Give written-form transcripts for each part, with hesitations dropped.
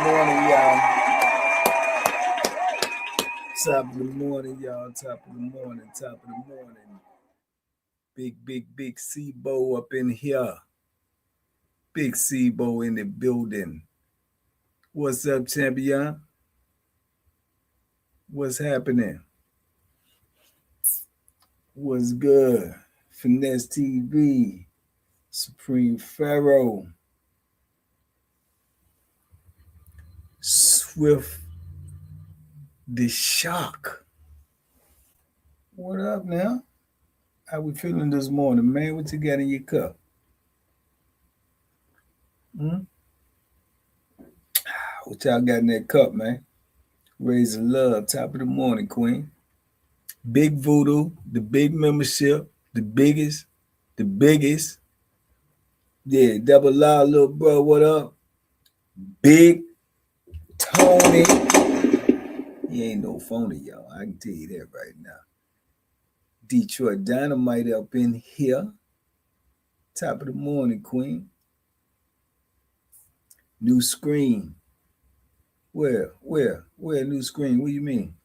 morning, y'all. Top of the morning, y'all. Top of the morning. Top of the morning. Big Sebo up in here. Big Sebo in the building. What's up, champion? What's happening? What's good? Finesse TV. Supreme Pharaoh. Swift the Shock. What up now? How we feeling this morning, man? What you got in your cup? What y'all got in that cup, man? Raising love, top of the morning, Queen. Big Voodoo, the big membership, the biggest. Yeah, double loud, little bro, what up? Big Tony. He ain't no phony, y'all. I can tell you that right now. Detroit Dynamite up in here. Top of the morning, Queen. New screen. Where new screen? What do you mean?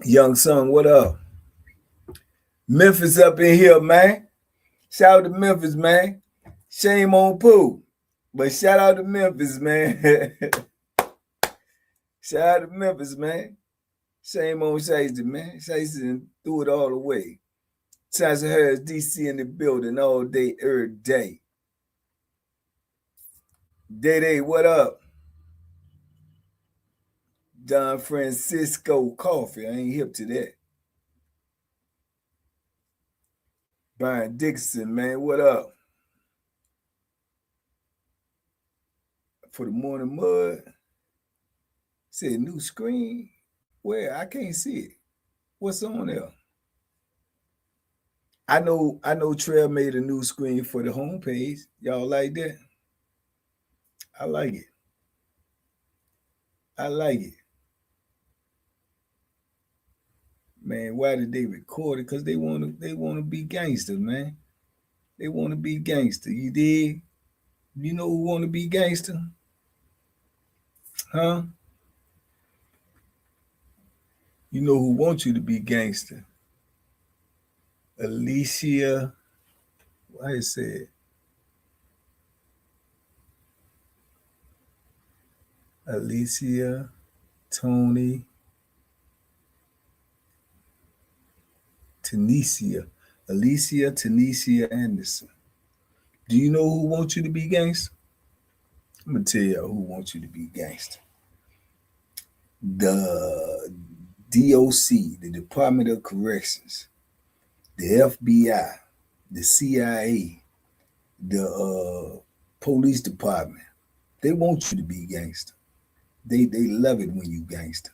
Young Son, what up? Memphis up in here, man. Shout out to Memphis, man. Shame on Pooh. But shout out to Memphis, man. Shout out to Memphis, man. Shame on Shiesty, man. Shiesty threw it all away. Tasha Harris, DC in the building all day, every day. Day, what up? Don Francisco Coffee. I ain't hip to that. Brian Dixon, man, what up? For the Morning Mud. Said new screen. Where? I can't see it. What's on there? I know Trail made a new screen for the homepage. Y'all like that? I like it. Man, why did they record it? Because they want to be gangster, man. They want to be gangster. You dig? You know who want to be gangster? Huh? You know who wants you to be gangster? Alicia, what I said? Alicia, Tony, Tanisha. Alicia, Tanisha Anderson. Do you know who wants you to be gangster? I'm going to tell you who wants you to be gangster. The DOC, the Department of Corrections, the FBI, the CIA, the police department. They want you to be gangster. They love it when you gangster.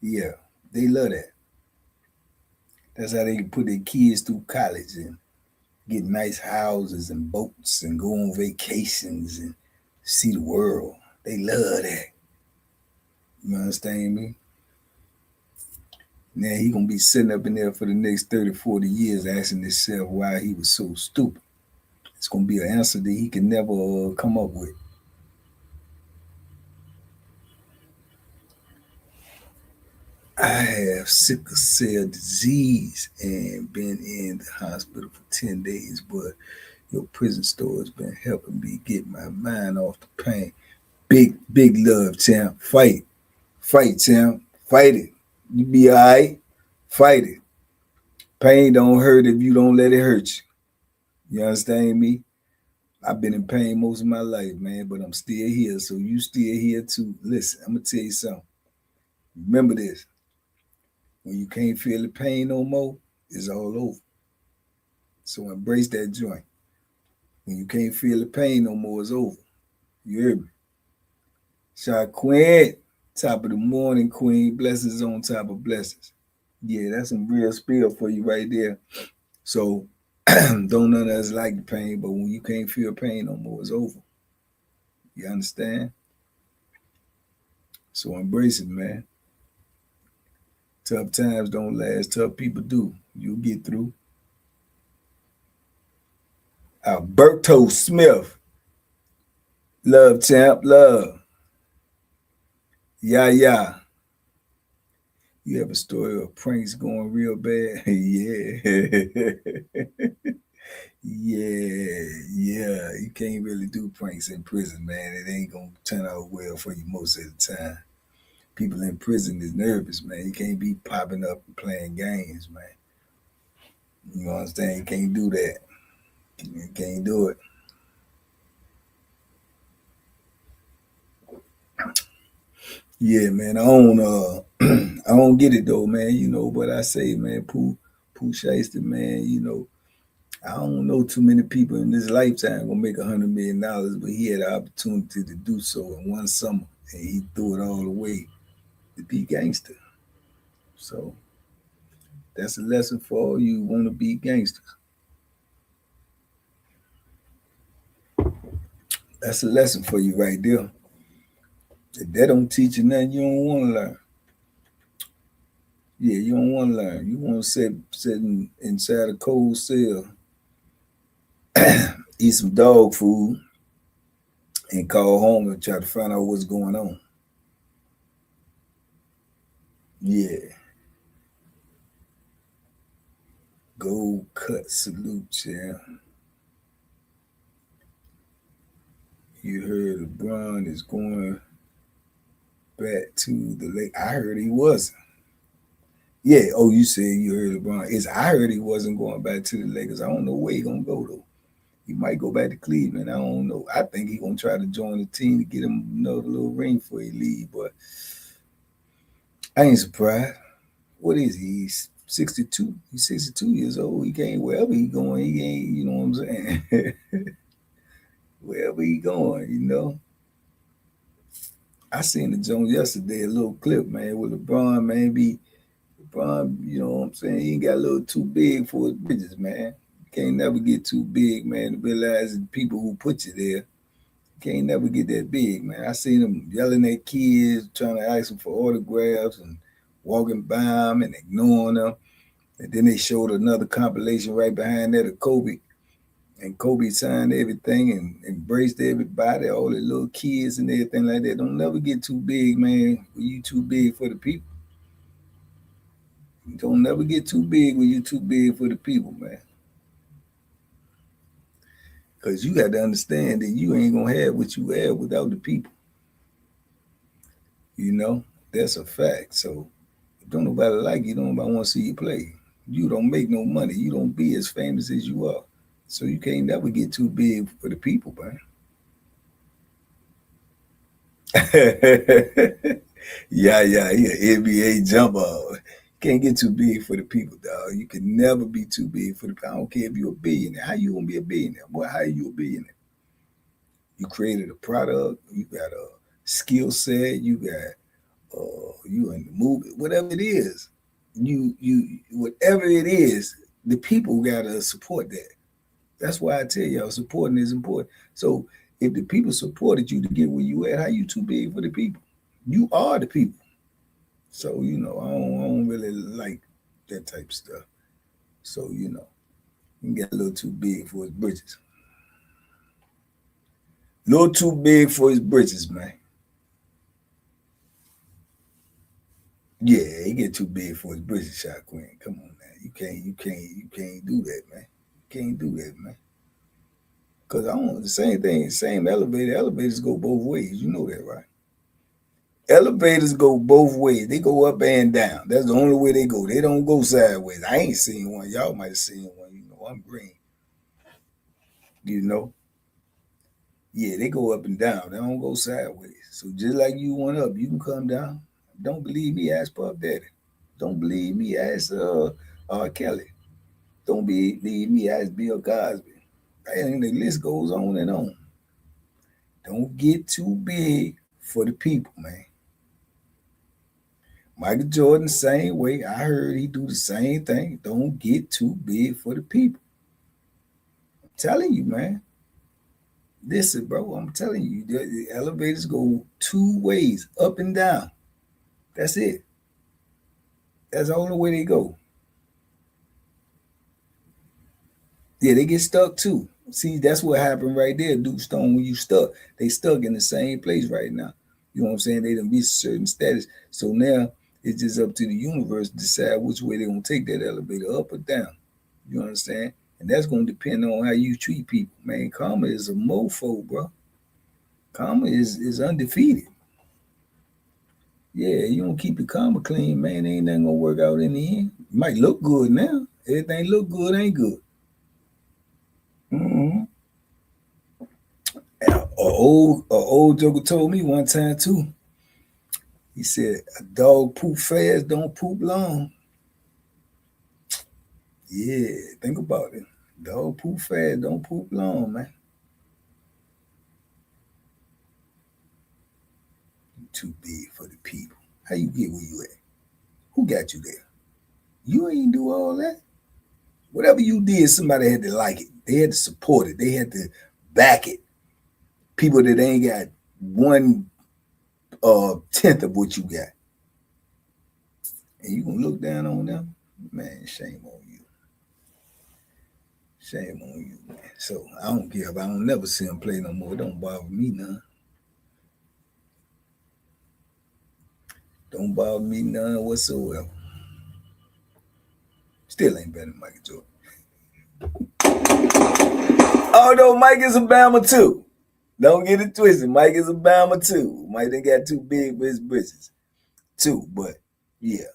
Yeah, they love that. That's how they can put their kids through college and get nice houses and boats and go on vacations and see the world. They love that. You understand me? Now he gonna be sitting up in there for the next 30, 40 years asking himself why he was so stupid. It's gonna be an answer that he can never come up with. I have sickle cell disease and been in the hospital for 10 days, but your prison store has been helping me get my mind off the pain. Big love, champ. Fight, champ. Fight it. You be all right. Fight it. Pain don't hurt if you don't let it hurt you. You understand me? I've been in pain most of my life, man, but I'm still here, so you still here too. Listen, I'm going to tell you something. Remember this. When you can't feel the pain no more, it's all over. So embrace that joint. When you can't feel the pain no more, it's over. You hear me? Shout Queen, top of the morning, Queen. Blessings on top of blessings. Yeah, that's some real spill for you right there. So don't none of us like the pain, but when you can't feel pain no more, it's over. You understand? So embrace it, man. Tough times don't last. Tough people do. You'll get through. Alberto Smith. Love, champ, love. Yeah, yeah. You have a story of pranks going real bad? Yeah. Yeah. You can't really do pranks in prison, man. It ain't gonna turn out well for you most of the time. People in prison is nervous, man. You can't be popping up and playing games, man. You understand? You can't do that. You can't do it. Yeah, man. I don't I don't get it though, man. You know what I say, man. Pooh Shiesty, man, I don't know too many people in this lifetime gonna make $100 million, but he had the opportunity to do so in one summer, and he threw it all away to be gangster. So that's a lesson for all you want to be gangsters. That's a lesson for you right there. If that don't teach you nothing, you don't want to learn. Yeah, you don't want to learn. You want to sit inside a cold cell, eat some dog food, and call home and try to find out what's going on. Yeah, gold cut salute, yeah. You heard LeBron is going back to the lake. I heard he wasn't. Yeah. Oh, you said you heard LeBron. I heard he wasn't going back to the Lakers. I don't know where he gonna go though. He might go back to Cleveland. I don't know. I think he gonna try to join the team to get him another little ring before he leave. But I ain't surprised. What is he? He's 62. He's 62 years old. He can't wherever he going. He ain't. You know what I'm saying? Wherever he going. I seen the Jones yesterday, a little clip, man, with LeBron, man. LeBron, you know what I'm saying? He got a little too big for his britches, man. You can't never get too big, man, to realize the people who put you there. You can't never get that big, man. I seen them yelling at kids, trying to ask them for autographs and walking by them and ignoring them. And then they showed another compilation right behind that of Kobe. And Kobe signed everything and embraced everybody, all the little kids and everything like that. Don't never get too big, man. When you too big for the people. Don't never get too big when you too big for the people, man. Because you got to understand that you ain't going to have what you have without the people. That's a fact. So if don't nobody like you, don't nobody want to see you play. You don't make no money. You don't be as famous as you are. So you can't never get too big for the people, man. Yeah, NBA jumper. Can't get too big for the people, dog. You can never be too big for the people. I don't care if you're a billionaire. How you gonna be a billionaire? Boy, how are you a billionaire? You created a product, you got a skill set, you in the movie, whatever it is. You whatever it is, the people gotta support that. That's why I tell y'all supporting is important. So if the people supported you to get where you at, how you too big for the people? You are the people. So, I don't really like that type of stuff. So, he get a little too big for his britches. A little too big for his britches, man. Yeah, he get too big for his britches, shot queen. Come on, man. You can't do that, man. You can't do that, man. Cause I don't the same thing, same elevator. Elevators go both ways. You know that, right? Elevators go both ways. They go up and down. That's the only way they go. They don't go sideways. I ain't seen one. Y'all might have seen one. I'm green. You know? Yeah, they go up and down. They don't go sideways. So just like you went up, you can come down. Don't believe me, ask Puff Daddy. Don't believe me, ask R. Kelly. Don't believe me, ask Bill Cosby. And the list goes on and on. Don't get too big for the people, man. Michael Jordan, same way. I heard he do the same thing. Don't get too big for the people. I'm telling you, man. Listen, bro, I'm telling you, the elevators go two ways, up and down. That's it. That's the only way they go. Yeah, they get stuck too. See, that's what happened right there, Duke Stone. When you stuck, they stuck in the same place right now. You know what I'm saying? They done reached a certain status. So now it's just up to the universe to decide which way they're gonna take that elevator, up or down. You understand? And that's gonna depend on how you treat people. Man, karma is a mofo, bro. Karma is undefeated. Yeah, you don't keep your karma clean, man. Ain't nothing gonna work out in the end. It might look good now. Everything look good ain't good. Mm-hmm. A old joker told me one time too. He said, "A dog poop fast, don't poop long." Yeah, think about it. Dog poop fast, don't poop long, man. You too big for the people. How you get where you at? Who got you there? You ain't do all that. Whatever you did, somebody had to like it. They had to support it. They had to back it. People that ain't got 1/10 of what you got. And you gonna look down on them? Man, shame on you. Shame on you, man. So I don't care if I don't never see him play no more. It don't bother me none. Don't bother me none whatsoever. Still ain't better than Michael Jordan. Although Mike is a Bama too. Don't get it twisted. Mike is a Bama too. Mike done got too big for his britches too. But yeah,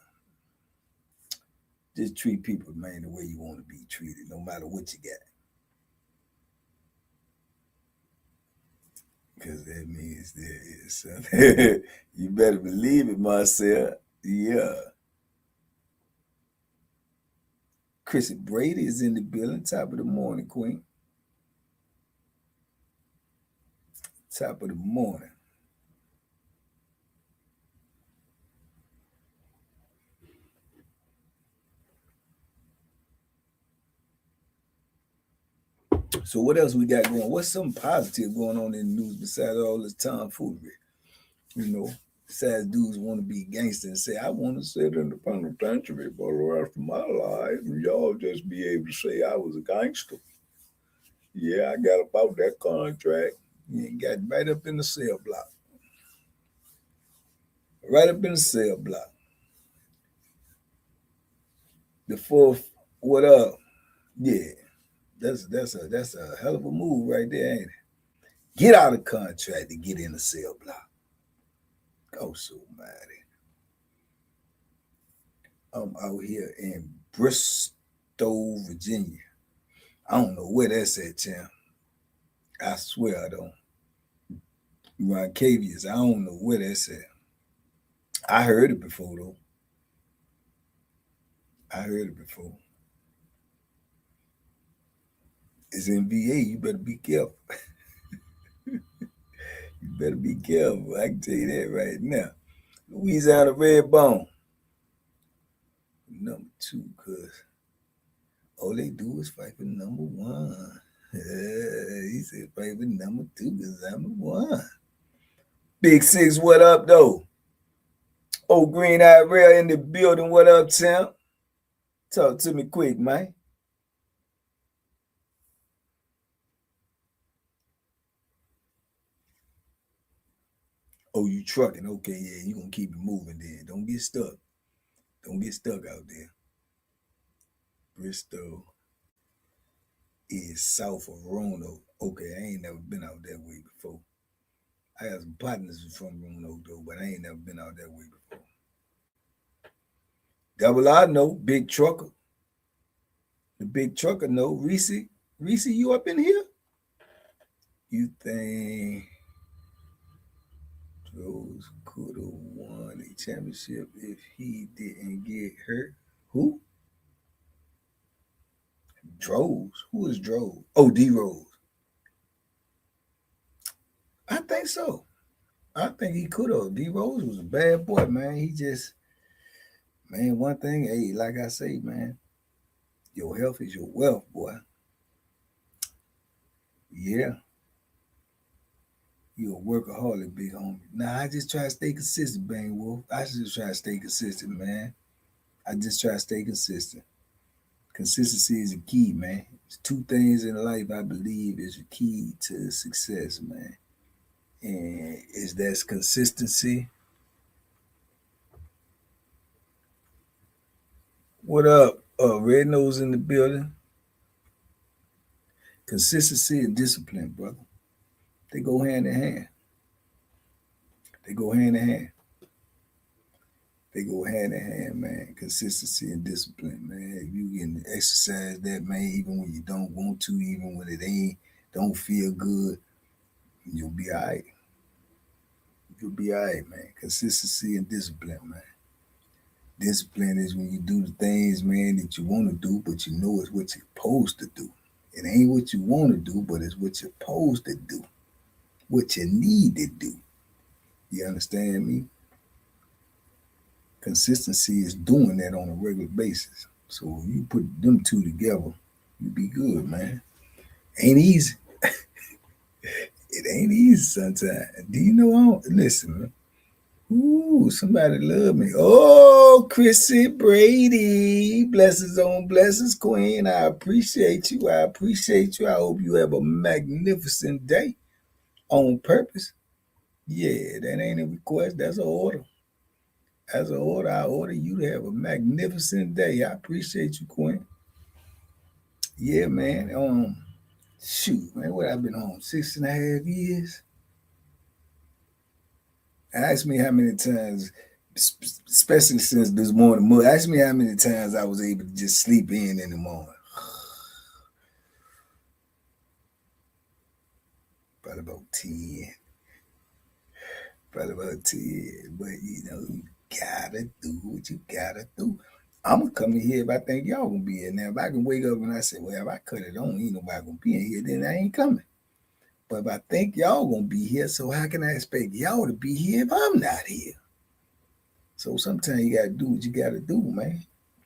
just treat people, man, the way you want to be treated, no matter what you got. Because that means there is something. You better believe it, Marcel. Yeah. Chrissy Brady is in the building. Top of the morning, Queen. Top of the morning. So what else we got going? What's something positive going on in the news besides all this tomfoolery? You know, besides dudes want to be gangster and say, I want to sit in the penitentiary for the rest of my life, and y'all just be able to say I was a gangster. Yeah, I got about that contract. You got right up in the cell block. Right up in the cell block. The fourth, what up? Yeah, that's a hell of a move right there, ain't it? Get out of contract to get in the cell block. Go so mighty. I'm out here in Bristol, Virginia. I don't know where that's at, champ. I swear I don't. Around Cavius, I don't know where that's at. I heard it before though. I heard it before. It's in VA. You better be careful. You better be careful. I can tell you that right now. Louisiana Red Bone. Number 2, cause all they do is fight for number 1. He said fight for number 2 because I'm the one. Big Six, what up though? Oh, Green Eye Rail in the building. What up, Tim? Talk to me quick, man. Oh, you trucking. Okay, yeah, you gonna keep it moving then. Don't get stuck. Don't get stuck out there. Bristol is south of Roanoke. Okay, I ain't never been out that way before. I got some partners from Roanoke though, but I ain't never been out that way before. Double I know, big trucker. The big trucker know. Reese, you up in here? You think Rose could have won a championship if he didn't get hurt? Who? Droves? Who is Droves? Oh, D Rose. I think so. I think he could have. D Rose was a bad boy, man. He just, man, one thing, hey, like I say, man, your health is your wealth, boy. Yeah. You're a workaholic, big homie. Nah, I just try to stay consistent, Bang Wolf. I just try to stay consistent, man. I just try to stay consistent. Consistency is the key, man. There's two things in life I believe is the key to success, man. And is that's consistency. What up? Red Nose in the building. Consistency and discipline, brother. They go hand in hand. They go hand in hand. They go hand in hand, man. Consistency and discipline, man. If you can exercise that, man, even when you don't want to, even when it don't feel good, you'll be all right. You'll be all right, man. Consistency and discipline, man. Discipline is when you do the things, man, that you want to do, but you know it's what you're supposed to do. It ain't what you want to do, but it's what you're supposed to do. What you need to do. You understand me? Consistency is doing that on a regular basis. So you put them two together, you be good, man. Ain't easy. It ain't easy sometimes. Do you know? Listen, man. Ooh, somebody love me. Oh, Chrissy Brady. Blessings on blessings, Queen. I appreciate you. I appreciate you. I hope you have a magnificent day on purpose. Yeah, that ain't a request. That's an order. As an order, I order you to have a magnificent day. I appreciate you, Queen. Yeah, man. Shoot, man, what I've been on 6.5 years. Ask me how many times, especially since this morning. Ask me how many times I was able to just sleep in the morning. Probably about 10. Probably about 10. But you know, you gotta do what you gotta do. I'm gonna come in here if I think y'all gonna be in there. If I can wake up and I say, well, if I cut it on, ain't nobody gonna be in here, then I ain't coming. But if I think y'all gonna be here, so how can I expect y'all to be here if I'm not here? So sometimes you gotta do what you gotta do, man.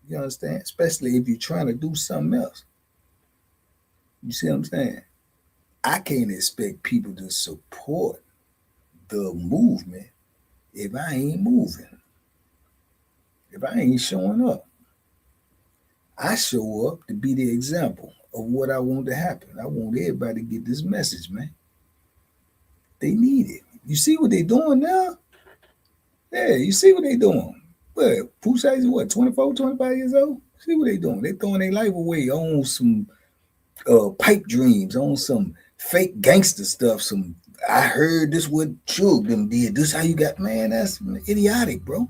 You understand? Especially if you're trying to do something else. You see what I'm saying? I can't expect people to support the movement if I ain't moving, if I ain't showing up. I show up to be the example of what I want to happen. I want everybody to get this message, man. They need it. You see what they doing now? Yeah, you see what they doing. What, Pusha is what, 24, 25 years old? See what they doing. They throwing their life away on some pipe dreams, on some fake gangster stuff. Some, I heard this what Suge them did. This how you got, man, that's idiotic, bro.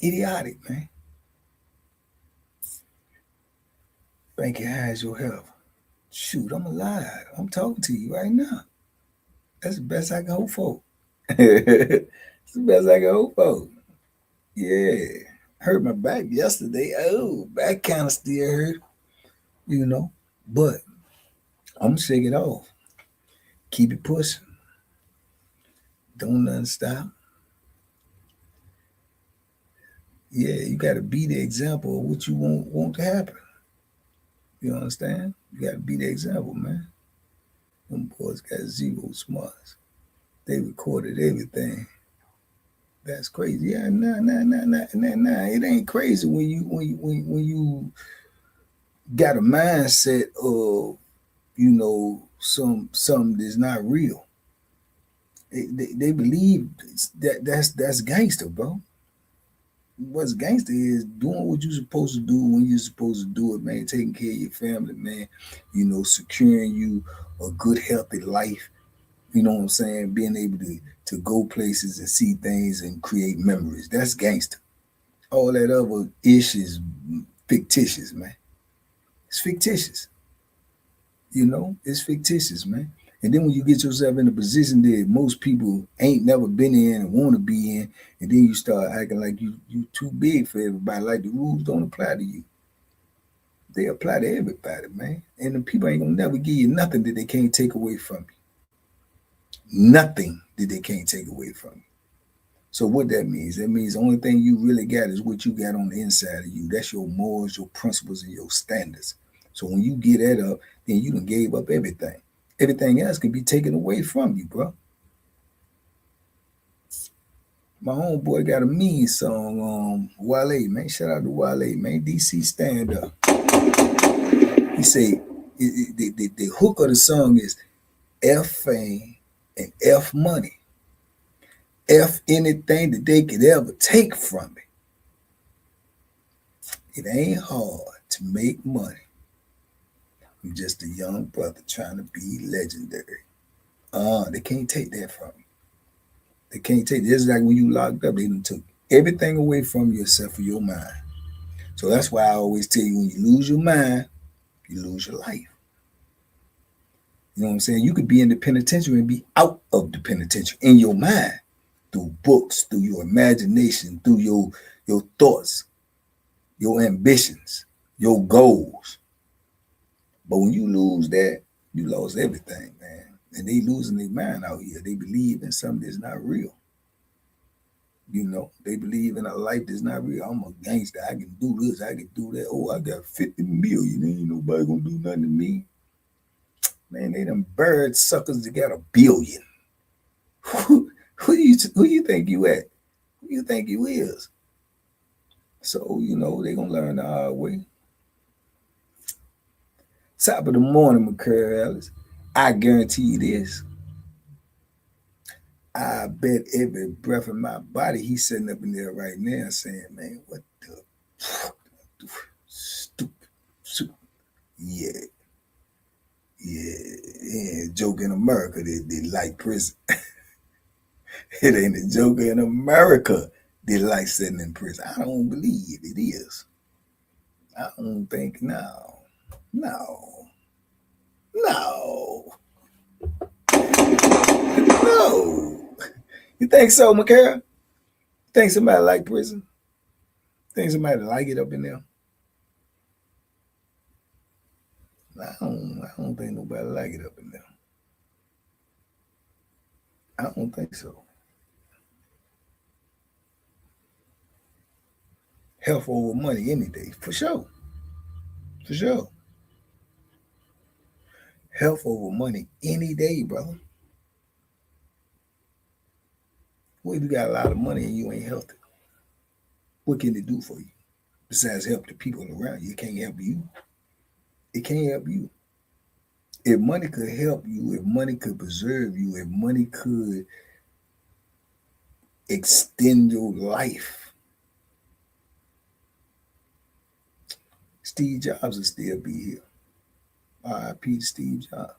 Idiotic, man. Thank you, how's your health? Shoot, I'm alive. I'm talking to you right now. That's the best I can hope for. That's the best I can hope for. Yeah. Hurt my back yesterday. Oh, back kind of still hurt, you know. But I'm gonna shake it off. Keep it pushing. Don't nothing stop. Yeah, you gotta be the example of what you want to happen. You understand? You gotta be the example, man. Them boys got zero smarts. They recorded everything. That's crazy. Yeah, nah. It ain't crazy when you got a mindset of, you know, something that's not real. They believe that's gangster, bro. What's gangster is doing what you're supposed to do when you're supposed to do it, man. Taking care of your family, man. You know, securing you a good, healthy life. You know what I'm saying? Being able to go places and see things and create memories. That's gangster. All that other ish is fictitious, man. It's fictitious. You know, it's fictitious, man. And then when you get yourself in a position that most people ain't never been in and want to be in, and then you start acting like you too big for everybody, like the rules don't apply to you. They apply to everybody, man. And the people ain't gonna never give you nothing that they can't take away from you. Nothing that they can't take away from you. So what that means? That means the only thing you really got is what you got on the inside of you. That's your morals, your principles, and your standards. So when you get that up, then you done gave up everything. Everything else can be taken away from you, bro. My homeboy got a mean song, Wale, man. Shout out to Wale, man. DC stand up. He say the hook of the song is F fame and F money. F anything that they could ever take from me. It ain't hard to make money. I'm just a young brother trying to be legendary. They can't take that from you. They can't take it. It's like when you locked up, they done took everything away from you except for your mind. So that's why I always tell you, when you lose your mind, you lose your life. You know what I'm saying? You could be in the penitentiary and be out of the penitentiary in your mind, through books, through your imagination, through your thoughts, your ambitions, your goals. But when you lose that, you lost everything, man. And they losing their mind out here. They believe in something that's not real. You know, they believe in a life that's not real. I'm a gangster. I can do this. I can do that. Oh, I got 50 million. Ain't nobody gonna do nothing to me. Man, they them bird suckers that got 1 billion. Who you think you at? Who you think you is? So, you know, they gonna learn the hard way. Top of the morning, McCurry Ellis. I guarantee you this. I bet every breath in my body, he's sitting up in there right now saying, man, what the stupid. Yeah. Joke in America, they like prison. It ain't a joke in America they like sitting in prison. I don't believe it is. I don't think, no. You think so, McCarroll? You think somebody like prison? Think somebody like it up in there? I don't think nobody like it up in there. I don't think so. Health over money any day, for sure. For sure. Health over money any day, brother. What if you got a lot of money and you ain't healthy? What can it do for you? Besides help the people around you, it can't help you. It can't help you. If money could help you, if money could preserve you, if money could extend your life, Steve Jobs would still be here. R.I.P. Steve Jobs.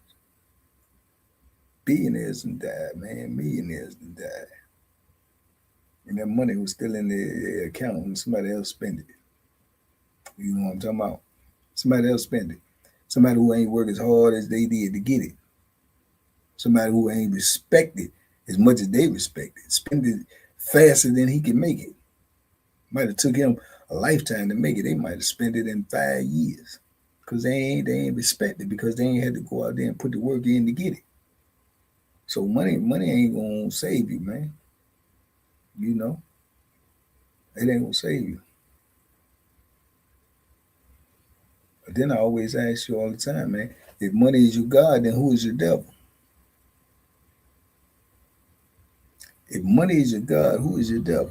Billionaires done died, man. Millionaires done died. And that money was still in their account and somebody else spent it. You know what I'm talking about? Somebody else spent it. Somebody who ain't worked as hard as they did to get it. Somebody who ain't respected as much as they respected. Spend it faster than he can make it. Might have took him a lifetime to make it. They might have spent it in 5 years. Because they ain't respected, because they ain't had to go out there and put the work in to get it. So money ain't gonna save you, man. You know? It ain't gonna save you. But then I always ask you all the time, man, if money is your God, then who is your devil? If money is your God, who is your devil?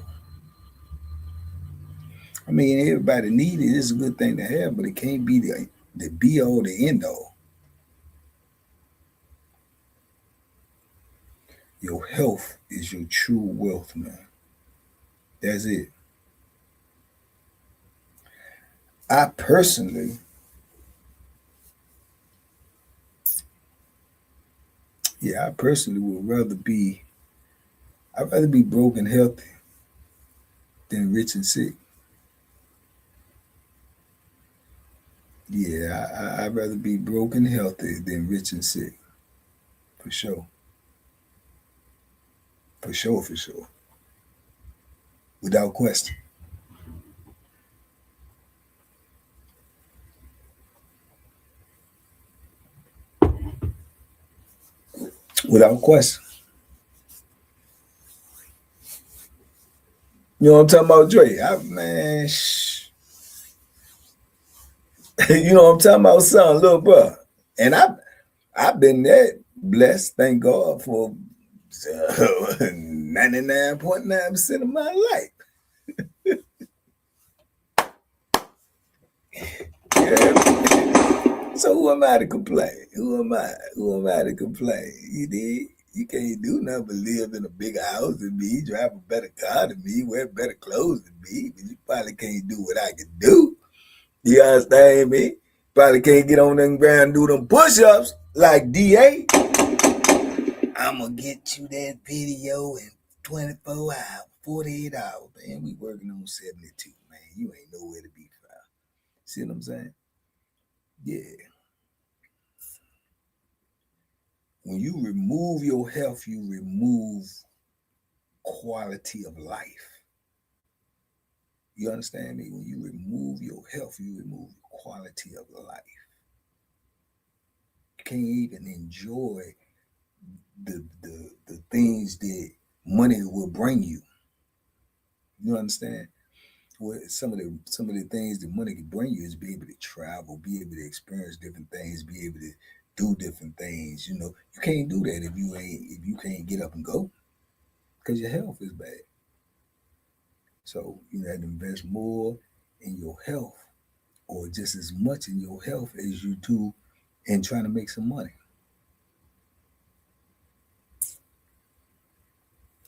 I mean, everybody needs it. It's a good thing to have, but it can't be the be all, the end all. Your health is your true wealth, man. That's it. I personally would rather be, I'd rather be broke and healthy than rich and sick. Yeah, I'd rather be broke and healthy than rich and sick. For sure. For sure. Without question. Without question. You know what I'm talking about, Dre? Man, you know what I'm talking about, son, little bro. And I've been that blessed, thank God, for 99.9% of my life. Yeah. So So who am I to complain? Who am I? Who am I to complain? You did? You can't do nothing but live in a bigger house than me, drive a better car than me, wear better clothes than me, but you probably can't do what I can do. You understand me? Probably can't get on them ground and do them push-ups like DA. I'm going to get you that video in 24 hours, 48 hours. Man, we working on 72, man. You ain't nowhere to be found. See what I'm saying? Yeah. When you remove your health, you remove quality of life. You understand me? When you remove your health, you remove quality of life. You can't even enjoy the things that money will bring you. You understand? Well, some of the things that money can bring you is be able to travel, be able to experience different things, be able to do different things. You know, you can't do that if you can't get up and go because your health is bad. So you have to invest more in your health, or just as much in your health as you do in trying to make some money.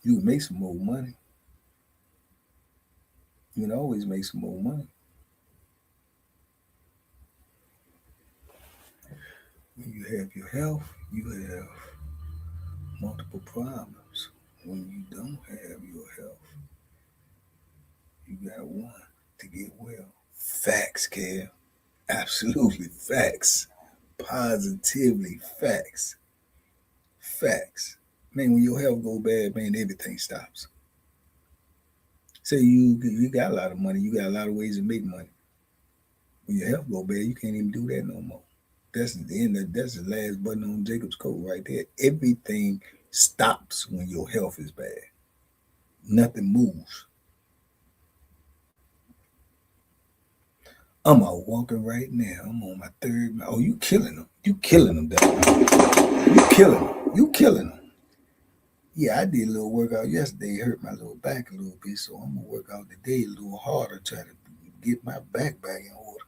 You can make some more money. You can always make some more money. When you have your health, you have multiple problems. When you don't have your health, you got one to get well. Facts, Kev. Absolutely facts. Positively facts. Facts. Man, when your health go bad, man, everything stops. Say you got a lot of money, you got a lot of ways to make money. When your health go bad, you can't even do that no more. That's the end. That's the last button on Jacob's coat right there. Everything stops when your health is bad. Nothing moves. I'm out walking right now. I'm on my third mile. Oh, you killing them. You killing them, Dad. You killing them. You killing them. Yeah, I did a little workout yesterday. It hurt my little back a little bit, so I'm gonna work out today a little harder, try to get my back in order.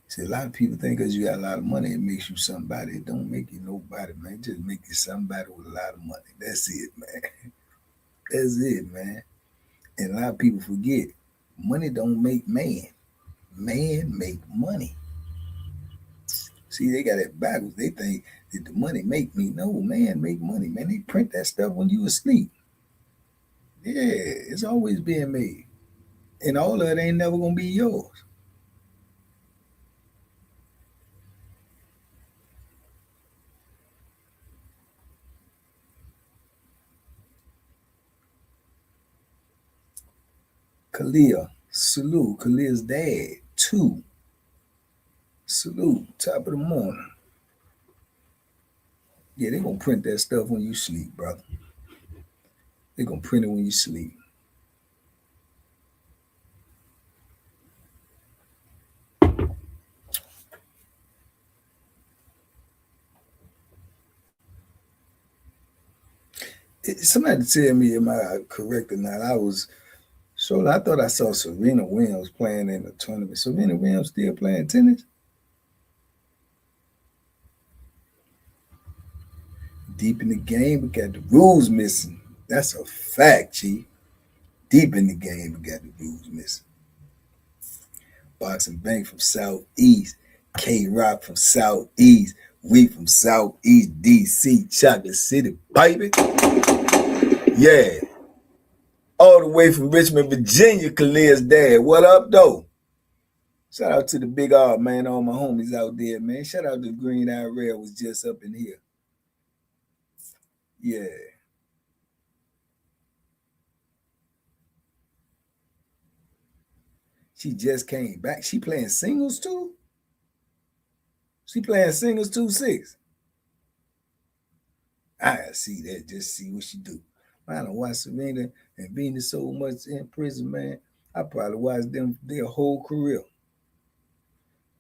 See, a lot of people think because you got a lot of money, it makes you somebody. It don't make you nobody, man. It just make you somebody with a lot of money. That's it, man. That's it, man. And a lot of people forget, money don't make man. Man make money. See, they got it backwards. They think that the money make me. No, man make money, man. They print that stuff when you asleep. Yeah, it's always being made. And all of it ain't never gonna be yours. Kalia, salute. Kalia's dad, too. Salute. Top of the morning. Yeah, they gonna print that stuff when you sleep, brother. They gonna print it when you sleep. Somebody tell me, am I correct or not? I thought I saw Serena Williams playing in the tournament. Serena Williams still playing tennis? Deep in the game, we got the rules missing. That's a fact, Chief. Deep in the game, we got the rules missing. Boxing Bank from Southeast, K Rock from Southeast, we from Southeast DC, Chocolate City, baby. Yeah. All the way from Richmond, Virginia, Khalil's dad. What up, though? Shout out to the big R, man, all my homies out there, man. Shout out to Green Eye Rail was just up in here. Yeah. She just came back. She playing singles too? She playing singles 2-6. I gotta see that, just see what she do. Man, I watch Serena and Venus so much in prison, man. I probably watched them their whole career.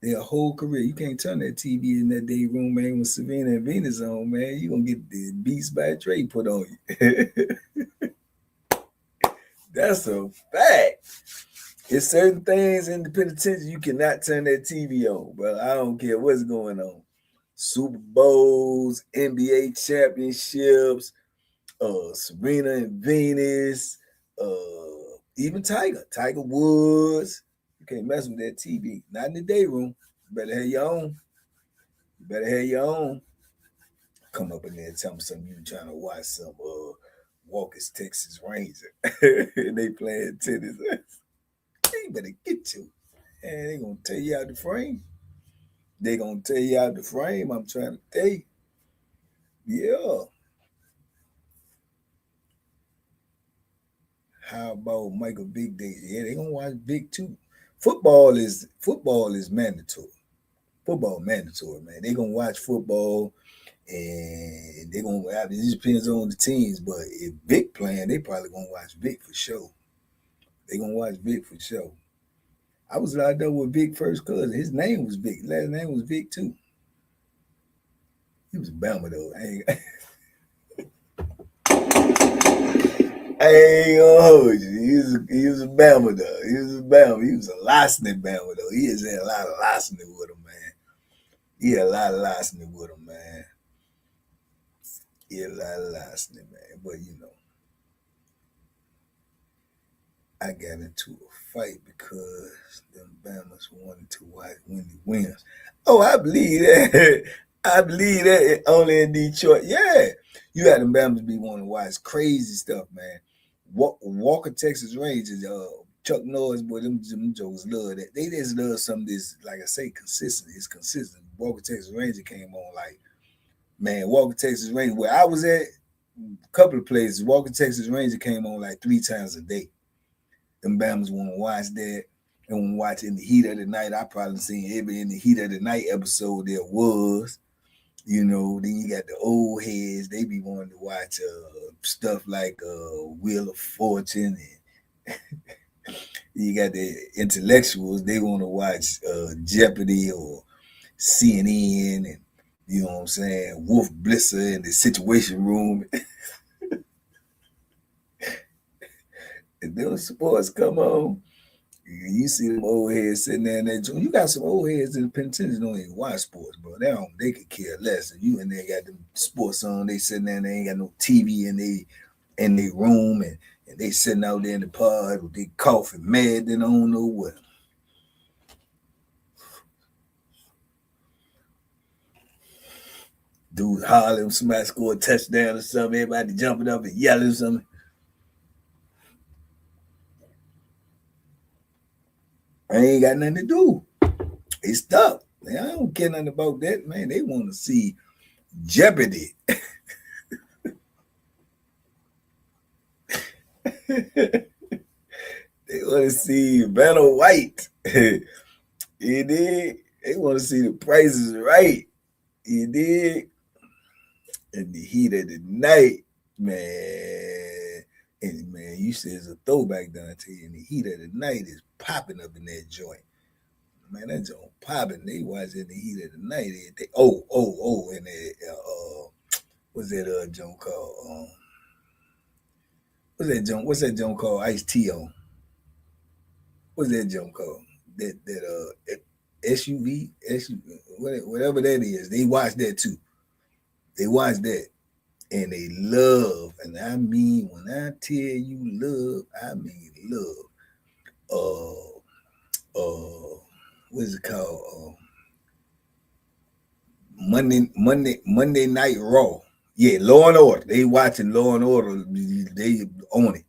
Their whole career. You can't turn that TV in that day room, man, with Serena and Venus on, man. You gonna get the Beats by Trey put on you. That's a fact. It's certain things in the penitentiary you cannot turn that TV on, bro. I don't care what's going on. Super Bowls, NBA championships, Serena and Venus, even Tiger Woods. You can't mess with that TV. Not in the day room. You better have your own. You better have your own. Come up in there and tell me something you trying to watch some Walker's Texas Ranger. And they playing tennis. They better get you. And they gonna tell you out the frame. They gonna tell you out the frame. I'm trying to tell you. Yeah. How about Michael Vick Day? Yeah, they gonna watch Vick too. Football is mandatory. Football mandatory, man. They gonna watch football, and they gonna. It just depends on the teams, but if Vick playing, they probably gonna watch Vick for sure. They gonna watch Vick for sure. I was locked up with Vic first cousin. His name was Vic. Last name was Vic too. He was a Bama though. I ain't gonna hold you. He was a Bama though. He was a Bama. He was a licensed Bama though. He has had a lot of licensing with him, man. He had a lot of licensing with him, man. He had a lot of licensing, man. But you know, I got into a fight because them Bamas wanted to watch Wendy Williams. Oh, I believe that. I believe that only in Detroit. Yeah. You got them Bamas be wanting to watch crazy stuff, man. Walker, Texas Rangers, Chuck Norris, boy, them jokers love that. They just love some of this, like I say, consistent. It's consistent. Walker, Texas Ranger came on like, man, Walker, Texas Ranger, where I was at, a couple of places, Walker, Texas Ranger came on like 3 times a day. Them Bamas want to watch that. And when watch In the Heat of the Night, I probably seen every In the Heat of the Night episode there was. You know, then you got the old heads. They be wanting to watch stuff like Wheel of Fortune. And you got the intellectuals. They want to watch Jeopardy or CNN and, you know what I'm saying, Wolf Blitzer and the Situation Room. And those sports come on. You see them old heads sitting there in that joint. You got some old heads in the penitentiary don't even watch sports, bro. They could care less. And you in there got them sports on. They sitting there and they ain't got no TV in their room, and they sitting out there in the pod with their coffee mad. They don't know what. Dude hollering, somebody score a touchdown or something. Everybody jumping up and yelling something. I ain't got nothing to do. They stuck. Man, I don't care nothing about that, man. They want to see Jeopardy. They want to see Vanna White. You dig? They want to see The Price is Right. You dig? In the heat of the night, man. And man, you said it's a throwback, Dante. In the heat of the night is popping up in that joint. Man, that joint popping. They watch In the Heat of the Night. And what's that joint called? What's that joint called? Ice T on. What's that joint called? That SUV, whatever that is. They watch that too. They watch that. And they love, and I mean, when I tell you love, I mean love. What is it called? Monday Night Raw. Yeah, Law and Order. They watching Law and Order. They own it.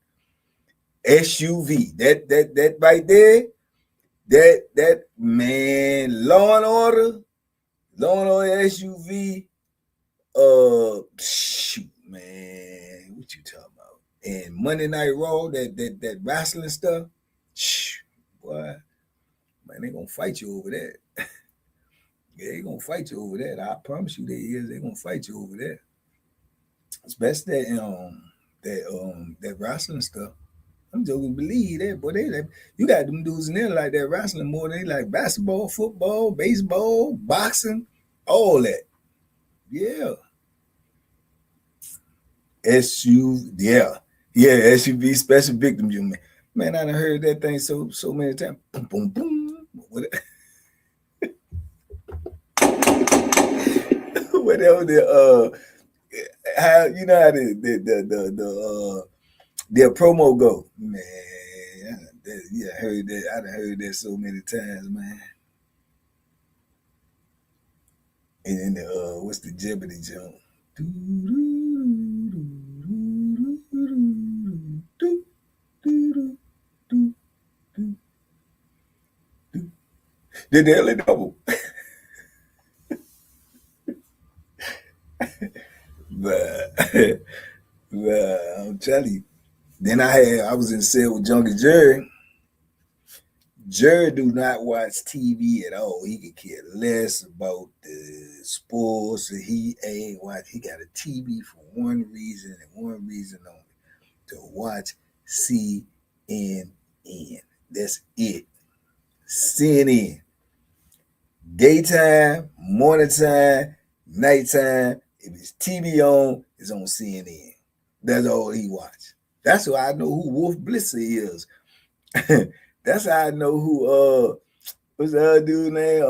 SUV. That right there. That man. Law and Order SUV. Shoot, man. What you talking about? And Monday Night Raw. That wrestling stuff. Boy, man, they gonna fight you over that. Yeah, they gonna fight you over that. I promise you, they gonna fight you over that. Especially that wrestling stuff. I'm just gonna believe that, boy. You got them dudes in there like that wrestling more than they like basketball, football, baseball, boxing, all that. Yeah. Yeah. Yeah, SUV special victim unit. Man, I done heard that thing so many times. Boom, boom, boom. Whatever how you know how their promo go, man. Yeah, I heard that. I done heard that so many times, man. And then what's the Jeopardy jump? The Daily Double. But, but I'm telling you. Then I was in cell with Junkie Jerry. Jerry do not watch TV at all. He could care less about the sports. He ain't watch. He got a TV for one reason and one reason only: to watch CNN. That's it. CNN. Daytime, morning time, nighttime. If it's TV on, it's on CNN. That's all he watch. That's why I know who Wolf Blitzer is. That's how I know who what's the other dude name?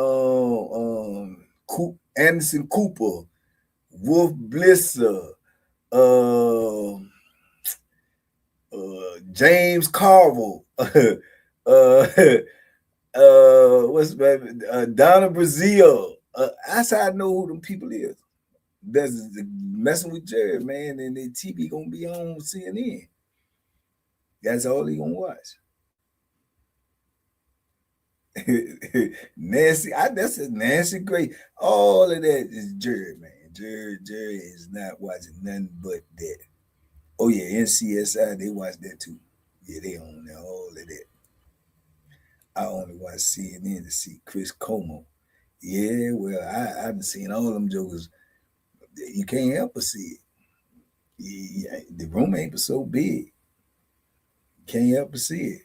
Anderson Cooper, Wolf Blitzer, James Carville, what's Donna Brazil. That's how I know who them people is. That's messing with Jared, man, and the TV gonna be on CNN. That's all he gonna watch. Nancy, that's a Nancy Gray. All of that is Jared, man. Jared is not watching nothing but that. Oh yeah, NCSI, they watch that too. Yeah, they own that, all of that. I only watch CNN to see Chris Como. Yeah, well, I've seen all them jokers. You can't help but see it. Yeah, the room ain't so big. Can't help but see it.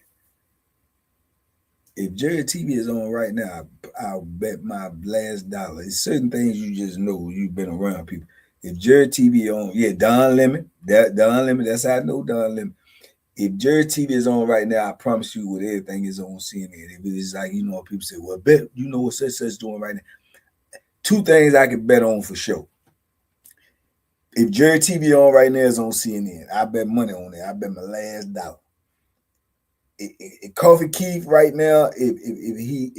If Jerry TV is on right now, I'll bet my last dollar. It's certain things you just know. You've been around people. If Jerry TV on, yeah, Don Lemon. Don Lemon. That's how I know Don Lemon. If Jerry TV is on right now, I promise you, with everything is on CNN. If it's like, you know, people say, well, bet you know what such doing right now. Two things I can bet on for sure. If Jerry TV on right now is on CNN, I bet money on it. I bet my last dollar. Coffee Keith right now, if he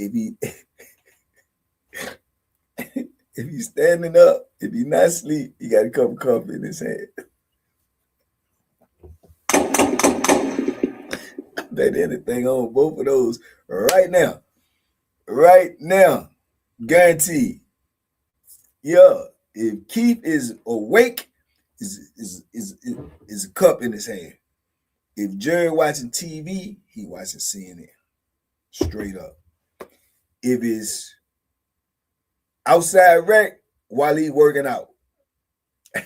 if he's standing up, if he's not asleep, he got a cup of coffee in his hand. I bet anything on both of those right now. Right now. Guaranteed. Yeah. If Keith is awake, is a cup in his hand. If Jerry watching TV, he watching CNN. Straight up. If it's outside rec while he working out. If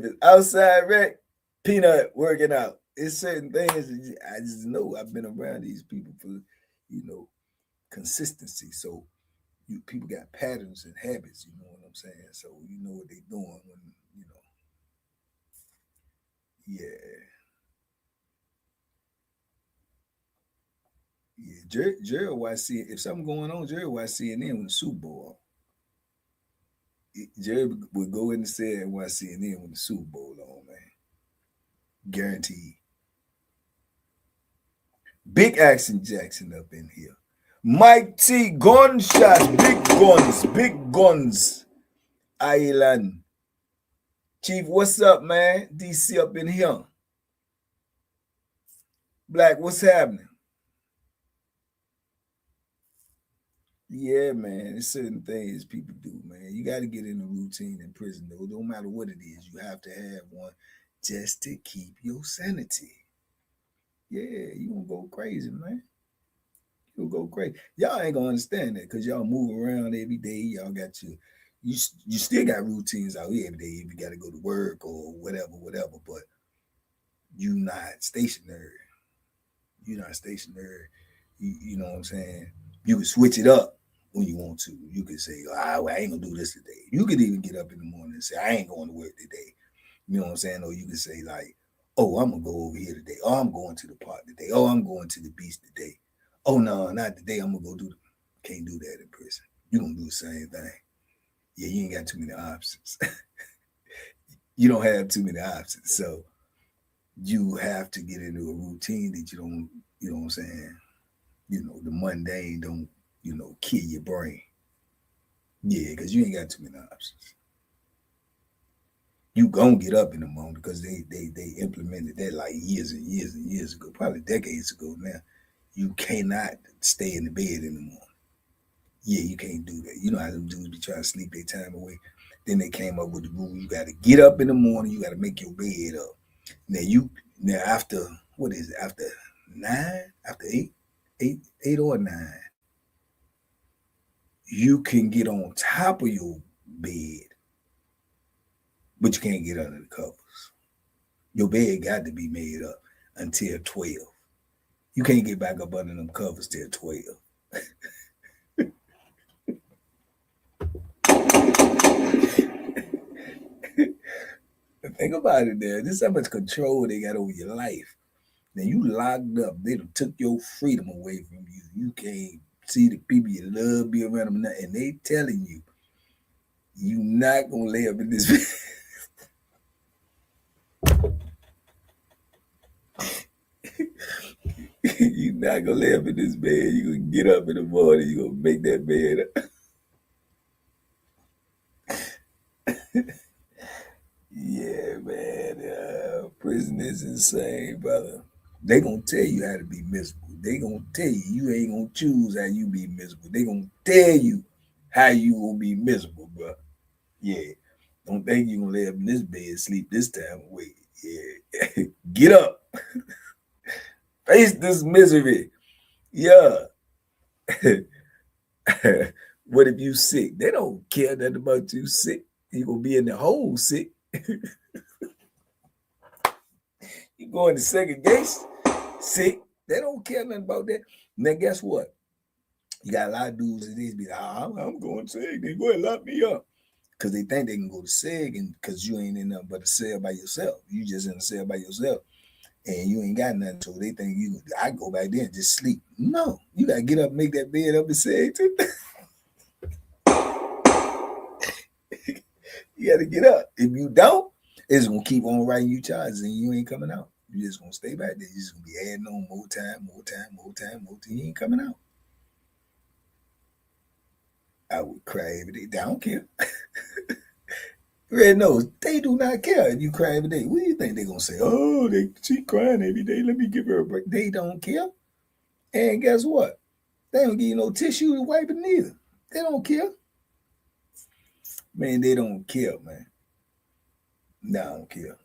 it's outside rec, Peanut working out. It's certain things I just know. I've been around these people for, you know, consistency. So people got patterns and habits, you know what I'm saying? So you know what they're doing when, you know. Yeah. Yeah, Jerry watch CNN. If something going on, Jerry watch CNN when the Super Bowl on. Jerry would go in the set and watch CNN when the Super Bowl on, man. Guaranteed. Big Action Jackson up in here. Mike T. Gunshots. Big guns. Island. Chief, what's up, man? DC up in here. Black, what's happening? Yeah, man. There's certain things people do, man. You got to get in a routine in prison, though. No matter what it is, you have to have one just to keep your sanity. Yeah, you gonna go crazy, man. You'll go crazy. Y'all ain't gonna understand that because y'all move around every day. Y'all got you still got routines out here every day if you got to go to work or whatever. But you not stationary. You're not stationary. You know what I'm saying? You can switch it up when you want to. You could say, I ain't gonna do this today. You could even get up in the morning and say, I ain't going to work today. You know what I'm saying? Or you could say, like, Oh, I'm gonna go over here today. Oh, I'm going to the park today. Oh, I'm going to the beach today. Oh no, not today. I'm gonna go do the can't do that in prison. You're gonna do the same thing. Yeah, you ain't got too many options. You don't have too many options. So you have to get into a routine that you don't, you know what I'm saying? The mundane don't, kill your brain. Yeah, because you ain't got too many options. You gonna get up in the morning because they implemented that like years and years and years ago, probably decades ago now. You cannot stay in the bed in the morning. Yeah, you can't do that. You know how them dudes be trying to sleep their time away. Then they came up with the rule: you got to get up in the morning. You got to make your bed up. Now after what is it? After 9, after 8 or 9, you can get on top of your bed, but you can't get under the covers. Your bed got to be made up until 12. You can't get back up under them covers till 12. Think about it there. This is how much control they got over your life. Now you locked up. They done took your freedom away from you. You can't see the people you love, be around them, and they telling you not gonna lay up in this bed. You not gonna lay up in this bed. You gonna get up in the morning. You gonna make that bed up. Yeah, man. Prison is insane, brother. They gonna tell you how to be miserable. They gonna tell you ain't gonna choose how you be miserable. They gonna tell you how you gonna be miserable, bro. Yeah. Don't think you gonna lay up in this bed sleep this time away. Yeah. Get up. Face this misery. Yeah. What if you sick? They don't care nothing about you sick. You gonna be in the hole sick. You going to segregation sick. They don't care nothing about that. Now guess what? You got a lot of dudes that these be like, I'm going to seg. They go and lock me up. Because they think they can go to seg and because you ain't in nothing but a cell by yourself. You just in a cell by yourself. And you ain't got nothing. So they think I go back there and just sleep. No. You gotta get up, make that bed up and seg too. You gotta get up. If you don't, it's gonna keep on writing you charges and you ain't coming out. You just gonna stay back there. You just gonna be adding on more time. You ain't coming out. I would cry every day. They don't care. Red nose, they do not care if you cry every day. What do you think they're gonna say? Oh, she crying every day. Let me give her a break. They don't care. And guess what? They don't give you no tissue to wipe it neither. They don't care. Man, they don't care, man. No, I don't care.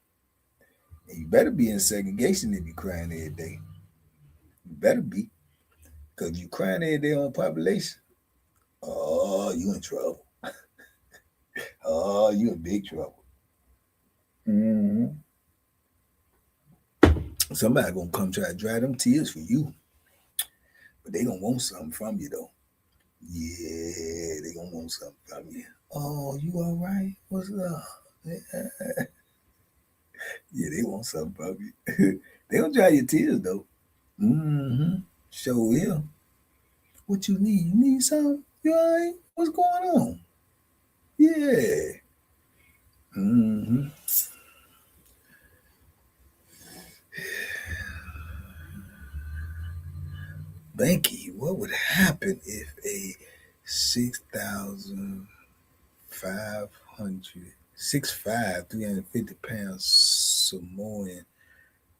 And you better be in segregation if you're crying every day. You better be. Because you crying every day on population. Oh, you in trouble. Oh, you in big trouble. Mm-hmm. Somebody gonna come try to dry them tears for you. But they gonna want something from you though. Yeah, they gonna want something from you. Oh, you all right? What's up? Yeah, they want something from you. They gonna dry your tears though. Mm-hmm. Show will. What you need? You need something? You all right? What's going on? Yeah. Mm-hmm. Banky, what would happen if a 6,500, 6'5", 350 pound Samoan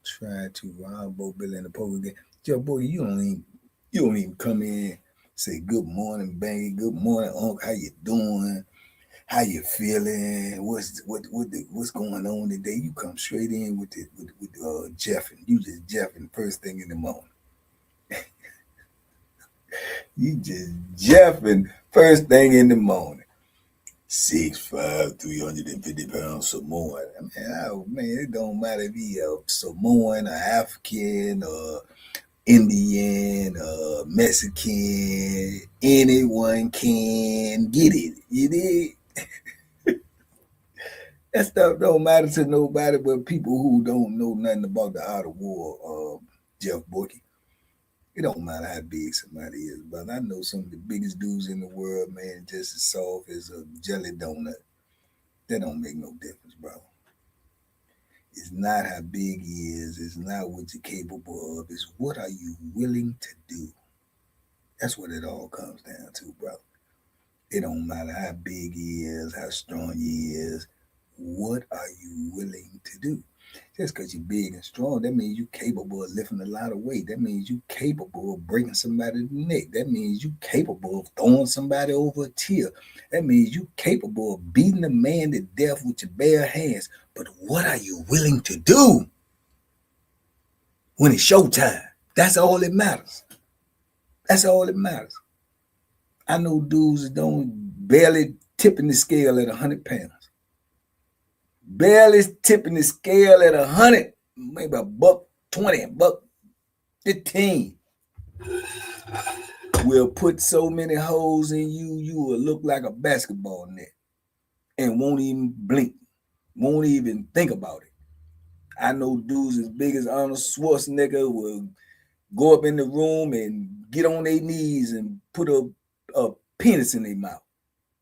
tried to rob Bo Billy in the poker game? Joe, boy, you don't even come in, say good morning, Banky, good morning, Unc, how you doing? How you feeling? What's going on today? You come straight in with Jeffing. You just Jeffing first thing in the morning. You just Jeffing first thing in the morning. 6'5", 350 pounds Samoan. Man, it don't matter if he a Samoan or African or Indian or Mexican. Anyone can get it. You dig? That stuff don't matter to nobody but people who don't know nothing about the art of war, Jeff Bookie. It don't matter how big somebody is, but I know some of the biggest dudes in the world, man, just as soft as a jelly donut. That don't make no difference, bro. It's not how big he is. It's not what you're capable of. It's what are you willing to do. That's what it all comes down to, bro. It don't matter how big he is, how strong he is. What are you willing to do? Just because you're big and strong, that means you're capable of lifting a lot of weight. That means you're capable of breaking somebody's neck. That means you're capable of throwing somebody over a tier. That means you're capable of beating a man to death with your bare hands. But what are you willing to do when it's showtime? That's all that matters. That's all that matters. I know dudes that don't barely tipping the scale at 100 pounds. Barely tipping the scale at 100, maybe a buck 20, buck 15. Will put so many holes in you, you will look like a basketball net and won't even blink, won't even think about it. I know dudes as big as Arnold Schwarzenegger will go up in the room and get on their knees and put a penis in their mouth.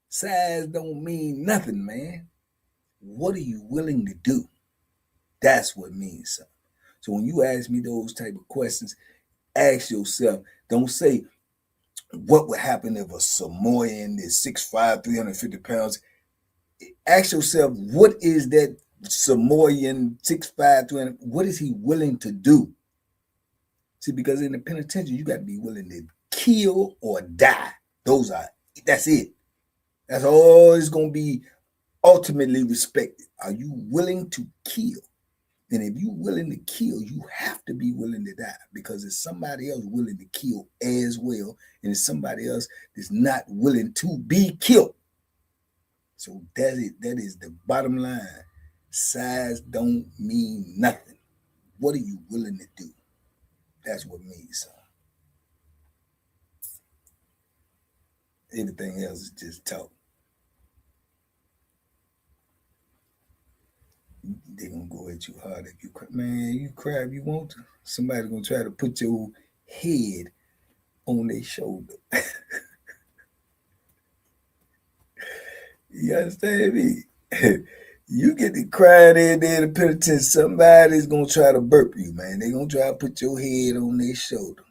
Size don't mean nothing, man. What are you willing to do? That's what means something. So when you ask me those type of questions, ask yourself, don't say, what would happen if a Samoan is 6'5", 350 pounds? Ask yourself, what is that Samoan 6'5", 300, what is he willing to do? See, because in the penitentiary, you got to be willing to kill or die. That's it. That's all it's going to be ultimately respected. Are you willing to kill? And if you're willing to kill, you have to be willing to die, because it's somebody else willing to kill as well, and it's somebody else that's not willing to be killed. So that is the bottom line. Size don't mean nothing. What are you willing to do? That's what means something. Everything else is just talk. They're gonna go at you hard if you cry. Man, you cry if you want to. Somebody's gonna try to put your head on their shoulder. You understand me? You get to crying every day in the penitentiary, somebody's gonna try to burp you, man. They're gonna try to put your head on their shoulder.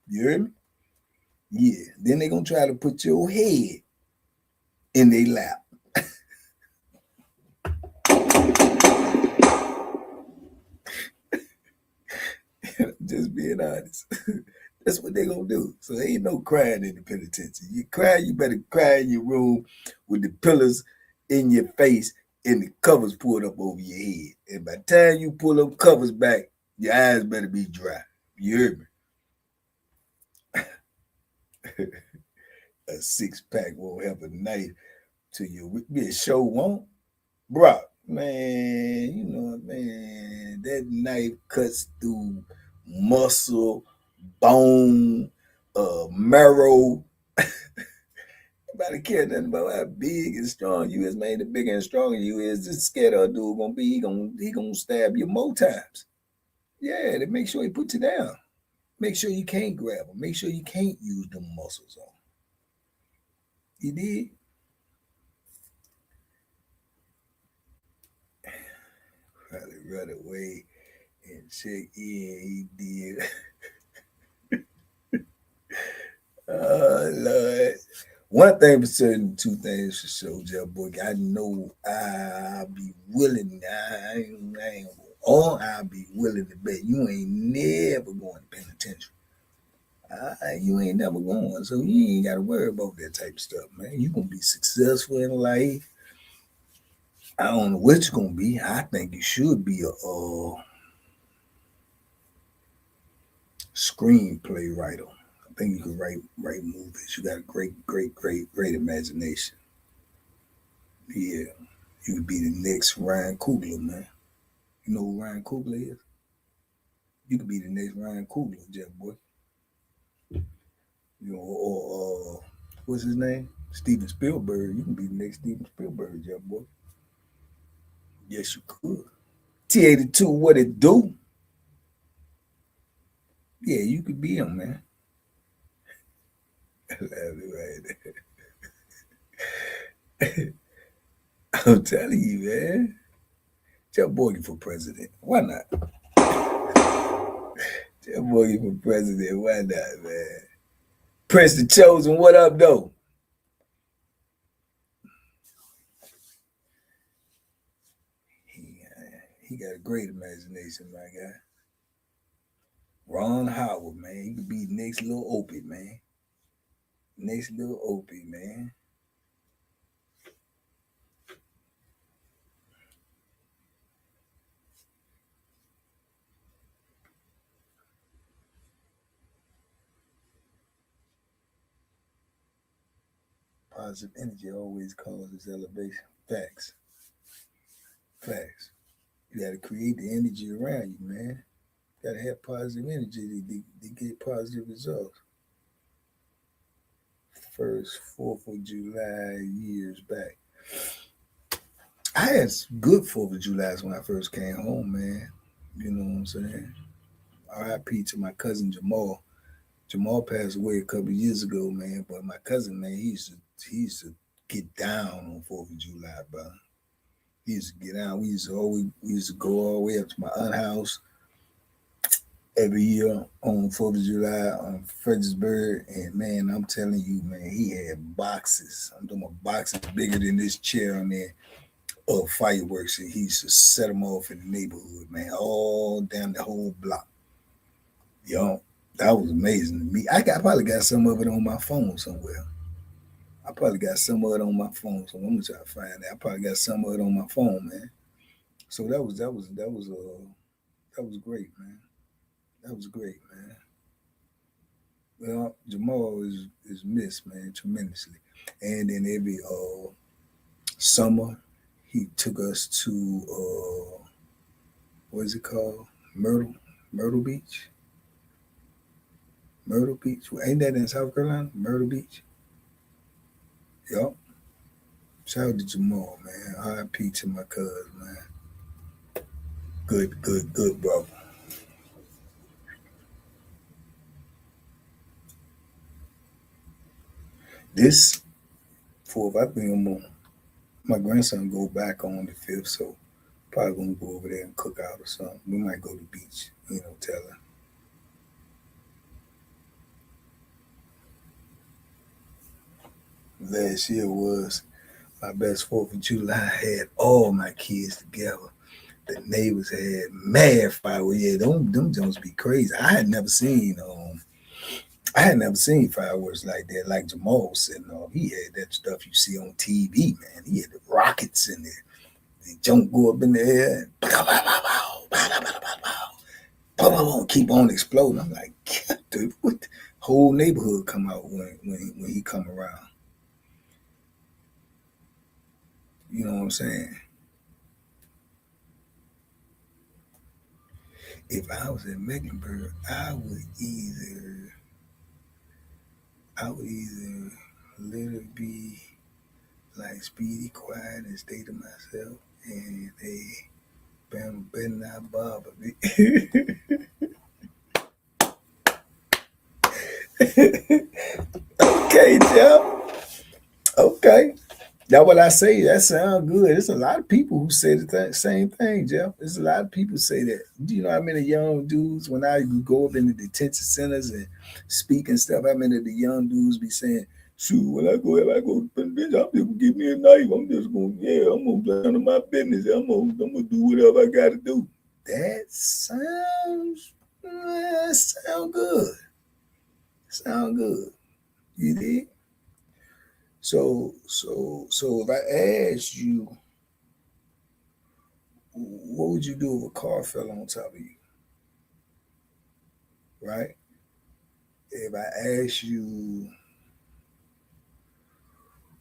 You hear me? Yeah. Then they're gonna try to put your head in their lap. Just being honest. That's what they're gonna do. So there ain't no crying in the penitentiary. You cry, you better cry in your room with the pillows in your face and the covers pulled up over your head. And by the time you pull them covers back, your eyes better be dry. You hear me? A 6-pack won't have a knife to your show won't. Bro, man, you know, man, that knife cuts through muscle, bone, marrow. Nobody care nothing about how big and strong you is, man. The bigger and stronger you is, the scared dude gonna be. He gonna stab you more times. Yeah, to make sure he put you down. Make sure you can't grab him. Make sure you can't use them muscles on. You did? Probably run away and check in. He did. Oh, Lord. One thing for certain, two things for sure, Jeff Book. I know I'll be willing. I'll be willing to bet you ain't never going to penitentiary. You ain't never going, so you ain't got to worry about that type of stuff, man. You gonna be successful in life. I don't know what you're gonna be. I think you should be a screenplay writer. I think you can write movies. You got a great imagination. Yeah, you could be the next Ryan Coogler, man. You know who Ryan Coogler is? You could be the next Ryan Coogler, Jeff Boy. You know, or what's his name? Steven Spielberg. You can be the next Steven Spielberg, Jeff Boy. Yes, you could. T82, what it do? Yeah, you could be him, man. Right. I'm telling you, man. Tell Borgie for president. Why not? Tell Borgie for president. Why not, man? Prince the Chosen, what up, though? He, he got a great imagination, my guy. Ron Howard, man. He could be next little Opie, man. Next little Opie, man. Positive energy always causes elevation. Facts. Facts. You got to create the energy around you, man. You got to have positive energy to get positive results. First 4th of July years back. I had good 4th of July's when I first came home, man. You know what I'm saying? RIP to my cousin Jamal. Jamal passed away a couple of years ago, man. But my cousin, man, he used to get down on 4th of July, bro. He used to get down. We used to go all the way up to my aunt's house every year on 4th of July on Fredericksburg. And man, I'm telling you, man, he had boxes. I'm talking about boxes bigger than this chair on there of fireworks. And he used to set them off in the neighborhood, man, all down the whole block. Yo, that was amazing to me. Probably got some of it on my phone somewhere. I probably got some of it on my phone. So I'm gonna try to find it. I probably got some of it on my phone, man. So that was great, man. That was great, man. Well, Jamal is missed, man, tremendously. And then every summer, he took us to what is it called? Myrtle Beach. Myrtle Beach. Ain't that in South Carolina? Myrtle Beach. Yup. Shout out to Jamal, man. R.I.P. to my cousin, man. Good, brother. This fourth, I think my grandson go back on the 5th, so probably gonna go over there and cook out or something. We might go to the beach, tell her. Last year was my best 4th of July. I had all my kids together. The neighbors had mad fireworks. Yeah, them Jones be crazy. I had never seen fireworks like that, like Jamal sitting off. He had that stuff you see on TV, man. He had the rockets in there. The junk go up in the air and keep on exploding. I'm like, dude, what? The whole neighborhood come out when he come around. You know what I'm saying? If I was in Mecklenburg, I would either let it be like speedy, quiet, and stay to myself, and better not bother me. Okay, Jeff. Okay. That's what I say. That sounds good. There's a lot of people who say the same thing, Jeff. There's a lot of people say that. Do you know how many young dudes, when I go up in the detention centers and speak and stuff, how many of the young dudes be saying, shoot, when if I go to the bitch, I'm just gonna give me a knife. I'm gonna play none of my business. I'm gonna do whatever I gotta do. That sound good. Sound good. You did? So if I asked you, what would you do if a car fell on top of you, right? If I asked you,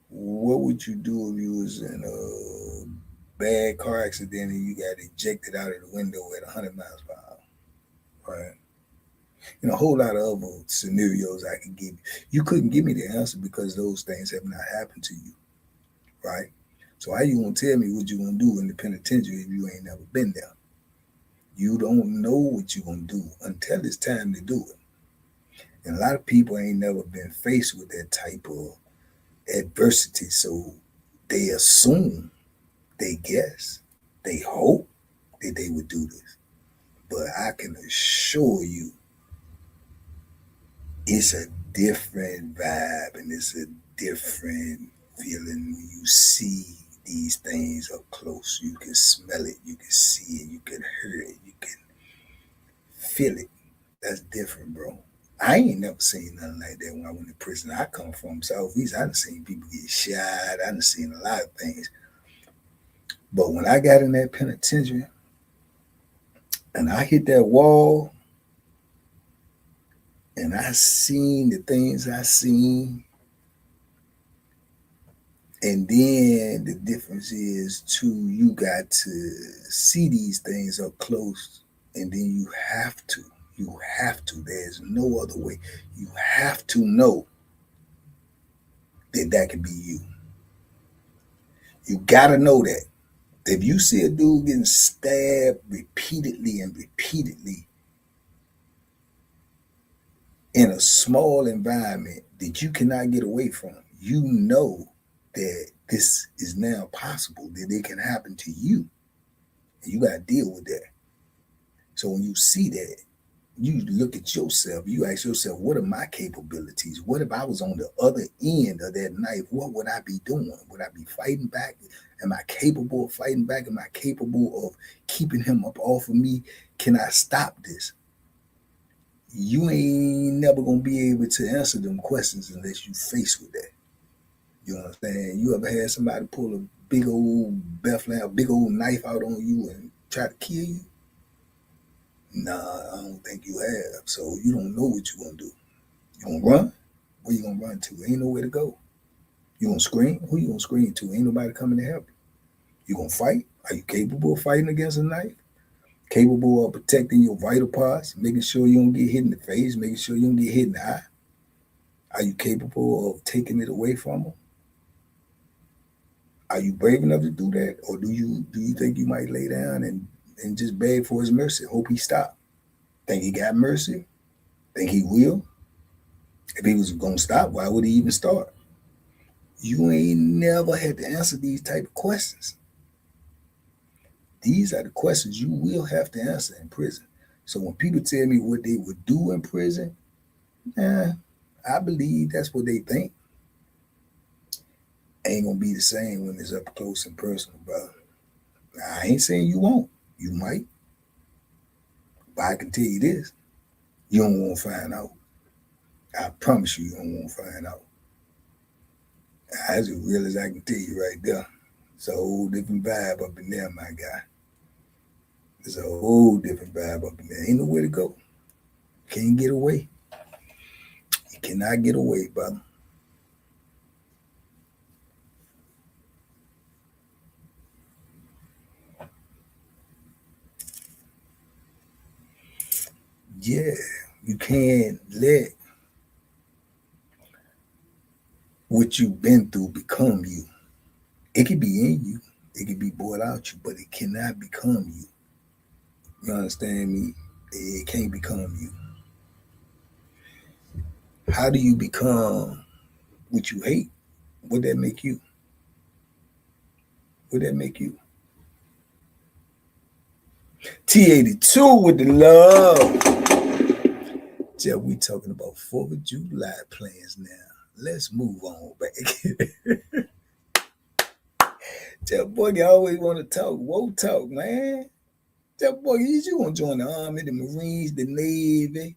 what would you do if you was in a bad car accident and you got ejected out of the window at 100 miles per hour, right? And a whole lot of other scenarios I could give you. You couldn't give me the answer because those things have not happened to you, right? So how you gonna tell me what you gonna do in the penitentiary if you ain't never been there? You don't know what you're gonna do until it's time to do it. And a lot of people ain't never been faced with that type of adversity, so they assume, they guess, they hope that they would do this. But I can assure you, it's a different vibe and it's a different feeling when you see these things up close. You can smell it, you can see it, you can hear it, you can feel it. That's different, bro. I ain't never seen nothing like that when I went to prison. I come from Southeast. I done seen people get shot. I done seen a lot of things. But when I got in that penitentiary and I hit that wall and I seen the things I seen, and then the difference is too, you got to see these things up close, and then you have to. You have to. There's no other way. You have to know that that could be you. You got to know that. If you see a dude getting stabbed repeatedly and repeatedly in a small environment that you cannot get away from, you know that this is now possible, that it can happen to you. And you got to deal with that. So when you see that, you look at yourself, you ask yourself, what are my capabilities? What if I was on the other end of that knife? What would I be doing? Would I be fighting back? Am I capable of fighting back? Am I capable of keeping him up off of me? Can I stop this? You ain't never going to be able to answer them questions unless you face with that. You understand? You ever had somebody pull a big old Bethlehem, a big old knife out on you and try to kill you? Nah, I don't think you have. So you don't know what you're going to do. You going to run? Where you going to run to? Ain't nowhere to go. You going to scream? Who you going to scream to? Ain't nobody coming to help you. You going to fight? Are you capable of fighting against a knife? Capable of protecting your vital parts? Making sure you don't get hit in the face? Making sure you don't get hit in the eye? Are you capable of taking it away from them? Are you brave enough to do that? Or do you think you might lay down and just beg for his mercy? Hope he stop? Think he got mercy? Think he will? If he was going to stop, why would he even start? You ain't never had to answer these type of questions. These are the questions you will have to answer in prison. So when people tell me what they would do in prison, I believe that's what they think. Ain't going to be the same when it's up close and personal, brother. I ain't saying you won't. You might. But I can tell you this. You don't want to find out. I promise you don't want to find out. That's as real as I can tell you right there. It's a whole different vibe up in there, my guy. It's a whole different vibe up in there. Ain't nowhere to go. Can't get away. You cannot get away, brother. Yeah, you can't let what you've been through become you. It could be in you. It could be brought out you, but it cannot become you. You understand me? It can't become you. How do you become what you hate? What that make you? What that make you? T82 with the love. Jeff, we talking about 4th of July plans now. Let's move on back. Jeff Boogie always want to talk. Whoa, talk, man. Jeff Boogie, you want to join the Army, the Marines, the Navy?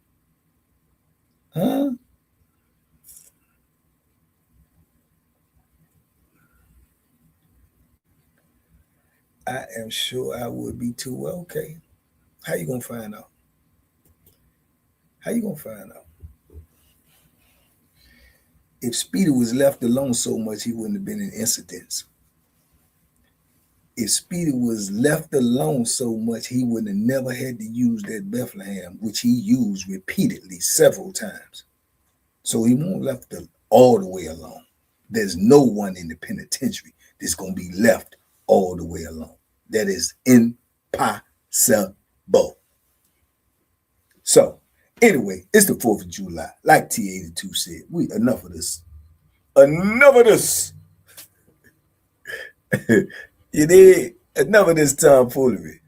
Huh? I am sure I would be too. Well, okay. How you going to find out? How you going to find out? If Speedy was left alone so much, he wouldn't have been in incidents. If Speedy was left alone so much, he would have never had to use that Bethlehem, which he used repeatedly several times. So he won't left all the way alone. There's no one in the penitentiary that's going to be left all the way alone. That is impossible. So, anyway, it's the 4th of July. Like T82 said, enough of this. Enough of this. You did? Enough of this tomfoolery.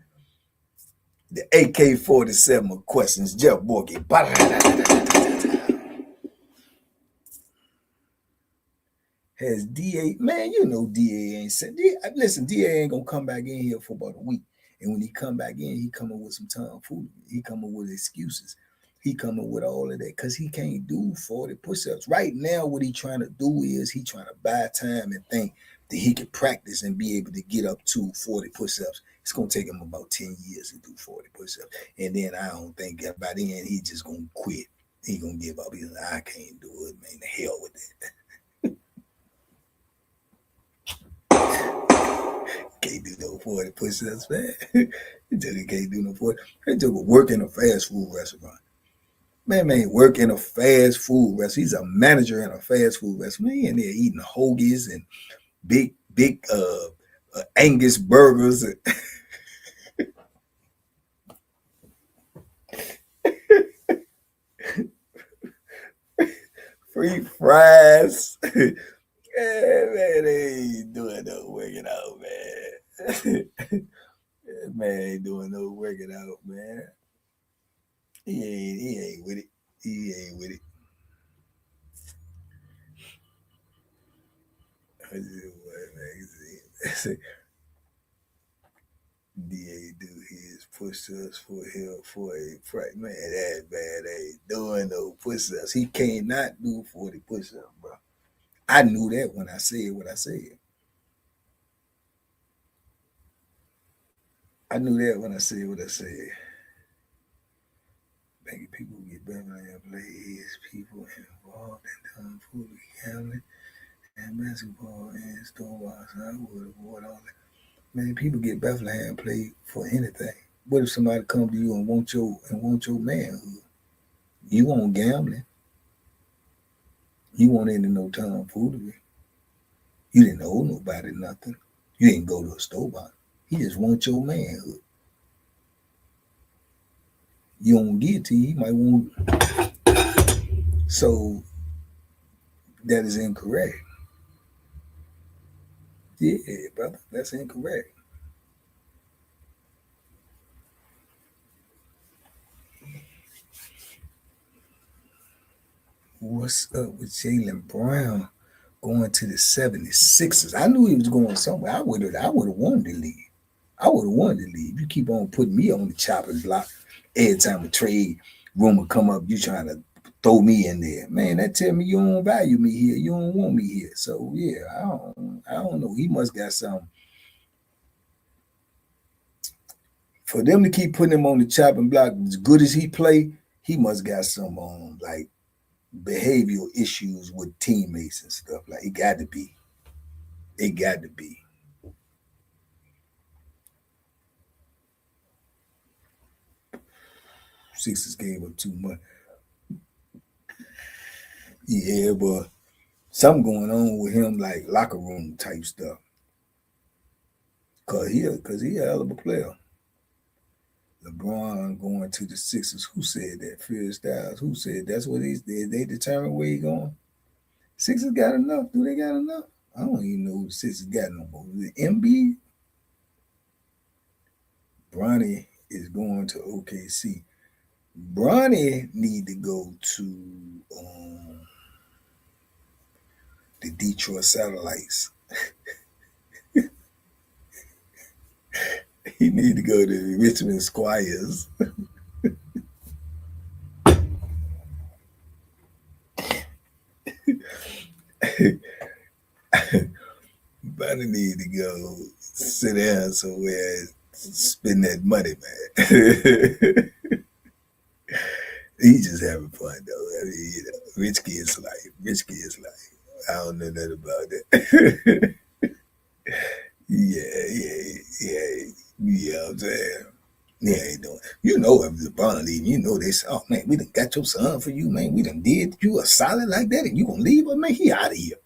The AK-47 questions, Jeff Borky. Has DA, man, you know DA ain't said. Listen, DA ain't gonna come back in here for about a week. And when he come back in, he coming with some tomfoolery. He coming with excuses. He coming with all of that because he can't do 40 push-ups. Right now, what he trying to do is he trying to buy time and think that he can practice and be able to get up to 40 push-ups. It's going to take him about 10 years to do 40 push-ups. And then I don't think by then he just going to quit. He going to give up. He's like, I can't do it, man. The hell with it. Can't do no 40 push-ups, man. He can't do no 40. He just work in a fast food restaurant. Man work in a fast food restaurant. He's a manager in a fast food restaurant. Man, they're eating hoagies and big Angus burgers. Free fries. Yeah, man, they ain't doing no working out, man. Man ain't doing no working out, man. He ain't with it. He ain't with it. DA do his push-ups for him for a price. Man, that man ain't doing no push-ups. He cannot do 40 push-ups, bro. I knew that when I said what I said. I knew that when I said what I said. Making people get better and plays, people involved in tomfoolery, gambling, and basketball and store. I would avoid all that. Man, people get Bethlehem play for anything. What if somebody come to you and want your manhood? You want gambling. You want into no tomfoolery. You didn't owe nobody nothing. You didn't go to a store bought. He just wants your manhood. You don't get it to you, he might want. So that is incorrect. Yeah, brother, that's incorrect. What's up with Jaylen Brown going to the 76ers? I knew he was going somewhere. I would have wanted to leave. I would have wanted to leave. You keep on putting me on the chopping block. Every time a trade rumor come up, you trying to throw me in there. Man, that tell me you don't value me here. You don't want me here. So yeah, I don't know. He must got something. For them to keep putting him on the chopping block, as good as he play, he must got some like behavioral issues with teammates and stuff. Like it got to be. It got to be. Sixers gave up too much. Yeah, but something going on with him, like locker room type stuff. Cause he a hell of a player. LeBron going to the Sixers. Who said that? Phil Styles. Who said that's what they determine where he going? Sixers got enough. Do they got enough? I don't even know who the Sixers got no more. Is it MB? Bronny is going to OKC. Bronny need to go to the Detroit Satellites. He need to go to the Richmond Squires. Bronny need to go sit down somewhere and spend that money, man. He's just having fun though. I mean, you know, rich kids life. I don't know nothing about that. Yeah. You know what I'm saying? Yeah, ain't doing. You know, if LeBron leaving, you know they say, "Oh man, we done got your son for you, man. We done did you a solid like that, and you gonna leave him, man? He out of here."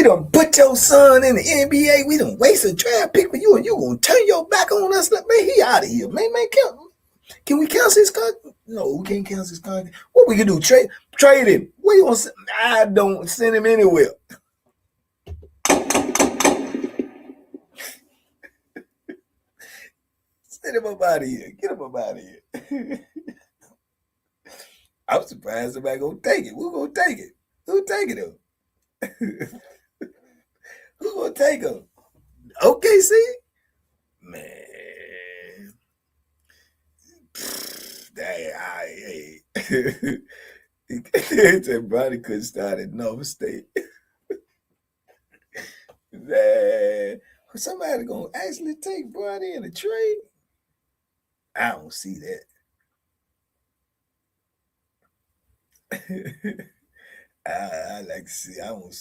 done put your son in the NBA. We done waste a draft pick for you, and you gonna turn your back on us? Like, man, he out of here, man. Can we cancel his contract? No, we can't cancel his contract. What we can do? Trade him. Where you want to? I don't send him anywhere. Send him up out of here. Get him up out of here. I'm surprised somebody gonna take it. Who gonna take it? Who taking him? Who gonna take him? Okay, see, man. Hey. He said Bronny couldn't start at Nova State. Man, somebody gonna actually take Bronny in a trade? I don't see that. I like to see. I don't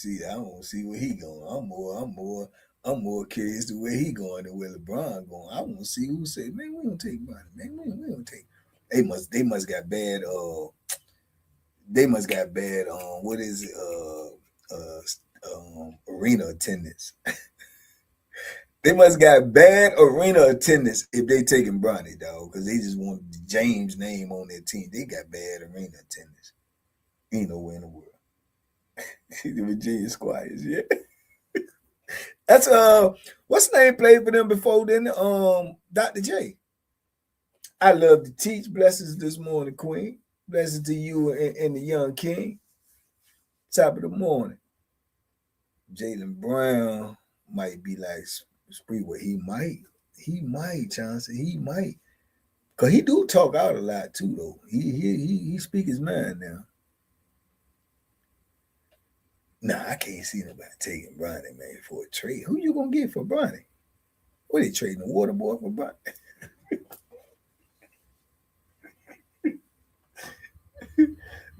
see where he going. I'm more curious to where he going than where LeBron going. I want to see who say, man, we don't take Bronny, man. We don't take. They must got bad. They must got bad. What is it? Arena attendance. They must got bad arena attendance if they taking Bronny, dog, because they just want James' name on their team. They got bad arena attendance. Ain't nowhere in the world. The Virginia Squires, yeah. That's what's the name played for them before then? Dr. J. I love to teach. Blessings this morning, Queen. Blessings to you and the young king. Top of the morning. Jaylen Brown might be like Spreewell. He might, Johnson. He might. Cause he do talk out a lot too, though. He speak his mind now. Nah, I can't see nobody taking Bronny, man, for a trade. Who you gonna get for Bronny? What, they trading the water boy for Bronny?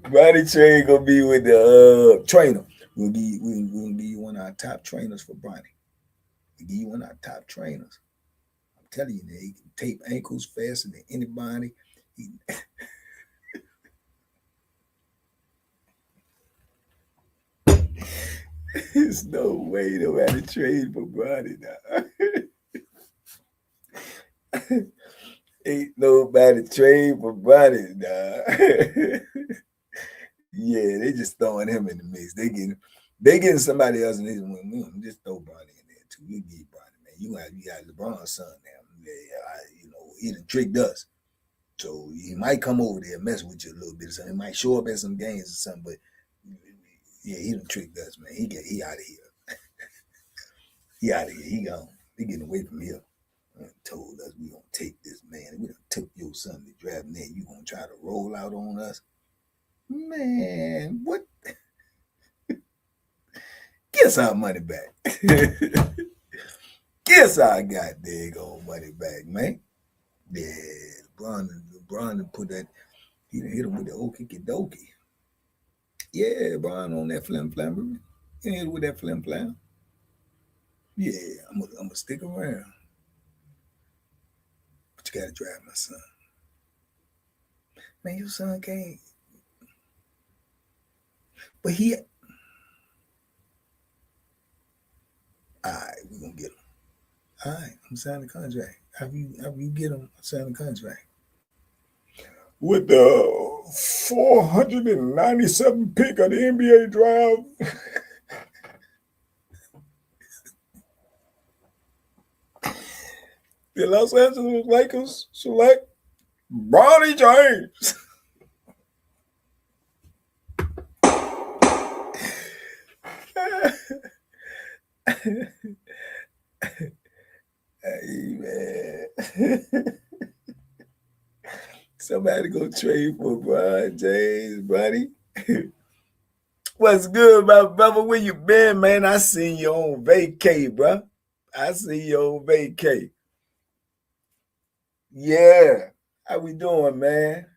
Bronny trade gonna be with the trainer. We'll give you one of our top trainers for Bronny. We'll give you one of our top trainers. I'm telling you, he can tape ankles faster than anybody. There's no way nobody trade for Bronny now. Ain't nobody trade for Bronny now. Yeah, they just throwing him in the mix. They getting somebody else, and they just throw Bronny in there too. We get Bronny, man. You got LeBron's son now. He done tricked us. So he might come over there and mess with you a little bit or something. He might show up at some games or something, but yeah, he done tricked us, man. He out of here. He out of here. He gone. They getting away from here. Told us we gonna take this, man. We done took your son to draft, and then you gonna try to roll out on us, man? What? Get us our money back. Get us our goddamn money back, man. Yeah, LeBron put that. He done hit him with the okey dokey. Yeah, Brian on that flim flam. He hit with that flim flam. Yeah, I'm gonna stick around. But you gotta drive my son. Man, your son can't. But he. All right, we're gonna get him. All right, I'm signing the contract. After you get him, sign the contract. With the 497 pick of the NBA draft. The Los Angeles Lakers select Bronny James. Hey, man. Somebody go trade for Bron James, buddy. What's good, my brother? Where you been, man? I seen you on vacay, bro. I seen you on vacay. Yeah. How we doing, man?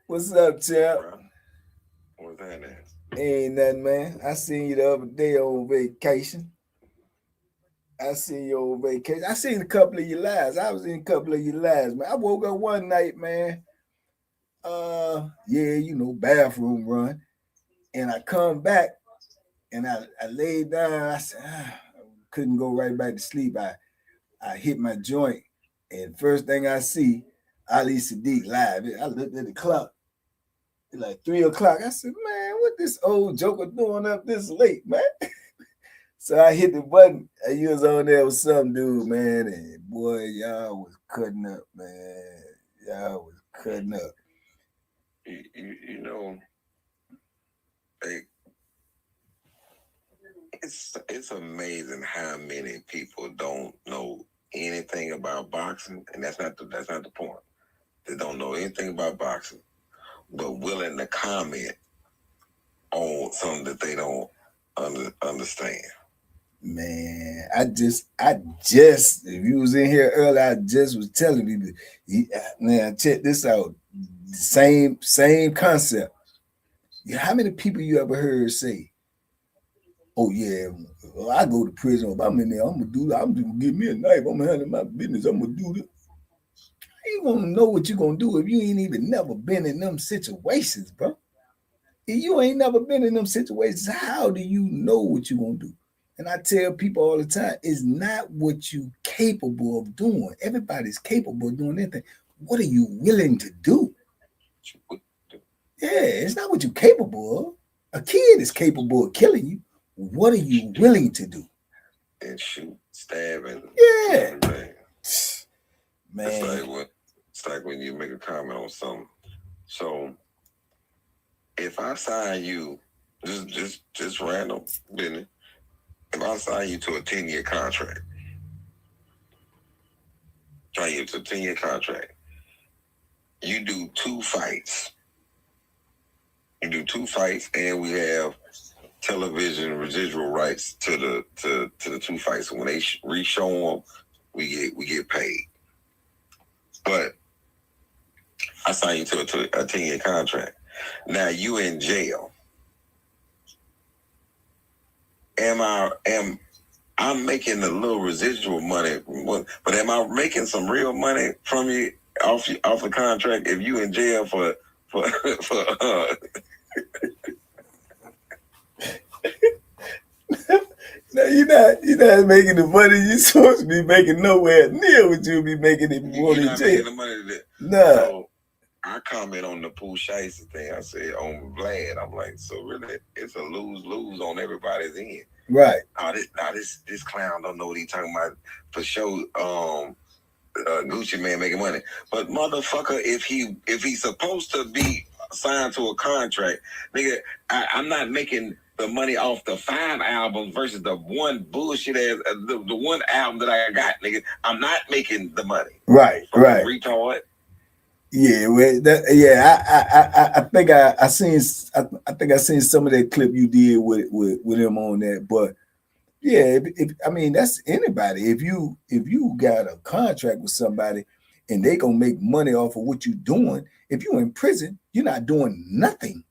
What's up, champ? What's that? Ain't nothing, man. I seen you the other day on vacation. I seen you on vacation. I seen a couple of your lives. I was in a couple of your lives, man. I woke up one night, man. Yeah, bathroom run. And I come back and I laid down. I said, I couldn't go right back to sleep. I hit my joint, and first thing I see, Ali Sadiq live. I looked at the clock. It's like 3 o'clock. I said, man, what this old joker doing up this late, man? So I hit the button. You was on there with some dude, man, and boy, y'all was cutting up, man. Y'all was cutting up. You know, like, it's amazing how many people don't know anything about boxing, and that's not the point. They don't know anything about boxing, but willing to comment on something that they don't understand. Man, I just, if you was in here earlier, I just was telling people, man, check this out. Same concept. How many people you ever heard say, oh yeah, well, I go to prison, if I'm in there, I'm gonna get me a knife, I'm gonna handle my business, I'm gonna do this. You gonna know what you're gonna do if you ain't even never been in them situations, bro. If you ain't never been in them situations, how do you know what you're gonna do? And I tell people all the time, it's not what you capable of doing. Everybody's capable of doing anything. What are you willing to do? Yeah, it's not what you're capable of. A kid is capable of killing you. What are you willing to do? And shoot, stab, and yeah, man. It's like when you make a comment on something. So if I sign you, just random business. If I sign you to a 10-year contract, you do 2 fights. And we have television residual rights to the 2 fights. So when they re-show them, we get paid. But I signed you to a 10-year contract. Now you in jail. I'm making a little residual money, but am I making some real money from you off the contract if you in jail for No, you're not making the money you're supposed to be making nowhere near what you'll be making if you want to jail. Making the money that. Nah. So I comment on the Pooh Shiesty thing. I said on Vlad, I'm like, so really, it's a lose-lose on everybody's end. Right. This clown don't know what he's talking about for sure. Gucci Man making money, but motherfucker, if he's supposed to be signed to a contract, nigga, I'm not making the money off the 5 albums versus the one bullshit ass the one album that I got, nigga. I'm not making the money. Right. Retard. Yeah, well, I think I seen some of that clip you did with him on that, but yeah, I mean that's anybody. If you got a contract with somebody and they gonna make money off of what you're doing, if you're in prison, you're not doing nothing.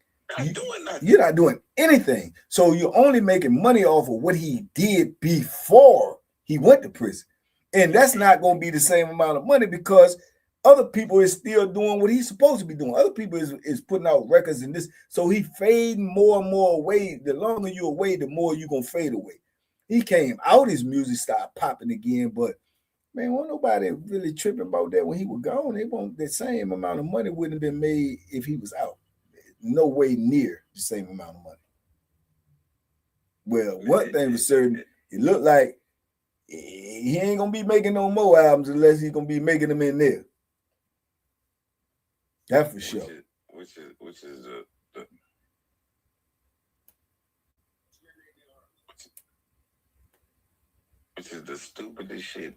You're not doing anything. So you're only making money off of what he did before he went to prison, and that's not gonna be the same amount of money because other people is still doing what he's supposed to be doing. Other people is putting out records and this. So he fading more and more away. The longer you're away, the more you're going to fade away. He came out, his music started popping again. But, man, wasn't nobody really tripping about that when he was gone. The same amount of money wouldn't have been made if he was out. No way near the same amount of money. Well, one thing was certain, it looked like he ain't going to be making no more albums unless he's going to be making them in there. That for sure. Which is the stupidest shit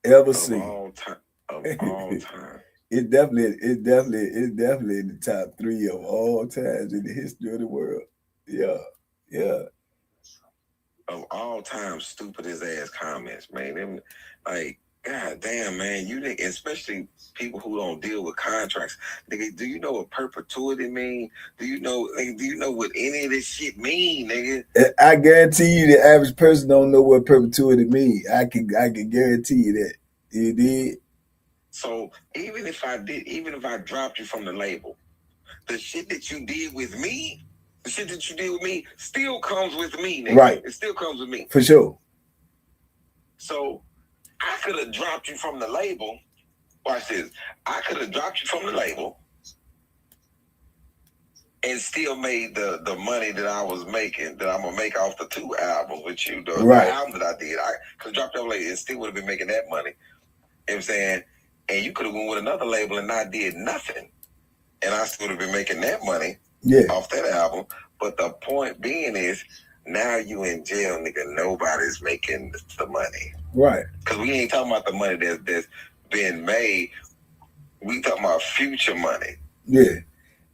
ever seen. Of all time. It's definitely in the top 3 of all times in the history of the world. Yeah. Of all time, stupidest ass comments, man. Them, like, God damn, man, especially people who don't deal with contracts. Nigga, do you know what perpetuity mean? Do you know what any of this shit mean, nigga? I guarantee you the average person don't know what perpetuity mean. I can guarantee you that. You did? So even if I dropped you from the label, the shit that you did with me, The shit that you did with me still comes with me, nigga. Right. It still comes with me. For sure. So I could have dropped you from the label. Watch this. I could have dropped you from the label and still made the money that I was making, that I'm gonna make off the 2 albums with you. The album that I did, I could have dropped that label and still would have been making that money. You know what I'm saying? And you could have went with another label and not did nothing. And I still would have been making that money off that album. But the point being is, now you in jail, nigga. Nobody's making the money. Right. Because we ain't talking about the money that's been made. We talking about future money. Yeah.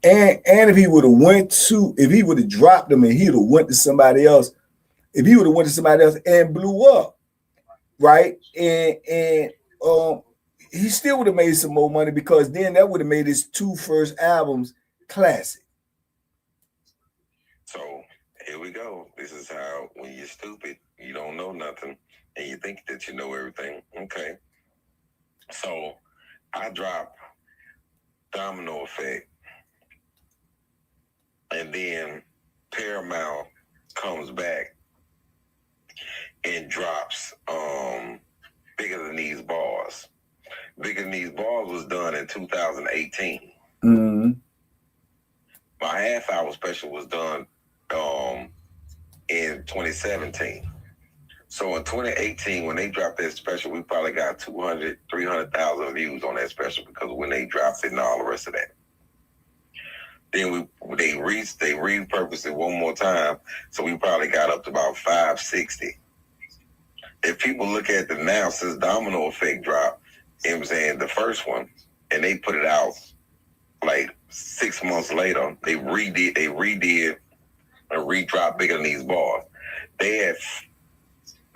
And if he would have dropped them and he would have went to somebody else, and blew up, right? And he still would have made some more money, because then that would have made his 2 first albums classic. So here we go. This is how, when you're stupid, you don't know nothing, and you think that you know everything. Okay. So I drop Domino Effect, and then Paramount comes back and drops Bigger Than These Bars. Bigger Than These Bars was done in 2018. Mm-hmm. My half-hour special was done in 2017. So in 2018, when they dropped that special, we probably got 200, 300,000 views on that special, because when they dropped it and all the rest of that. Then they repurposed it one more time, so we probably got up to about 560. If people look at the now, since Domino Effect dropped, you know what I'm saying, the first one, and they put it out like 6 months later, they redid and redropped Bigger Than These Bars. They had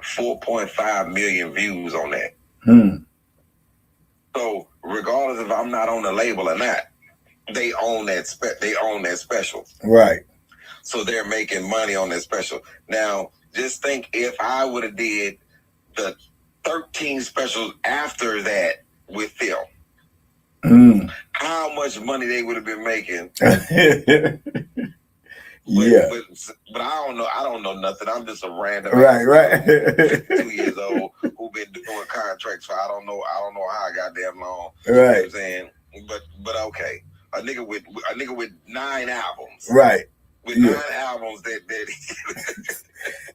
4.5 million views on that. So regardless if I'm not on the label or not, they own that special. Right. So they're making money on that special. Now, just think if I would have did the 13 specials after that with them, how much money they would have been making. But I don't know. I don't know nothing. I'm just a random right. 52 years old who been doing contracts for I don't know how goddamn long. Right. You know what I'm saying? But okay. A nigga with 9 albums. Right. With 9 albums that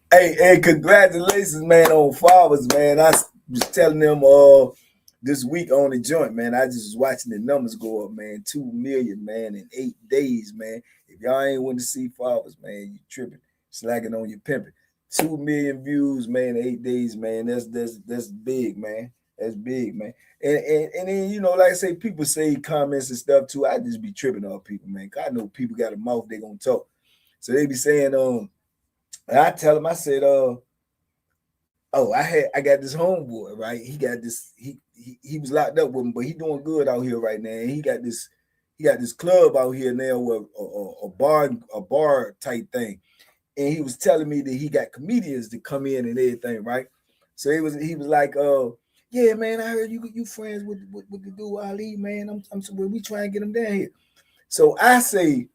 Hey, congratulations, man, on Fathers, man. I was telling them this week on the joint, man. I just was watching the numbers go up, man. 2 million, man, in 8 days, man. If y'all ain't want to see Fathers, man, you tripping, slacking on your pimping. 2 million views, man, in 8 days, man. That's big, man. That's big, man. And then, you know, like I say, people say comments and stuff too. I just be tripping on people, man. I know people got a mouth, they gonna talk. So they be saying, and I tell them, I said, I got this homeboy, right? He got this, he was locked up with him, but he doing good out here right now. And he got this club out here now, with a bar type thing. And he was telling me that he got comedians to come in and everything, right? So he was like, yeah, man, I heard you friends with the dude Ali, man. I'm we trying to get him down here. So I say,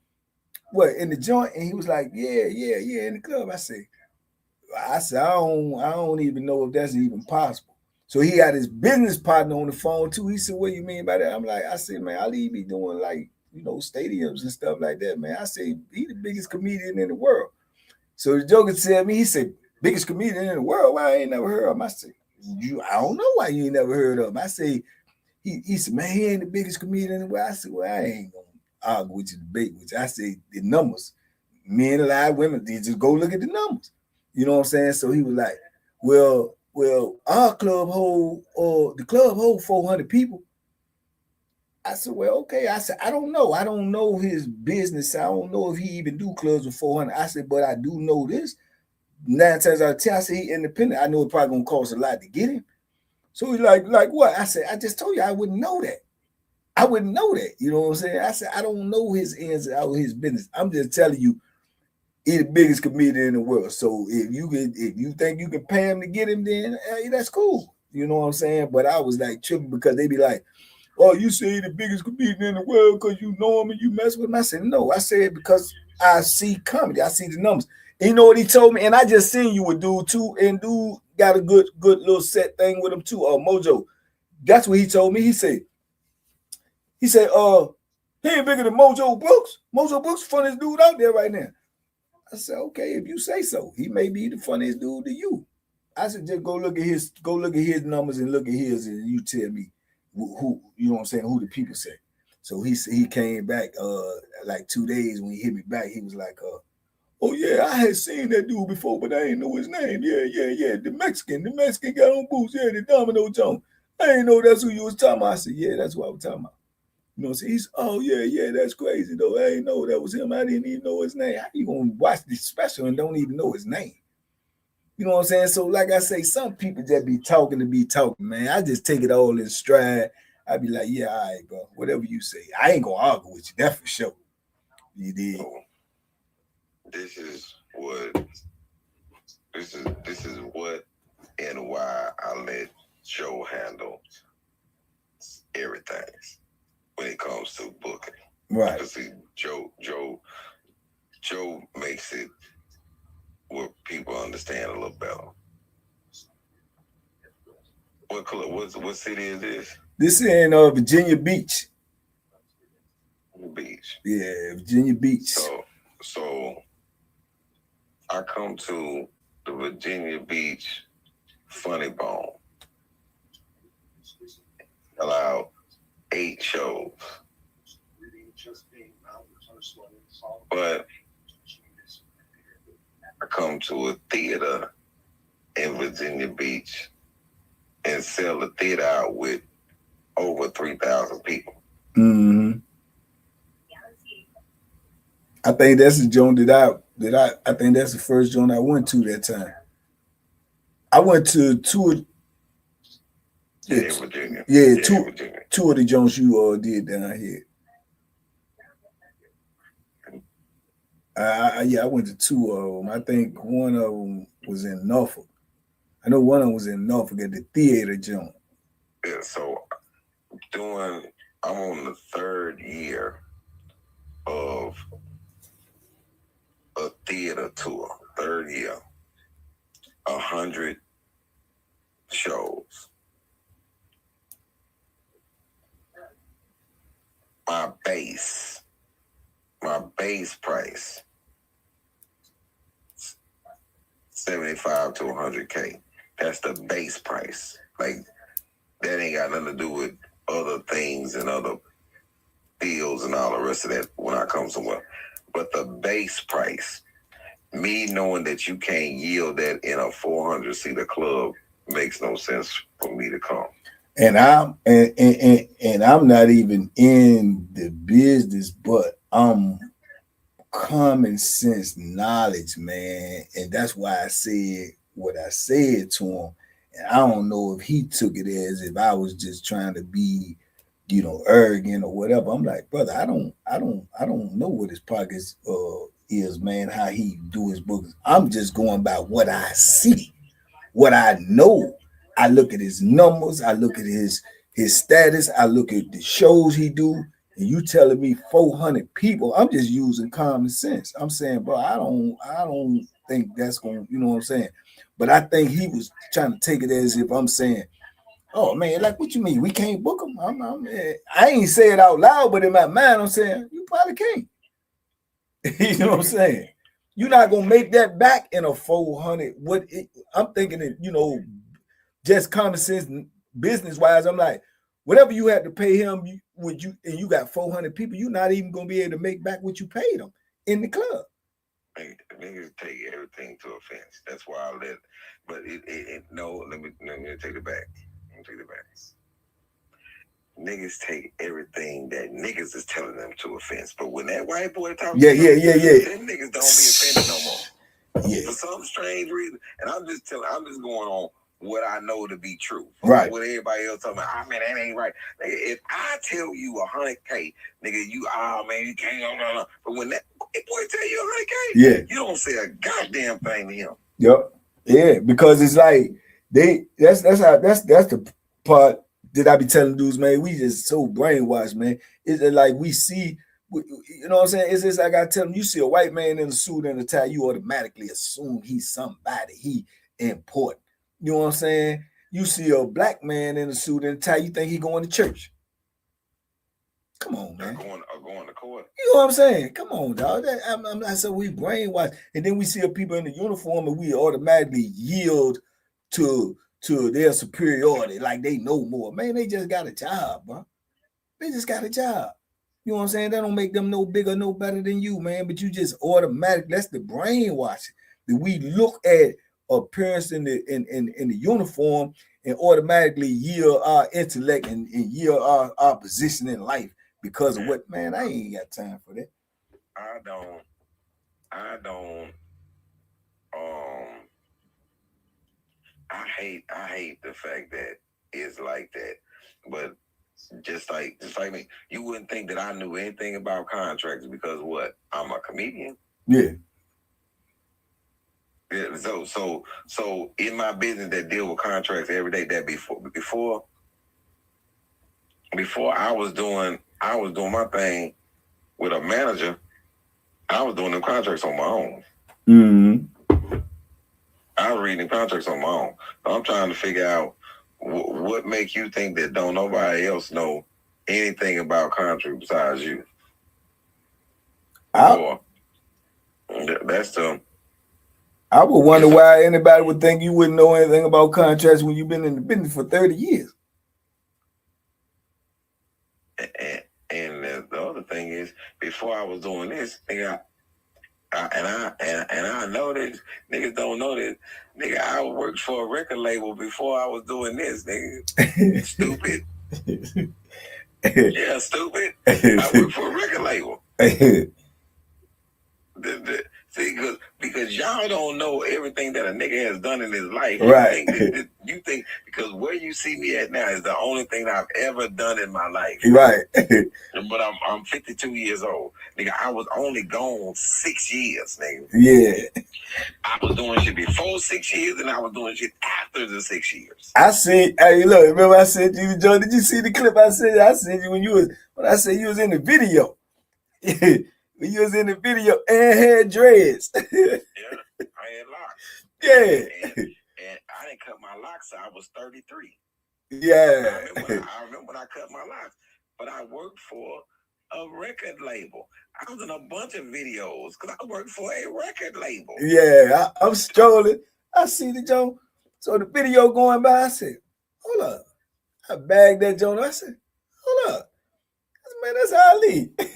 what, in the joint? And he was like, yeah, in the club. I said, I don't even know if that's even possible. So he had his business partner on the phone too. He said, what do you mean by that? I said, man, Ali be doing, like, you know, stadiums and stuff like that, man. I say, he the biggest comedian in the world. So the Joker said me, he said, biggest comedian in the world? Why I ain't never heard of him? I said, I don't know why you ain't never heard of him. I say, he said, man, he ain't the biggest comedian in the world. I said, well, I ain't gonna argue with you, debate with you. I say, the numbers, men alive, women, they just go look at the numbers. You know what I'm saying? So he was like, well, our club the club hold 400 people. I said, well, okay. I said, I don't know his business. I don't know if he even do clubs with 400. I said, but I do know this. 9 times out of 10, I said, he independent. I know it probably gonna cost a lot to get him. So he's like what? I said, I just told you I wouldn't know that. I wouldn't know that. You know what I'm saying? I said, I don't know his ins and outs of his business. I'm just telling you, he's the biggest comedian in the world. So if you think you can pay him to get him, then hey, that's cool. You know what I'm saying? But I was like tripping because they be like, oh, you say the biggest comedian in the world because you know him and you mess with him. I said, no. I said because I see comedy. I see the numbers. And you know what he told me? And I just seen you with dude too. And dude got a good little set thing with him too. Mojo. That's what he told me. He said, he ain't bigger than Mojo Brooks. Mojo Brooks, funniest dude out there right now. I said, okay, if you say so. He may be the funniest dude to you. I said, just go look at his numbers and look at his, and you tell me who you know what I'm saying, who the people say. So he came back like 2 days. When he hit me back, he was like, oh yeah, I had seen that dude before, but I didn't know his name. Yeah. The Mexican got on boots. Yeah, the Domino Jones. I didn't know that's who you was talking about. I said, yeah, that's what I was talking about. You know what I'm saying? He's, oh yeah, that's crazy though. I didn't know that was him. I didn't even know his name. How you gonna watch this special and don't even know his name? You know what I'm saying? So like I say, some people just be talking, man. I just take it all in stride. I be like, yeah, all right, bro. Whatever you say. I ain't gonna argue with you. That's for sure. You did. So, this is what and why I let Joe handle everything when it comes to booking. Right. Because see, Joe makes it where people understand a little better. What city is this? This is in Virginia Beach. Beach. Yeah, Virginia Beach. So I come to the Virginia Beach Funny Bone. Allowed 8 shows. But I come to a theater in Virginia Beach and sell the theater out with over 3,000 people. Mm-hmm. I think that's the joint I think that's the first joint I went to that time. I went to two of Virginia. Yeah, two of the joints you did down here. I went to 2 of them. I think one of them was in Norfolk. I know one of them was in Norfolk at the theater joint. Yeah, so I'm on the 3rd year of a theater tour. 3rd year. 100 shows. My base price, $75 to $100K. That's the base price. Like, that ain't got nothing to do with other things and other deals and all the rest of that when I come somewhere. But the base price, me knowing that you can't yield that in a 400-seater club, makes no sense for me to come. And I'm not even in the business, but I'm common sense knowledge, man. And that's why I said what I said to him. And I don't know if he took it as if I was just trying to be, arrogant or whatever. I'm like, brother, I don't know what his pockets is, man, how he do his books. I'm just going by what I see, what I know. I look at his numbers, I look at his status, I look at the shows he do, and you telling me 400 people. I'm just using common sense. I'm saying, bro, I don't think that's going, you know what I'm saying? But I think he was trying to take it as if I'm saying, oh man, like what you mean? We can't book him? I ain't say it out loud, but in my mind, I'm saying, you probably can't. You know what I'm saying? You're not gonna make that back in a 400. I'm thinking that, just common sense, business wise, I'm like, whatever you had to pay him, and you got 400 people, you're not even gonna be able to make back what you paid them in the club. Niggas take everything to offense. That's why I let. But no, let me take it back. Niggas take everything that niggas is telling them to offense. But when that white boy talks, them niggas don't be offended no more. Yeah. For some strange reason, and I'm just going on what I know to be true. Right. What everybody else talking about, man, that ain't right. Nigga, if I tell you 100K, nigga, you can't. But when that boy tell you 100K, you don't say a goddamn thing to him. Yep. Yeah, because it's like that's the part that I be telling dudes, man. We just so brainwashed, man. It's like we see You know what I'm saying? It's just like I tell them, you see a white man in a suit and a tie, you automatically assume he's somebody. He important. You know what I'm saying? You see a black man in a suit and a tie, you think he going to church. Come on, man. Going to court. You know what I'm saying? Come on, dog. I'm not so we brainwashed. And then we see people in the uniform and we automatically yield to their superiority, like they know more. Man, they just got a job, bro. They just got a job. You know what I'm saying? That don't make them no bigger, no better than you, man. But you just automatic. That's the brainwashing. That we look at appearance in the uniform and automatically yield our intellect and yield our position in life because of what, man, I ain't got time for that. I don't I hate the fact that it's like that. But just like me, you wouldn't think that I knew anything about contracts because what? I'm a comedian. Yeah. Yeah. So in my business that deal with contracts every day, that before I was doing my thing with a manager, I was doing the contracts on my own. Mm-hmm. I was reading contracts on my own. So I'm trying to figure out what makes you think that don't nobody else know anything about contracts besides you. That's the. I would wonder why anybody would think you wouldn't know anything about contracts when you've been in the business for 30 years. And the other thing is, before I was doing this, nigga, I know this, niggas don't know this, nigga, I worked for a record label before I was doing this, nigga. Stupid. Yeah, stupid. I worked for a record label. See, because y'all don't know everything that a nigga has done in his life. Right. You think because where you see me at now is the only thing I've ever done in my life. Right. But I'm 52 years old. Nigga, I was only gone 6 years, nigga. Yeah. I was doing shit before 6 years and I was doing shit after the 6 years. I see. Hey, look, remember I sent you, Joe? Did you see the clip I sent you when I said you was in the video? When you was in the video and had dreads. Yeah, I had locks. Yeah. And I didn't cut my locks, so I was 33. Yeah. I remember when I cut my locks, but I worked for a record label. I was in a bunch of videos because I worked for a record label. Yeah, I'm strolling. I see the Joe. So the video going by, I said, hold up. I bagged that Joe. I said, hold up. Man, that's Ali. Yeah.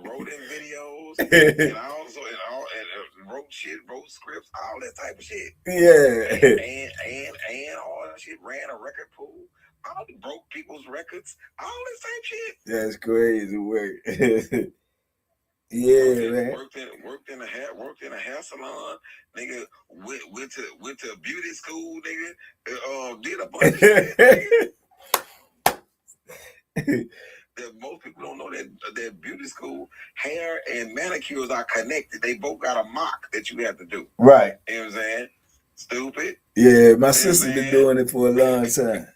Wrote in videos, and I also wrote scripts, all that type of shit. Yeah. And all that shit. Ran a record pool. All broke people's records. All this same shit. That's crazy work. Yeah, man. Worked in a hair salon, nigga. Went to beauty school, nigga. Did a bunch of shit. That most people don't know that beauty school hair and manicures are connected. They both got a mock that you have to do. Right. You know what I'm saying? Stupid. Yeah, my sister's been doing it for a long time.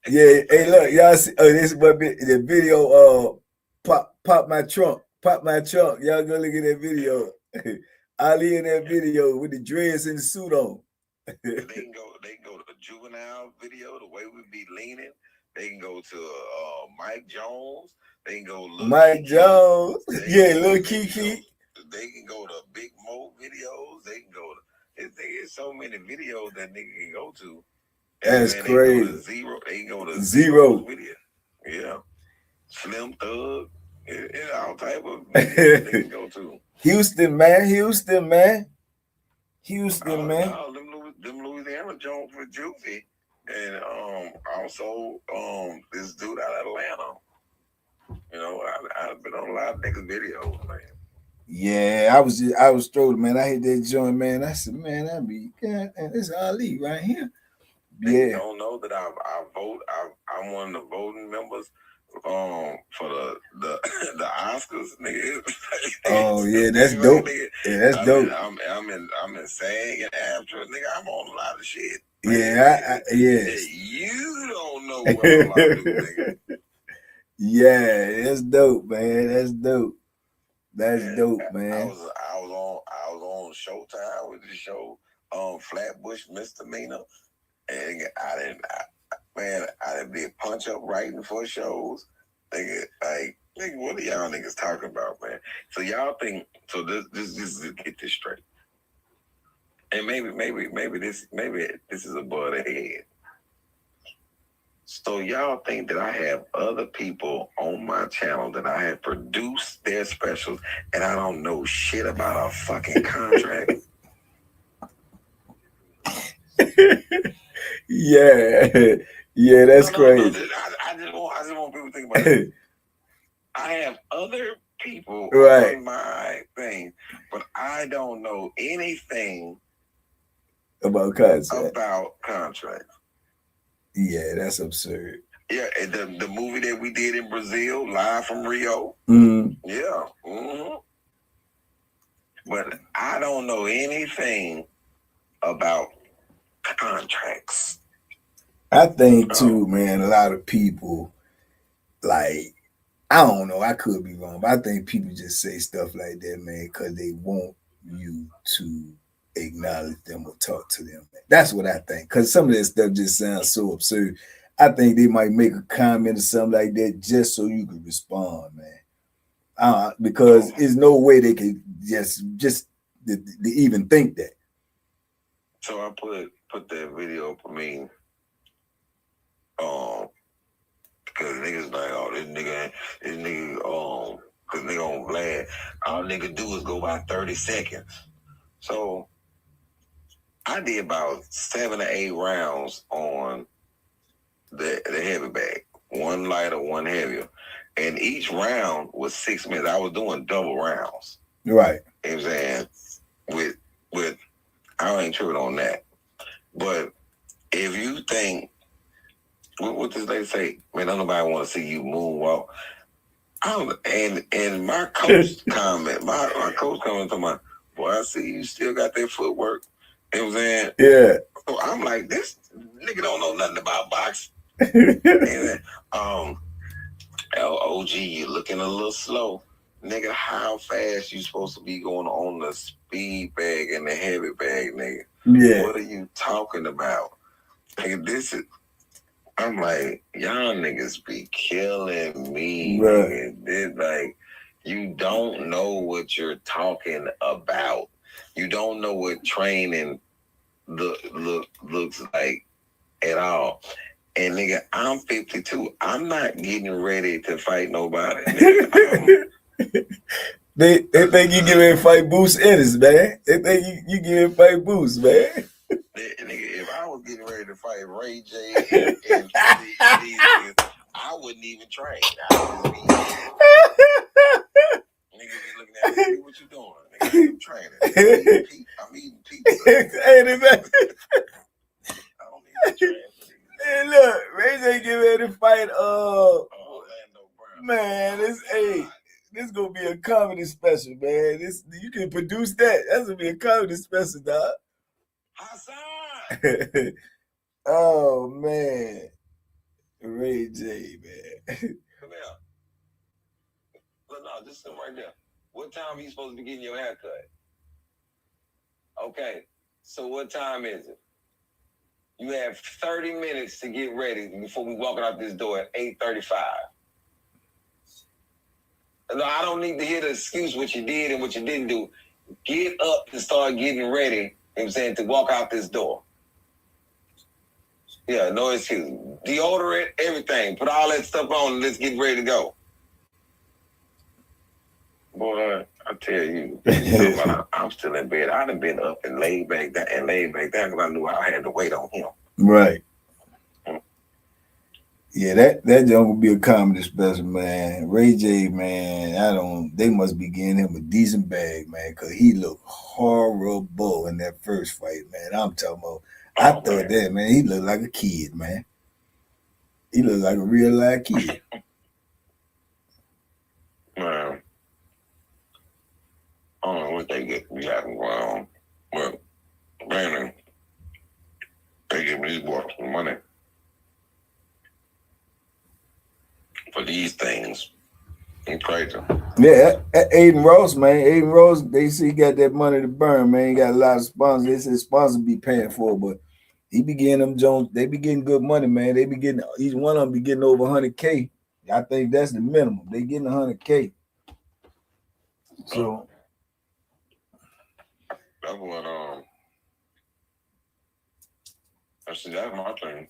Yeah, hey, look, y'all see, this is what the video, pop my trunk. Pop my trunk. Y'all go look at that video. Ali in that video with the dreads and the suit on. They can go to the Juvenile video, the way we be leaning. They can go to Mike Jones. They can go Mike Jones. Yeah, Lil Kiki. They can go to Big Mo videos. They can go to. There's so many videos that nigga can go to. That's crazy. They can go to Zero video. Yeah. Slim Thug. All type of videos they can go to. Houston, man. Them Louisiana Jones for Juvie. And also this dude out of Atlanta. You know, I've been on a lot of niggas' videos, man. Yeah, I was strolling, man. I hit that joint, man. I said, man, that be God, this Ali right here. They don't know that I'm one of the voting members for the Oscars, nigga. Oh yeah, that's dope. Yeah, that's dope. I'm in SAG and AFTRA, nigga. I'm on a lot of shit. Yeah, You don't know what I'm about to do, nigga. Yeah, that's dope, man. That's dope. That's dope, man. I was on Showtime with the show Flatbush Misdemeanor, and I didn't be punch up writing for shows. Nigga, what are y'all niggas talking about, man? So y'all think this is get this straight. And maybe this is above the head. So y'all think that I have other people on my channel that I have produced their specials and I don't know shit about a fucking contract? Yeah, that's crazy. No, I just want people to think about it. I have other people right on my thing, but I don't know anything about contracts. Yeah, that's absurd. Yeah, and the movie that we did in Brazil, Live from Rio. Mm-hmm. Yeah. Mm-hmm. But I don't know anything about contracts. I think too, man, a lot of people, like, I don't know, I could be wrong, but I think people just say stuff like that, man, because they want you to acknowledge them or talk to them. That's what I think. Because some of that stuff just sounds so absurd. I think they might make a comment or something like that just so you can respond, man. Because there's no way they can just even think that. So I put that video up. I mean, because niggas like, oh, this nigga, because nigga on Vlad, all nigga do is go by 30 seconds. So I did about 7 or 8 rounds on the heavy bag, one lighter, one heavier, and each round was 6 minutes. I was doing double rounds. Right. You know what I'm saying? With I ain't tripping on that. But if you think, what this lady say? Man, don't nobody want to see you moonwalk. And my coach comment, my coach comment to my, boy, I see you still got that footwork. You know what I'm saying? Yeah. So I'm like, this nigga don't know nothing about boxing. And OG, you looking a little slow. Nigga, how fast you supposed to be going on the speed bag and the heavy bag, nigga? Yeah. What are you talking about? Nigga, I'm like, y'all niggas be killing me, right. Nigga. This, like, you don't know what you're talking about. You don't know what training looks like at all. And nigga, I'm 52. I'm not getting ready to fight nobody. Nigga, they think you giving fight Boost Ennis, man. They think you giving fight Boost, man. Nigga, if I was getting ready to fight Ray J and these niggas, I wouldn't even train. I would just be niggas be looking at me, what you doing? Nigga, I'm training. I'm eating pizza. Hey, man. I don't need to train. Hey, look, Ray J get ready to fight. Orlando Brown. Man, this gonna be a comedy special, man. You can produce that. That's gonna be a comedy special, dog. Hassan. Oh man, Ray J, man. Come here. Look, no, just sit right there. What time are you supposed to be getting your haircut? Okay, so what time is it? You have 30 minutes to get ready before we walk out this door at 8:35. No, I don't need to hear the excuse what you did and what you didn't do. Get up and start getting ready, you know what I'm saying, to walk out this door. Yeah, no excuse. Deodorant, everything. Put all that stuff on and let's get ready to go. Boy, I tell you, I'm still in bed. I done been up and laid back down because I knew I had to wait on him. Right. Yeah, that joke would be a comedy special, man. Ray J, man, they must be getting him a decent bag, man, because he looked horrible in that first fight, man. I'm talking about, I thought that, man, he looked like a kid, man. He looked like a real life kid. Man, I don't know what they get me having going on, but, man, they give these boys some money for these things. contractor. Yeah, Aiden Ross, man. Aiden Ross, they see he got that money to burn, man. He got a lot of sponsors. They said sponsors be paying for it, but he be getting them Jones. They be getting good money, man. They be getting, each one of them be getting over 100K. I think that's the minimum. They getting 100K. So that's what that's my thing.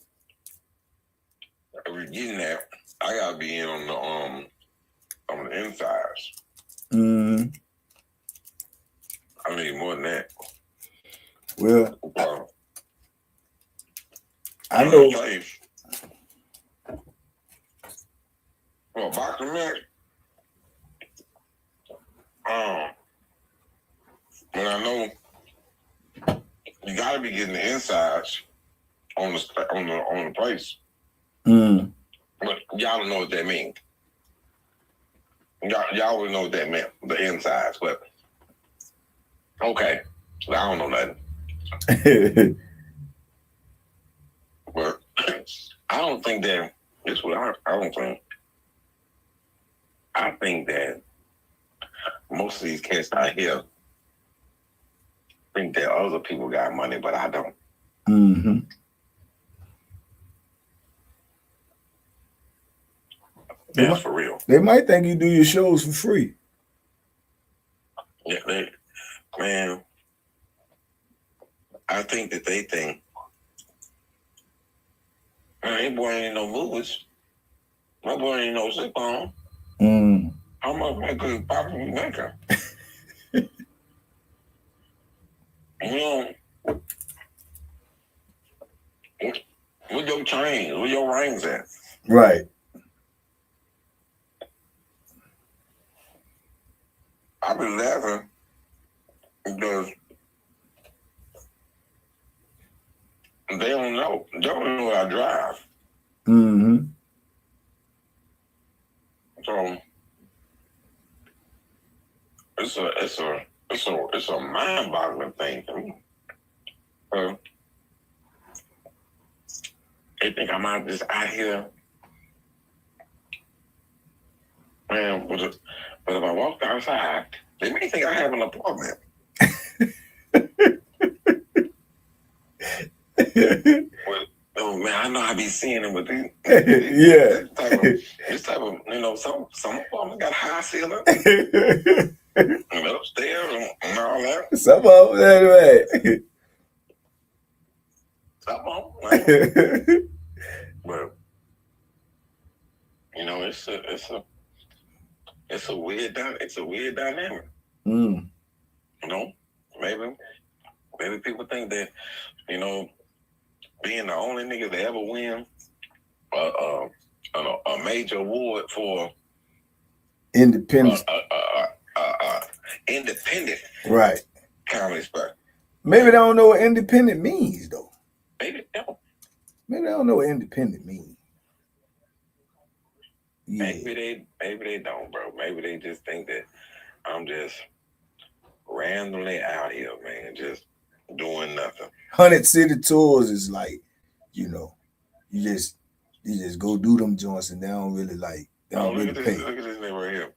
If we're getting that, I gotta be in on the insides. I need more than that. Well, I know. Well, boxing match. But I know you gotta be getting the insides on the place. But y'all don't know what that means. Y'all would know what that meant, the insides, but okay. I don't know nothing. But I don't think that this what I don't think. I think that most of these cats out here think that other people got money, but I don't. That's for real. They might think you do your shows for free. Yeah, man. I think that they think, man, boy ain't no movies. My boy ain't no sitcom. How much money could possibly make her? You know, where your chains, where your rings at? Right. I be laughing because they don't know. They don't know I drive. So it's a mind-boggling thing to me. They think I'm just out here, man. But if I walk outside, they may think I have an apartment. Oh man, I know I be seeing them with these this type of some apartments got high ceiling and upstairs and all that. Some of them anyway. Some of them, but it's a weird dynamic. Maybe people think that being the only nigga to ever win a major award for independent, independent, right? Comedy spot. Maybe they don't know what independent means, though. Maybe they don't. Maybe they don't know what independent means. Yeah. Maybe they don't, bro. Maybe they just think that I'm just randomly out here, man, just doing nothing. 100 city tours is like, you just go do them joints and they don't really like. They don't really pay. Look at this name right here.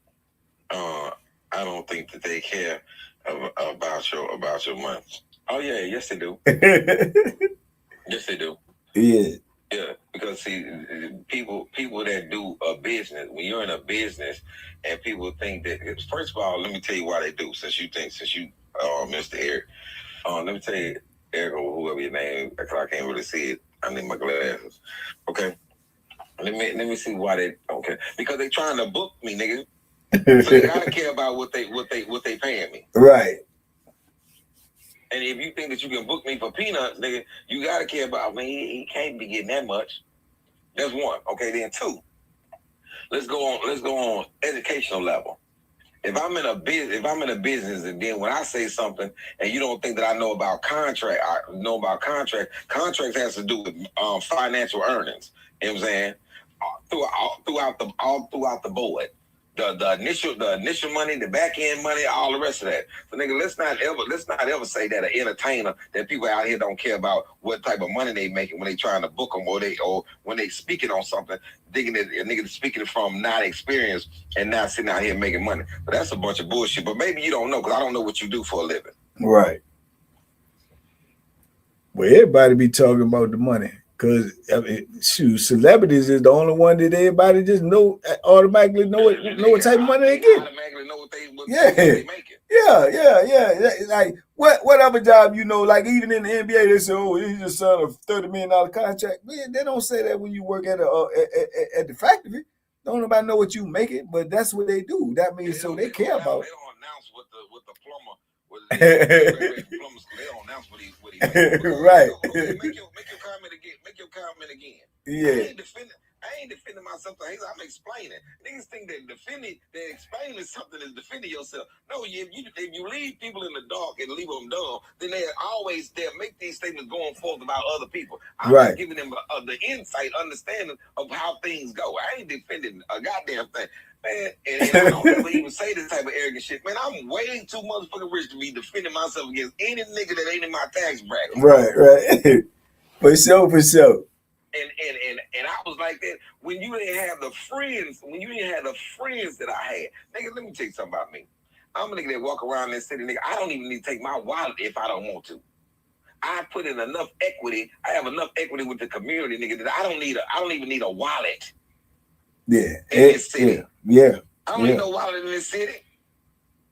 I don't think that they care about your money. Oh yeah, yes they do. Yes they do. Yeah. Yeah, because see, people that do a business, when you're in a business, and people think that, first of all, let me tell you why they do. Since you, Mr. Eric, let me tell you, Eric or whoever your name, because I can't really see it. I need my glasses. Okay, let me see why they don't care. Because they trying to book me, nigga. So they gotta care about what they paying me. Right. And if you think that you can book me for peanuts, nigga, you gotta care about me. He can't be getting that much. That's one. Okay, then two. Let's go on educational level. If I'm in a business, and then when I say something and you don't think that I know about contract, contracts has to do with financial earnings. You know what I'm saying? All throughout the board. the initial money, the back end money, all the rest of that. So nigga, let's not ever say that an entertainer, that people out here don't care about what type of money they making when they trying to book them, or when they speaking on something, thinking that a nigga speaking from not experience and not sitting out here making money. But that's a bunch of bullshit. But maybe you don't know, because I don't know what you do for a living. Right. Well, everybody be talking about the money. Because, I mean, shoot, celebrities is the only one that everybody just automatically know what type of money they get. Automatically know what they making. Yeah. Like, whatever job, like even in the NBA, they say, oh, he just signed a $30 million contract. Man, they don't say that when you work at the factory. Don't nobody know what you making, but that's what they do. That means they care about it. They don't announce what the plumber. They don't announce what he right. Make your comment again. Yeah. I ain't defending myself. I'm explaining. Niggas think that explaining something is defending yourself. No, if you leave people in the dark and leave them dumb, then they'll make these statements going forth about other people. I'm just giving them the insight, understanding of how things go. I ain't defending a goddamn thing. Man, and I don't ever even say this type of arrogant shit. Man, I'm way too motherfucking rich to be defending myself against any nigga that ain't in my tax bracket. Right. For sure. And I was like that when you didn't have the friends, that I had. Nigga, let me tell you something about me. I'm a nigga that walk around this city, nigga. I don't even need to take my wallet if I don't want to. I put in enough equity. I have enough equity with the community, nigga, that I don't even need a wallet. Yeah. In this city. Yeah. I don't need no wallet in this city.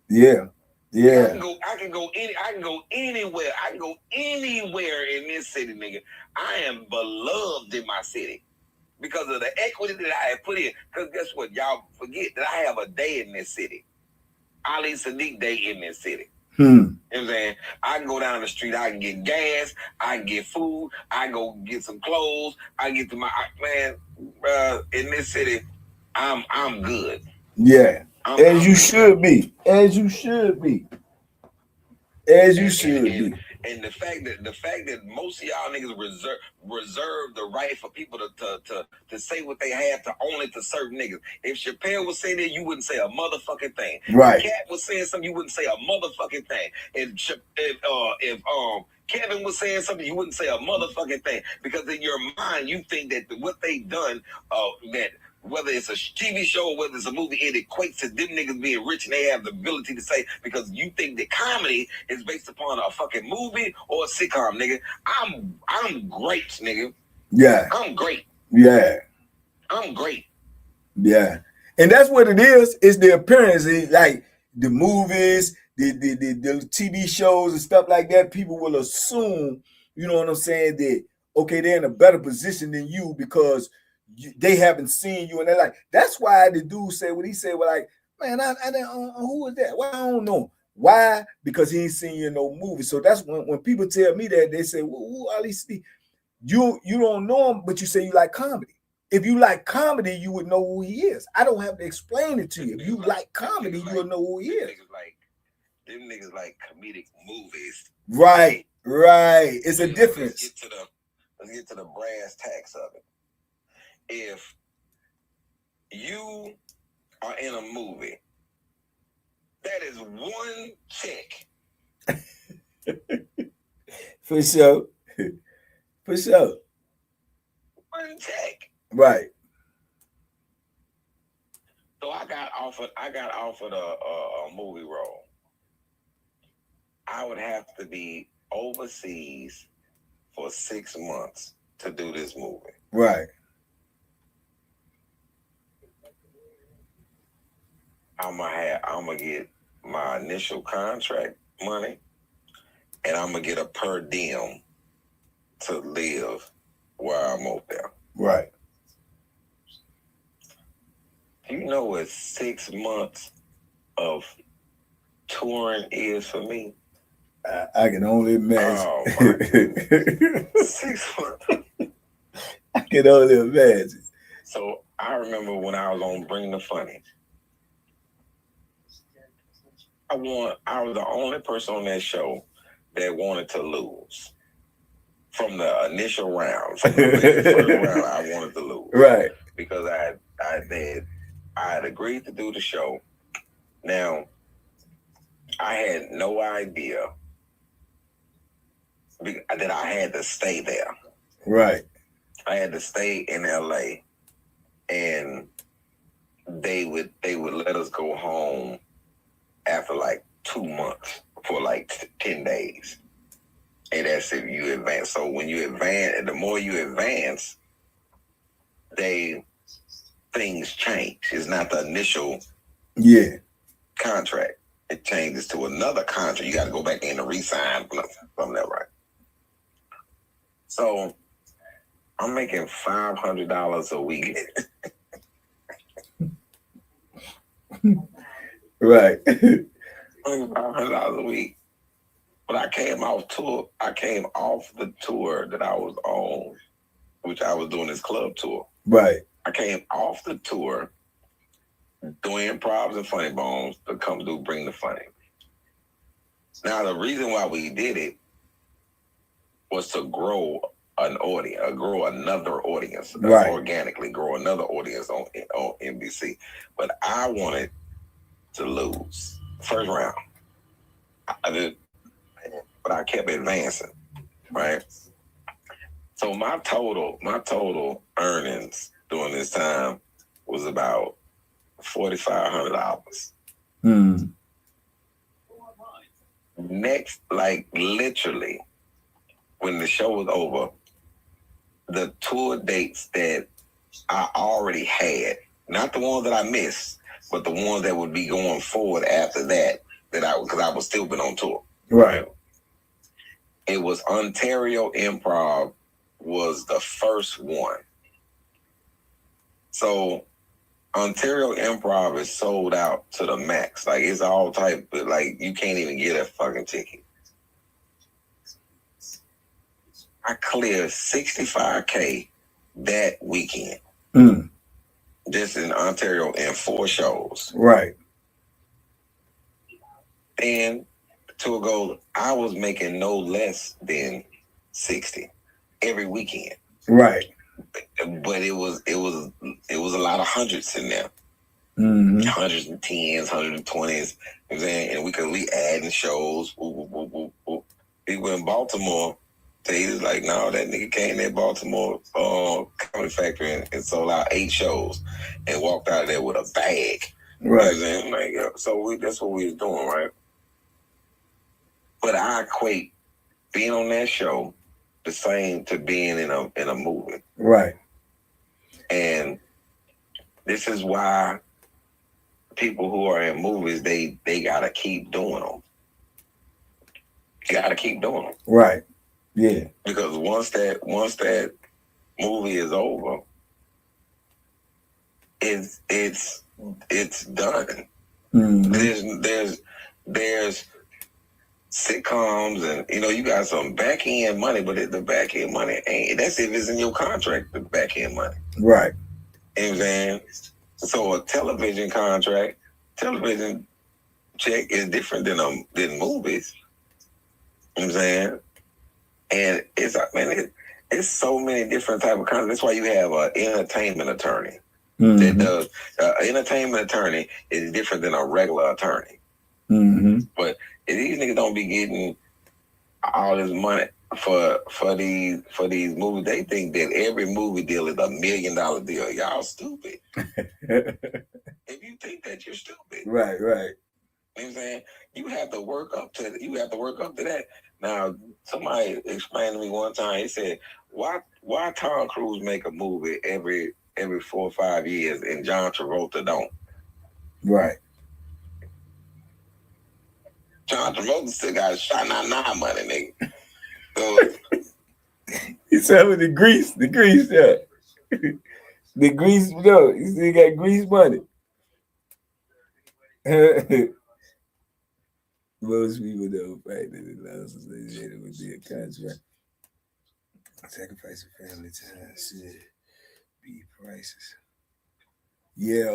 Yeah. I can go anywhere. I can go anywhere in this city, nigga. I am beloved in my city because of the equity that I have put in. Because guess what? Y'all forget that I have a day in this city. Ali Sadiq Day in this city. You know what I'm saying? I can go down the street. I can get gas. I can get food. I can go get some clothes. I get to my in this city. I'm good. Yeah. As you should be. And the fact that most of y'all niggas reserve the right for people to say what they have to only to certain niggas. If Chappelle was saying that, you wouldn't say a motherfucking thing. Right. If Cat was saying something, you wouldn't say a motherfucking thing. If Kevin was saying something, you wouldn't say a motherfucking thing, because in your mind you think that what they done, that whether it's a TV show or whether it's a movie, it equates to them niggas being rich and they have the ability to say, because you think that comedy is based upon a fucking movie or a sitcom, nigga. I'm great, nigga. Yeah. I'm great. Yeah. I'm great. Yeah. And that's what it is. It's the appearance. It's like the movies, the TV shows and stuff like that. People will assume, you know what I'm saying, that, okay, they're in a better position than you because they haven't seen you, and they're like, that's why the dude said what he said. Well, like, man, I didn't. Who is that? Well, I don't know. Why? Because he ain't seen you in no movie. So that's when people tell me that, they say, well, who Ali Steve? You don't know him, but you say you like comedy. If you like comedy, you would know who he is. I don't have to explain it to you. If you like comedy, you will know who he is. Them niggas like comedic movies. Right. It's a difference. Let's get to the brass tacks of it. If you are in a movie, that is one check. For sure. One check. Right. So I got offered a movie role. I would have to be overseas for 6 months to do this movie. Right. I'm gonna get my initial contract money, and I'm gonna get a per diem to live while I'm over there. Right. You know what 6 months of touring is for me? I can only imagine. Oh my goodness. 6 months. I can only imagine. So I remember when I was on Bring the Funny. I was the only person on that show that wanted to lose from the initial round. From the first round, I wanted to lose. Right. Because I had agreed to do the show. Now, I had no idea that I had to stay there. Right. I had to stay in LA, and they would let us go home after like 2 months for like 10 days. And that's if you advance. So when you advance, the more you advance, things change. It's not the initial contract. It changes to another contract. You got to go back in and re-sign from that, right? So I'm making $500 a week. Right. $500 a week. But I came off tour. I came off the tour that I was on, which I was doing this club tour. Right. I came off the tour doing improvs and funny bones to come do Bring the Funny. Now, the reason why we did it was to grow an audience, grow another audience, right. Organically grow another audience on NBC. But I wanted to lose first round. I did, but I kept advancing, right? So my total earnings during this time was about $4,500. Next, like literally, when the show was over, the tour dates that I already had, not the ones that I missed, but the ones that would be going forward after that, because I was still been on tour. Right. It was Ontario Improv was the first one. So Ontario Improv is sold out to the max. Like it's all type, but like you can't even get a fucking ticket. I cleared $65K that weekend. Just in Ontario in 4 shows. Right. And to a goal, I was making no less than 60 every weekend. Right. But it was a lot of hundreds in there. Hundreds and tens, 120s. You know what I'm saying? And we could adding shows. People in Baltimore, they was like, no, that nigga came to Baltimore Comedy Factory and sold out 8 shows and walked out of there with a bag. Right. You know what I'm saying? So that's what we was doing, right? But I equate being on that show the same to being in a movie. Right. And this is why people who are in movies, they gotta keep doing them. You gotta keep doing them. Right. Yeah. Because once that movie is over, it's done. There's sitcoms and you got some back end money, but the back end money ain't. That's if it's in your contract, the back end money. Right. You know what I'm saying? So a television check is different than movies. You know what I'm saying? And it's so many different type of contracts. That's why you have an entertainment attorney. That does entertainment attorney is different than a regular attorney. But if these niggas don't be getting all this money for these movies, they think that every movie deal is $1 million deal. Y'all stupid. If you think that, you're stupid. Right. You know what I'm saying? You have to work up to that. Now, somebody explained to me one time, he said, why Tom Cruise make a movie every 4 or 5 years and John Travolta don't? Right. John Travolta still got shot nine money, nigga. So he said with the grease, yeah. The grease, no, he still got grease money. Most people don't fight that it allows associated with their contract. Sacrifice of family time, shit. Be prices. Yeah,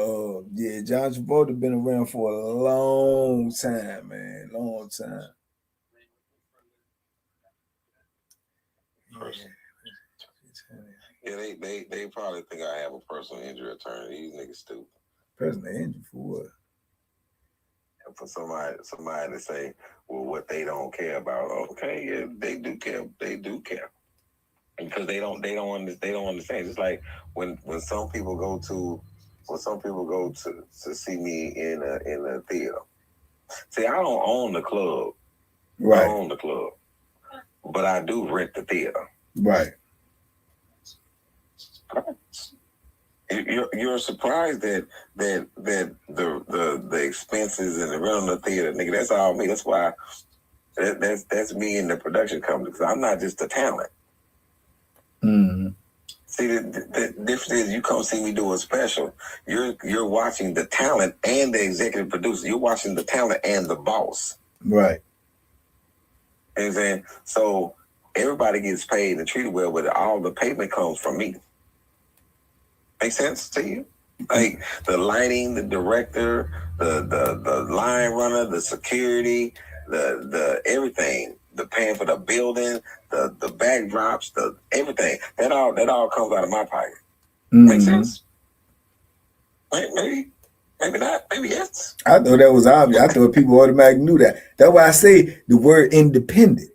John Travolta been around for a long time, man. Long time. Yeah, they probably think I have a personal injury attorney. These niggas stupid. Personal injury for what? And for somebody to say, well, what they don't care about, okay, yeah, they do care. They do care. Because they don't understand. It's like when some people go to see me in a theater. See, I don't own the club. Right. I own the club, but I do rent the theater. Right. You're surprised that the expenses and the rental of the theater, nigga. That's all me. That's why that's me in the production company, because I'm not just the talent. Mm-hmm. See, the difference is you come see me do a special. You're watching the talent and the executive producer. You're watching the talent and the boss. Right. You know what I'm saying? So everybody gets paid and treated well, but all the payment comes from me. Make sense to you? Like the lighting, the director, the line runner, the security, the everything, the paying for the building, the backdrops, the everything. That all comes out of my pocket. Mm-hmm. Make sense? Maybe not. Maybe yes. I thought that was obvious. I thought people automatically knew that. That's why I say the word independent.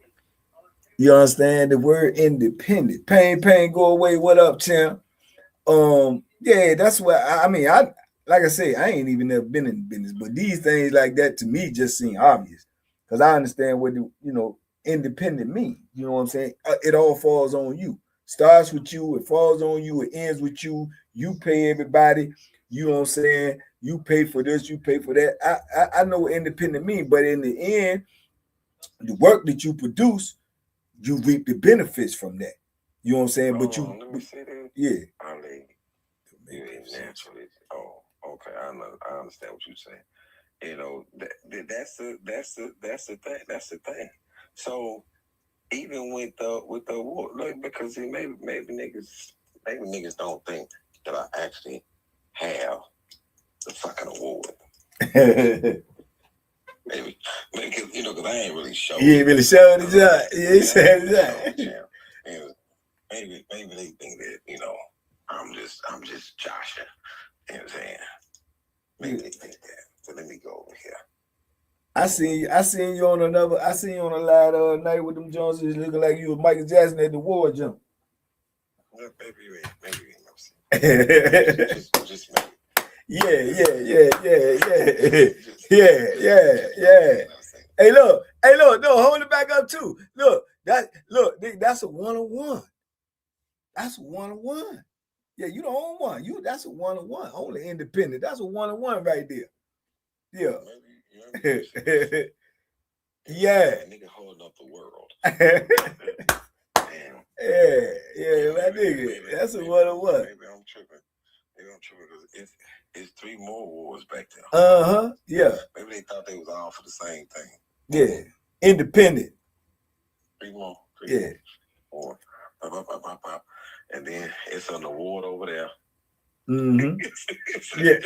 You understand? The word independent. Pain, go away. What up, champ? Yeah, that's what I mean. I like I say, I ain't even never been in business, but these things like that to me just seem obvious because I understand what independent mean. You know what I'm saying? It all falls on you. Starts with you, it falls on you, it ends with you. You pay everybody. You know what I'm saying? You pay for this, you pay for that. I know what independent mean, but in the end, the work that you produce, you reap the benefits from that. You know what I'm saying? But you, let me say that. Yeah. You ain't naturally. Oh, okay. I understand what you're saying. You know, that's the thing. That's the thing. So even with the award, like, because see, maybe niggas don't think that I actually have the fucking award. maybe because because I ain't really showed. You ain't really showed it, yeah. You said that. Maybe they think that I'm just joshing. You know what I'm saying? Maybe they think that. So let me go over here. I seen you on a live the other night with them Joneses looking like you was Michael Jackson at the war jump. Well, maybe you ain't. Just maybe. Yeah. Hey, look, no, hold it back up too. Look, that's a 1-on-1. That's a 1-on-1. Yeah, you don't own one. That's a 1-on-1. Only independent. That's a 1-on-1 right there. Yeah. Yeah. Nigga holding up the world. Yeah, my nigga. That's a 1-on-1. Maybe I'm tripping because it's 3 more wars back there. Yeah. Maybe they thought they was all for the same thing. Yeah. Independent. 3 more. Yeah. More. And then it's an award over there. Mm-hmm. Yeah.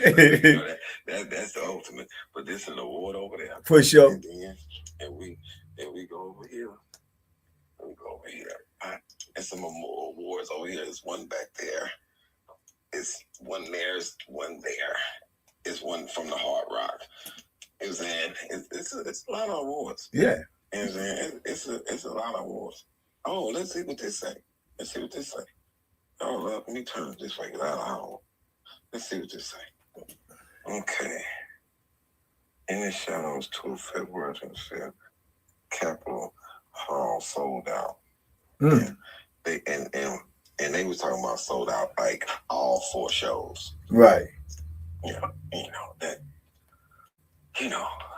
That's the ultimate. But this is an award over there. For sure. And we go over here. And some more awards over here. There's one back there. It's one there. It's one there. It's one from the Hard Rock. It's a lot of awards. Yeah. It's a lot of awards. Oh, let's see what this say. Oh, let me turn this way. Let's see what this say. Okay. In the Shadows, 2 February 25th, Capitol Hall sold out. Mm. And they was talking about sold out like all 4 shows. Right. That.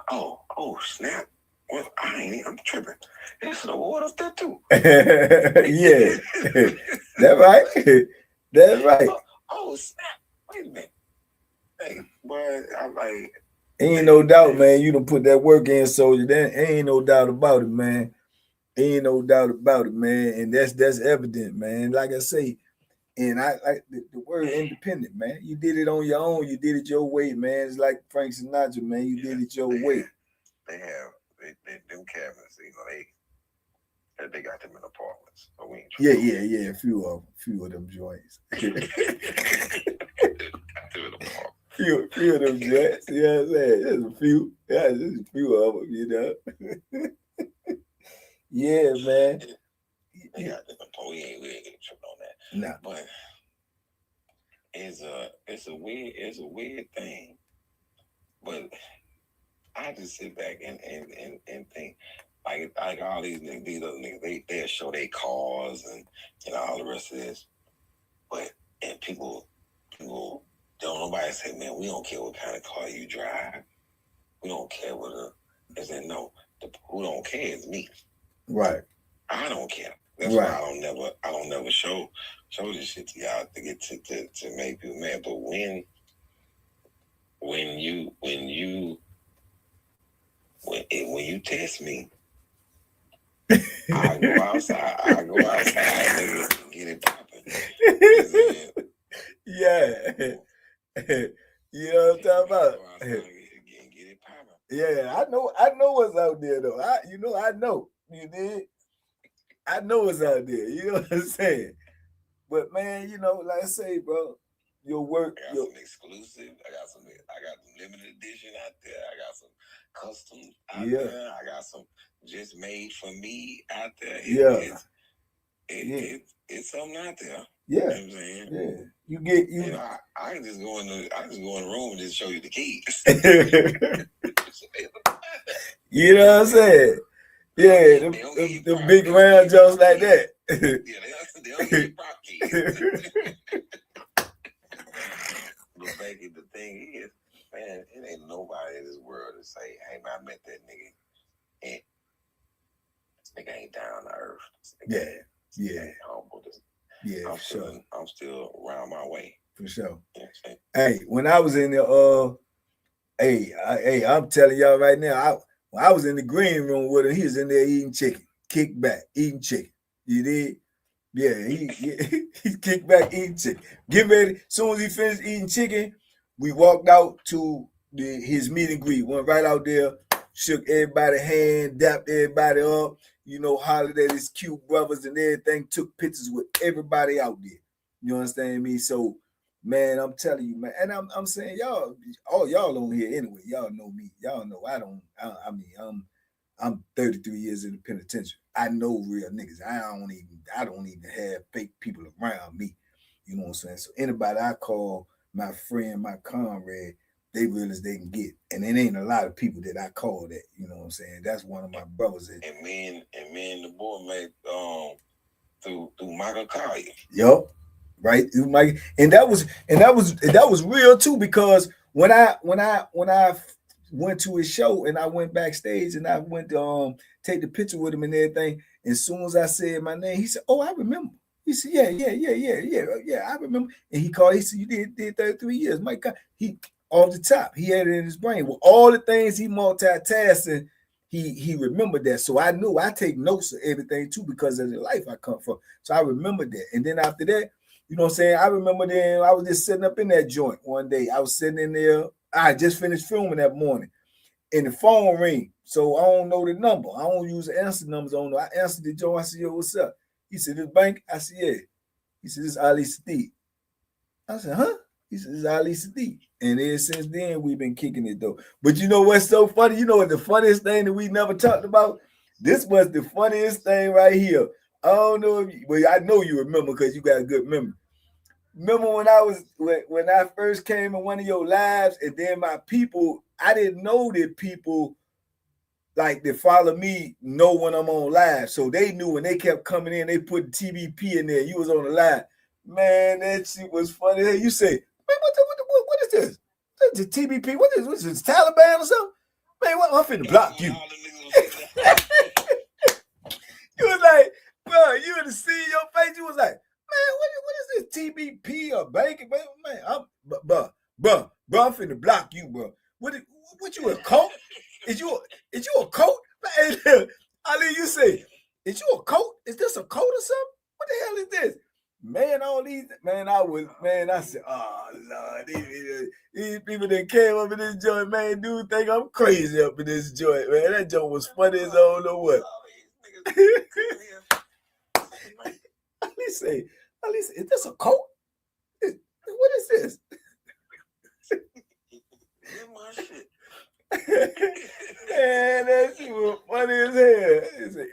Oh snap. Well, I'm tripping. There's an award up there too. Yeah. That's right. Oh snap. Wait a minute. Hey, boy, I'm like, ain't no doubt, man. You done put that work in, soldier. There ain't no doubt about it, man. Ain't no doubt about it, man. And that's evident, man. Like I say, and I like the word independent, man. You did it on your own. You did it your way, man. It's like Frank Sinatra, man. You did it your way. They them cabinets, they got them in apartments. So we ain't yeah. A few of them joints. few of them joints. You know what I'm saying? There's a few. Yeah, there's a few of them, you know. Yeah, man. We ain't getting tripped on that. Nah. But it's a weird thing. But I just sit back and think like all these other niggas, they'll show their cars and all the rest of this. But and people don't nobody say, man, we don't care what kind of car you drive. We don't care what they say, no, who don't care is me. Right. I don't care. That's why I don't never show this shit to y'all to get to make people mad. But when you test me, I go outside, nigga, and get it popping. Yeah. You know what I'm talking about? Get it popping. Yeah, I know what's out there though. I know. You did. I know what's out there. You know what I'm saying? But man, like I say, bro, your work. I got some exclusive. I got some limited edition out there. I got some custom out there. I got some just made for me out there. It's something out there. Yeah. You know what I'm saying? Yeah. I can just go in the room and just show you the keys. You know what I'm saying? Yeah, the big round jokes like that. Yeah, they don't get prop keys. But baby, the thing is, man, it ain't nobody in this world to say, hey man, I met that nigga. And this nigga ain't down to earth. Yeah. Humble. Yeah, I'm still around my way. For sure. You know hey, when I was in the I'm telling y'all right now, when I was in the green room with him, he was in there eating chicken, kick back, eating chicken. You did? Yeah, he kicked back eating chicken. Get ready. As soon as he finished eating chicken, we walked out to his meet and greet. Went right out there, shook everybody's hand, dapped everybody up, hollered at his cute brothers and everything, took pictures with everybody out there. You understand me? So, man, I'm telling you, man, and I'm saying y'all on here anyway. Y'all know me. Y'all know I'm 33 years in the penitentiary. I know real niggas. I don't even have fake people around me. You know what I'm saying? So anybody I call my friend, my comrade, they real as they can get. And it ain't a lot of people that I call that. You know what I'm saying? That's one of my brothers. And me and the boy met through Michael Collier. Yup. Right? And that was real too, because when I went to his show and I went backstage and I went to take the picture with him and everything, as soon as I said my name, he said, "Oh, I remember." He said, yeah, I remember. And he called, he said, "You did 33 years." My God, he off the top, he had it in his brain. With all the things he multitasking, he remembered that. So I knew I take notes of everything too, because of the life I come from. So I remembered that. And then after that, you know what I'm saying? I remember then I was just sitting up in that joint one day. I was sitting in there. I just finished filming that morning. And the phone ring. So I don't know the number. I don't use the answer numbers. I answered the joint. I said, "Yo, what's up?" He said, "This bank?" I said, "Yeah." He said, "This is Ali Sadiq." I said, "Huh?" He said, "This is Ali Sadiq." And ever since then, we've been kicking it though. But you know what's so funny? You know what the funniest thing that we never talked about? This was the funniest thing right here. I don't know if I know you remember because you got a good memory. Remember when I first came in one of your lives, and then my people, I didn't know that people like that follow me know when I'm on live. So they knew when they kept coming in, they put TBP in there. You was on the live. Man, that shit was funny. Hey, you say, "Man, what is this? The TBP? What is this, Taliban or something?" Man, I'm finna block you. You was like, bro, you would have seen your face. You was like, "Man, what is this TBP or banking? Man, bro, I'm finna block you, bro. What you a cult? Is you a cult?" Man, Ali, you say, "Is you a cult? Is this a cult or something? What the hell is this?" Man, I said, "Oh Lord, these people that came up in this joint, man, dude think I'm crazy up in this joint, man. That joint was funny as I don't know what." Ali say, "Is this a cult? What is this?" shit. Man, that shit was funny as hell.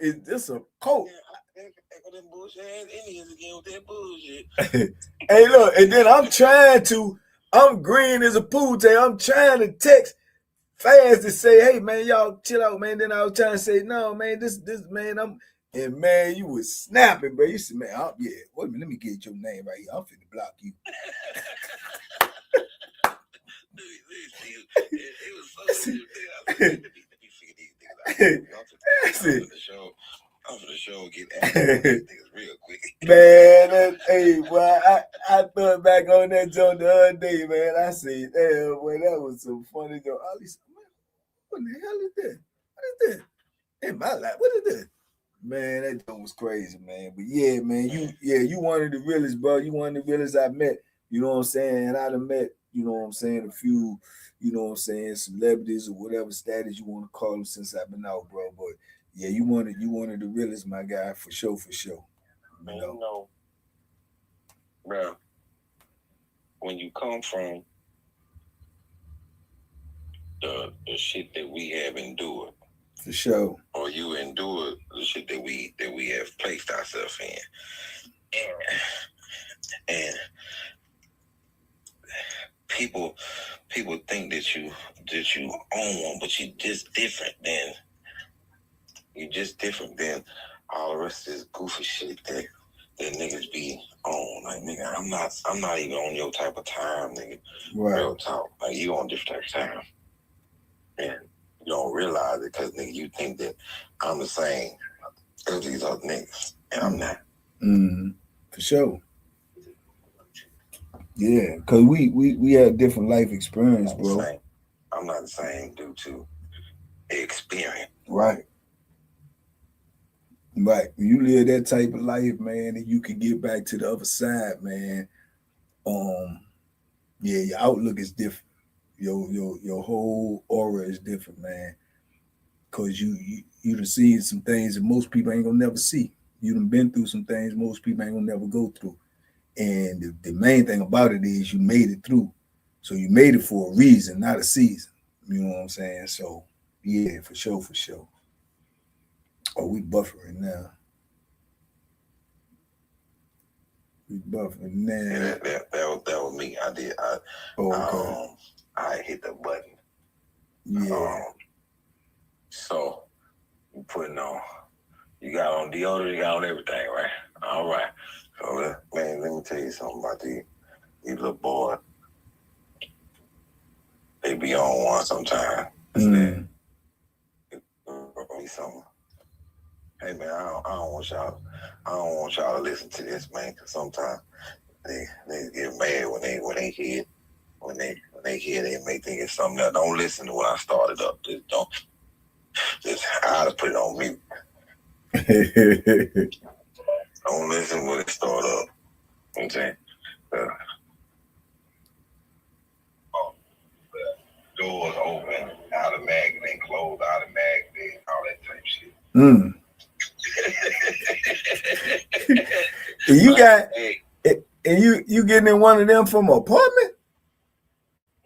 Is this a coat? Them bullshit ass Indians again with that bullshit. Hey, look, and then I'm green as a pool tail. I'm trying to text fast to say, hey, man, y'all chill out, man. Then I was trying to say, no, man, this, man, and man, you was snapping, bro. You said, man, yeah, wait a minute, let me get your name right here. I'm finna block you. It was so good. Let me figure these niggas out. I'm for the show get after these niggas real quick. Man, hey, boy, I thought back on that joke the other day, man. I said, damn, boy, that was some funny joke. I said, man, what the hell is that? What is that? In my life, what is that? Man, that joke was crazy, man. But yeah, man, you one of the realest, bro. You one of the realest I met. You know what I'm saying? And I'd have met, you know what I'm saying, a few, you know what I'm saying, celebrities or whatever status you want to call them since I've been out, bro. But yeah, you one of the realest, my guy, for sure, for sure. You know, bro, when you come from the shit that we have endured, for sure, or you endured the shit that we have placed ourselves in, and people think that you own one, but you just different than all the rest of this goofy shit that niggas be on. Like, nigga, I'm not even on your type of time, nigga. right. Real talk. Like, you on different type of time. And you don't realize it because, nigga, you think that I'm the same as these other niggas. And I'm not. For sure. Yeah, because we had different life experience, bro. I'm not the same due to experience. Right. Right. When you live that type of life, man, and you can get back to the other side, man. Yeah, your outlook is different. Your whole aura is different, man. Cause you done seen some things that most people ain't gonna never see. You done been through some things most people ain't gonna never go through. And the main thing about it is you made it through. So you made it for a reason, not a season. You know what I'm saying? So yeah, for sure, for sure. Oh, we buffering now. We buffering now. Yeah, that was me. I did. I hit the button. Yeah. So you putting on. You got on deodorant. You got on everything, right? All right. So man, let me tell you something about these little boys. They be on one sometimes. Something. Hey man, I don't want y'all to listen to this, man, because sometimes they get mad when they hear they may think it's something that don't listen to when I started up. Just I had to put it on mute. Don't listen when it start up. You know what I'm saying? Doors open automatically, they close automatically, all that type shit. You got, and you getting in one of them from an apartment?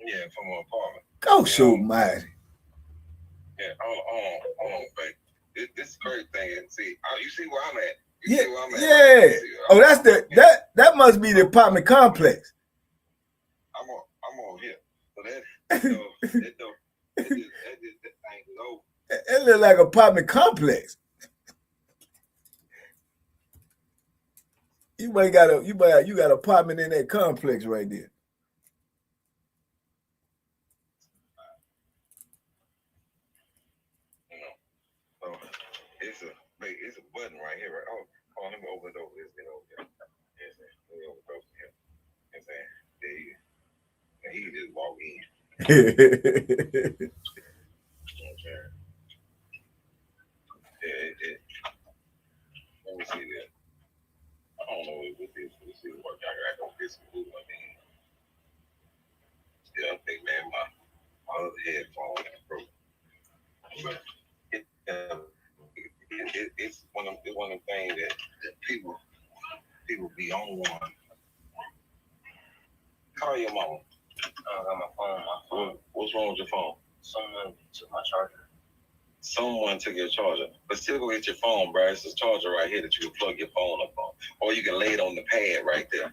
Yeah, from an apartment. Go shoot, mighty. Yeah, hold on, babe. This is great thing. See, you see where I'm at. Yeah, see where I'm at, yeah. right? Oh, that's that must be the apartment complex. I'm on here. So that thing is over. It look like apartment complex. You got apartment in that complex right there. So it's a button right here, right? Oh, let me open it over. Let's get over here. Yes, let me open it over here. You know what I'm saying? There you go. He can just walk in. Okay. Yeah, let me see that. I don't know what this is. Let's see what work out here. I don't get some food on me. Yeah, I think, man, my other headphone is broke. But it's one of the things that people be on one. Call your mom. I got my phone. What's wrong with your phone? Someone took my charger. Someone took your charger. But still go get your phone, bro. It's a charger right here that you can plug your phone up on. Or you can lay it on the pad right there.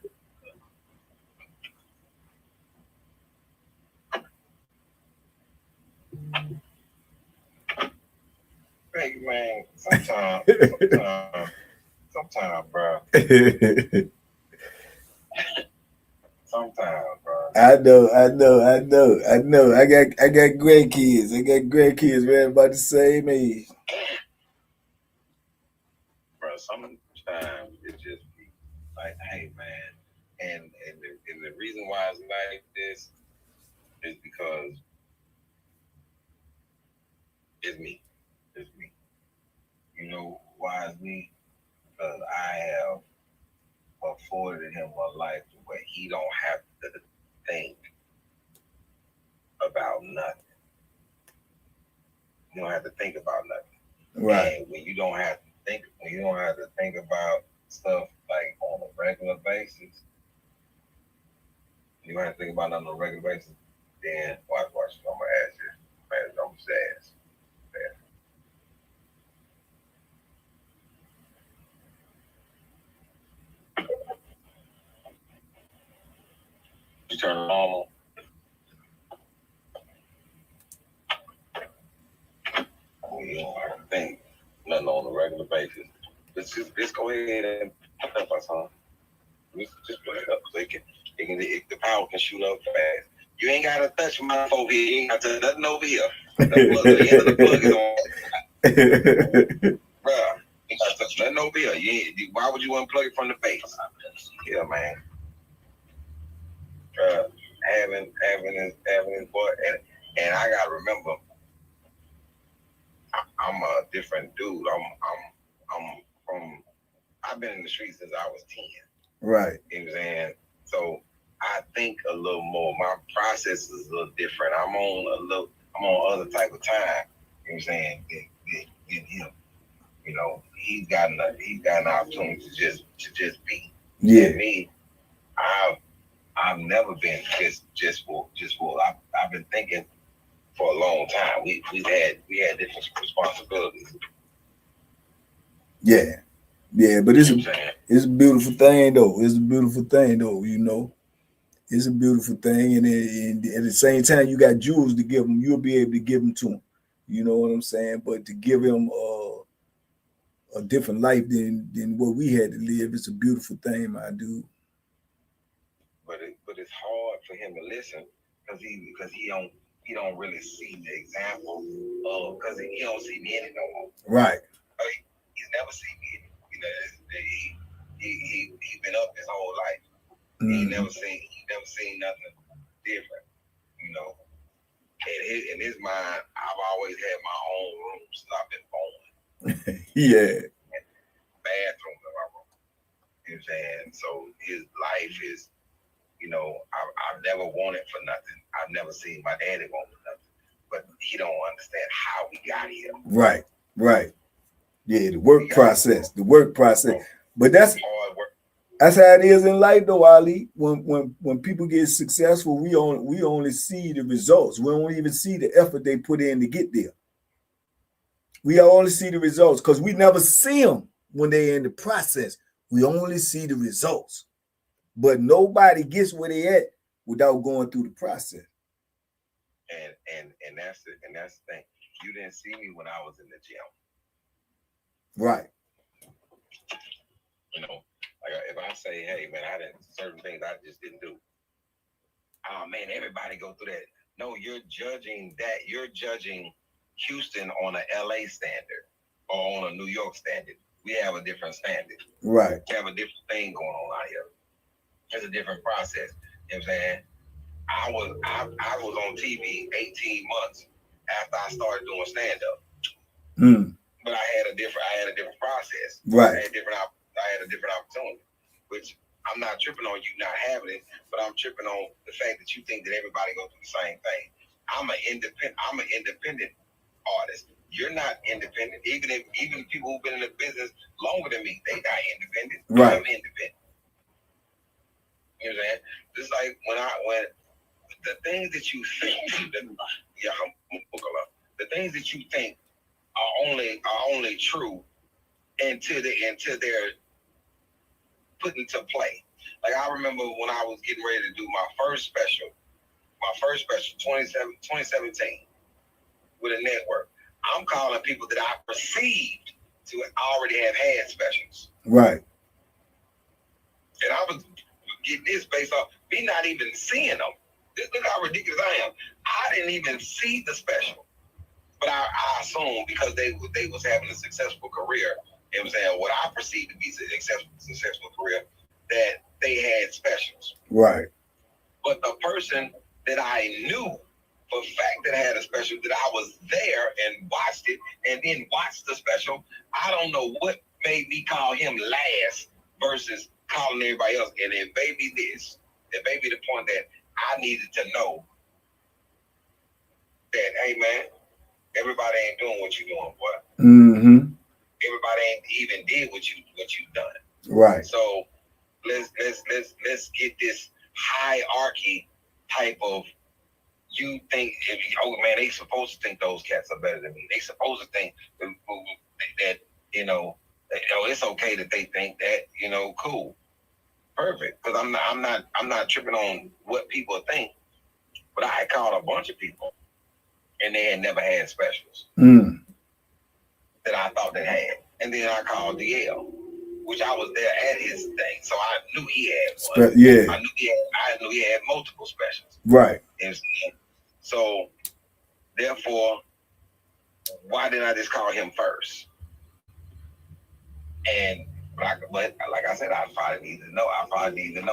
Hey, man, sometimes, bro. Sometimes, bro. I know. I got grandkids. Man, about the same age. Bro, sometimes it just be like, hey, man. And the reason why it's like this is because it's me. It's me. You know why it's me? Because I have afforded him a life where he don't have to think about nothing. You don't have to think about nothing. Right. And when you don't have to think about stuff like on a regular basis, you don't have to think about nothing on a regular basis, then watch, I'm gonna ask you. Man, I'm just ask. You turn it normal. You don't have to think nothing on a regular basis. Just go ahead and put up our song. Just put it up so the power can shoot up fast. You ain't gotta touch my phone here. You ain't gotta touch nothing over here. The end of the plug is on. Bruh, you gotta touch nothing over here. Why would you unplug it from the base? Yeah, man. Having his boy, and I gotta remember, I'm a different dude. I've been in the streets since I was 10. Right. You know what I'm saying? So I think a little more. My process is a little different. I'm on other type of time. You know what I'm saying? Than him. You know, he's got an opportunity to just be. Yeah. And me, I've never been just for. I've been thinking for a long time. We had different responsibilities. Yeah, but it's a beautiful thing though. You know. It's a beautiful thing, and at the same time, you got jewels to give him. You'll be able to give them to him. You know what I'm saying? But to give him a different life than what we had to live, it's a beautiful thing, my dude. But it's hard for him to listen because he don't really see the example of, because he don't see me in it no more. Right. He's never seen me in it. You know, he been up his whole life. Mm-hmm. He never seen nothing different. You know, in his mind, I've always had my own room since I've been born. Yeah. Bathroom in my room. You know what I'm saying? So his life is, you know, I've never wanted for nothing. I've never seen my daddy want for nothing. But he don't understand how we got here. Right. Yeah, the work process. But that's hard work. That's how it is in life, though, Ali. When people get successful, we only see the results. We don't even see the effort they put in to get there. We only see the results because we never see them when they're in the process. We only see the results. But nobody gets where they at without going through the process. And that's the thing. You didn't see me when I was in the gym. Right. You know. Like if I say, hey man, I did certain things I just didn't do. Oh man, everybody go through that. No, you're judging that. You're judging Houston on a LA standard or on a New York standard. We have a different standard. Right. We have a different thing going on out here. It's a different process. You know what I'm saying? I was on TV 18 months after I started doing stand-up. But I had a different process. Right. I had a different opportunity, which I'm not tripping on you not having it, but I'm tripping on the fact that you think that everybody goes through the same thing. I'm an independent artist. You're not independent. Even people who've been in the business longer than me, they not independent. Right. I'm independent. You know what I'm saying? Just like when the things that you think, the things that you think are only true until they're put into play. Like I remember when I was getting ready to do my first special, 2017, with a network. I'm calling people that I perceived to already have had specials. Right. And I was getting this based off me not even seeing them. Look how ridiculous I am. I didn't even see the special. But I assumed because they was having a successful career, it was saying what I perceived to be a successful career, that they had specials. Right. But the person that I knew for a fact that I had a special, that I was there and watched it and then watched the special, I don't know what made me call him last versus calling everybody else. And it made me this. It made me the point that I needed to know that, hey man, everybody ain't doing what you're doing, boy. Mm-hmm. Everybody ain't even did what you've done. Right. So let's get this hierarchy type of, you think, oh man, they supposed to think those cats are better than me. They supposed to think that it's okay that they think that, cool, perfect. Because I'm not tripping on what people think. But I had called a bunch of people, and they had never had specials that I thought they had. And then I called DL, which I was there at his thing, so I knew he had one. Yeah. I knew he had multiple specials. Right. So, therefore, why didn't I just call him first? And like I said, I probably need to know.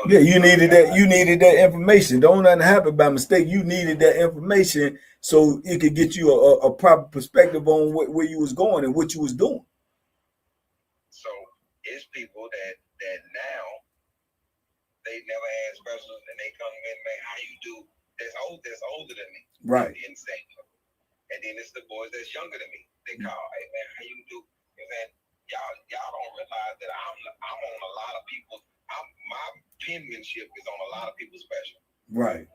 Yeah, you needed that. You needed that information. Don't nothing happen by mistake. You needed that information so it could get you a proper perspective on where you was going and what you was doing. So it's people that now they never had specials and they come in, man, how you do? That's older than me. Right. And then it's the boys that's younger than me. They call, hey man, how you do? And y'all don't realize that I'm on a lot of people. My penmanship is on a lot of people's special. Right.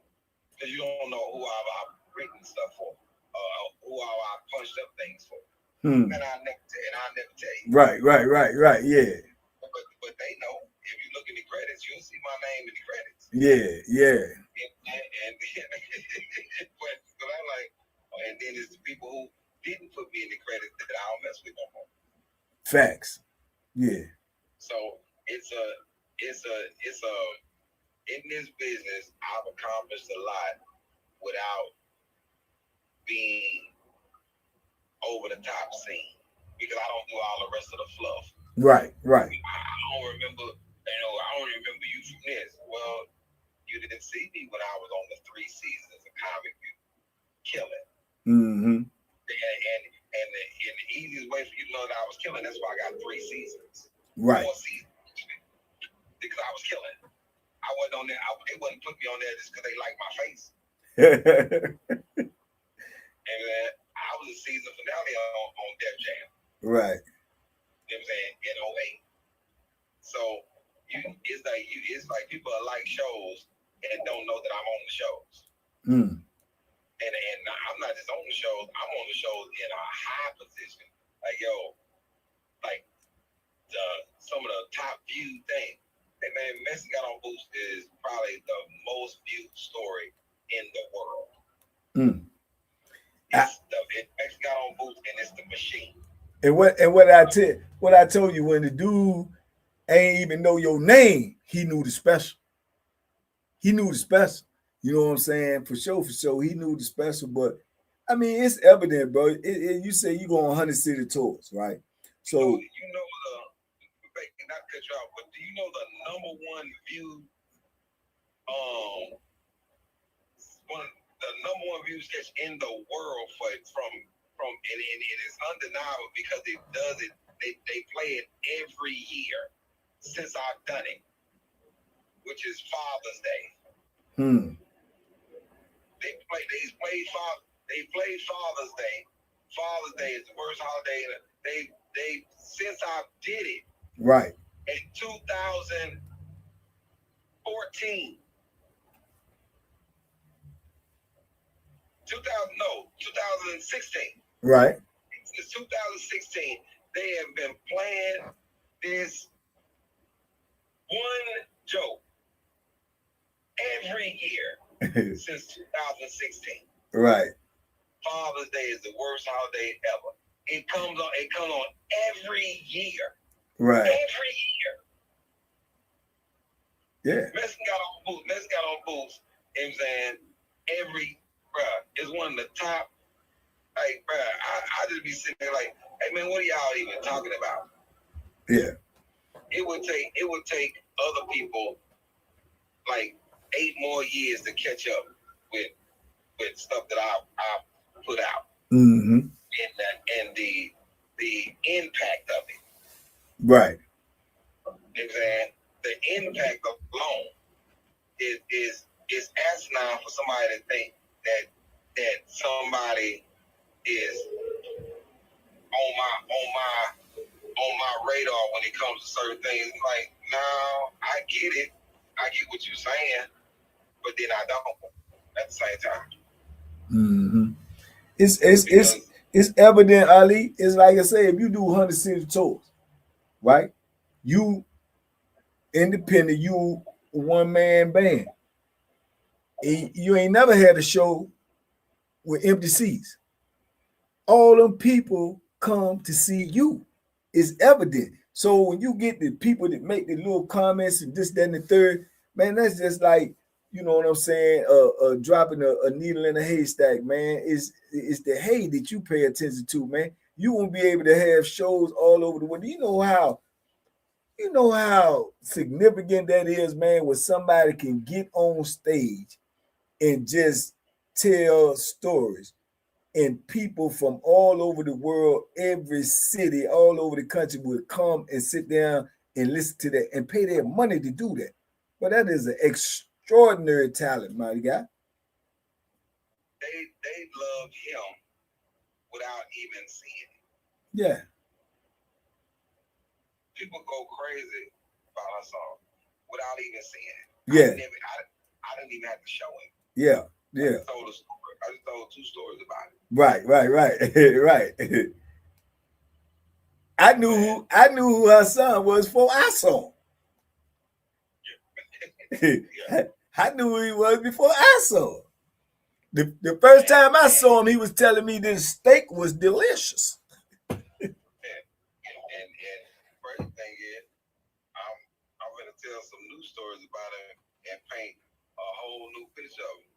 Because you don't know who I've written stuff for, who I've punched up things for. And I never tell you. Right. Yeah. But they know. If you look in the credits, you'll see my name in the credits. Yeah. And but I'm like, and then it's the people who didn't put me in the credits that I don't mess with no more. Facts. Yeah. So it's in this business, I've accomplished a lot without being over the top seen, because I don't do all the rest of the fluff. Right. I don't remember you from this. Well, you didn't see me when I was on the 3 seasons of Comic View killing. Mm-hmm. And the easiest way for you to know that I was killing, that's why I got 3 seasons. Right. 4 seasons. Because I was killing. I wasn't on there. They wouldn't put me on there just because they liked my face. And I was a season finale on Def Jam. Right. You know what I'm saying? In 08. So it's like people like shows and don't know that I'm on the shows. And I'm not just on the shows. I'm on the shows in a high position. Like some of the top viewed things. Hey man, Messi Got on Boots is probably the most viewed story in the world. Messi Got on Boots, and it's the machine. And what I told you, when the dude ain't even know your name, he knew the special. You know what I'm saying? For sure. He knew the special, but I mean, it's evident, bro. You say you go on 100 city tours, right? So not cut you off, but do you know the number one viewed sketch in the world from and it is undeniable because they play it every year since I've done it, which is Father's Day. They played Father's Day. Father's Day is the worst holiday. They since I did it. Right. In 2014. 2016. Right. Since 2016, they have been playing this one joke every year since 2016. Right. Father's Day is the worst holiday ever. It comes on every year. Right. Every year. Yeah. Messi got on boots. You know what I'm saying? It's one of the top. Like, bruh, I just be sitting there like, hey man, what are y'all even talking about? Yeah. It would take other people like 8 more years to catch up with stuff that I put out. Mm-hmm. And the impact of it. Right. You know what I'm saying? The impact alone is asinine for somebody to think that somebody is on my radar when it comes to certain things. Like, no, I get it. I get what you're saying, but then I don't at the same time. Mm-hmm. It's evident, Ali. It's like I say, if you do 100 city tours, right? You independent, you one man band. You ain't never had a show with empty seats. All them people come to see you. It's evident. So when you get the people that make the little comments and this, that, and the third, man, that's just like, you know what I'm saying, dropping a needle in a haystack, man. It's the hay that you pay attention to, man. You won't be able to have shows all over the world. You know how significant that is, man, when somebody can get on stage and just tell stories, and people from all over the world, every city, all over the country would come and sit down and listen to that and pay their money to do that. But that is an extraordinary talent, my guy. They love him without even seeing it. Yeah. People go crazy about our song without even seeing it. Yeah. I didn't even have to show him. Yeah. Yeah. I just told 2 stories about it. Right. Right. I knew who her son was before I saw him. I knew who he was before I saw him. The first time I saw him, he was telling me this steak was delicious. And first thing is, I'm gonna tell some new stories about him and paint a whole new picture of him.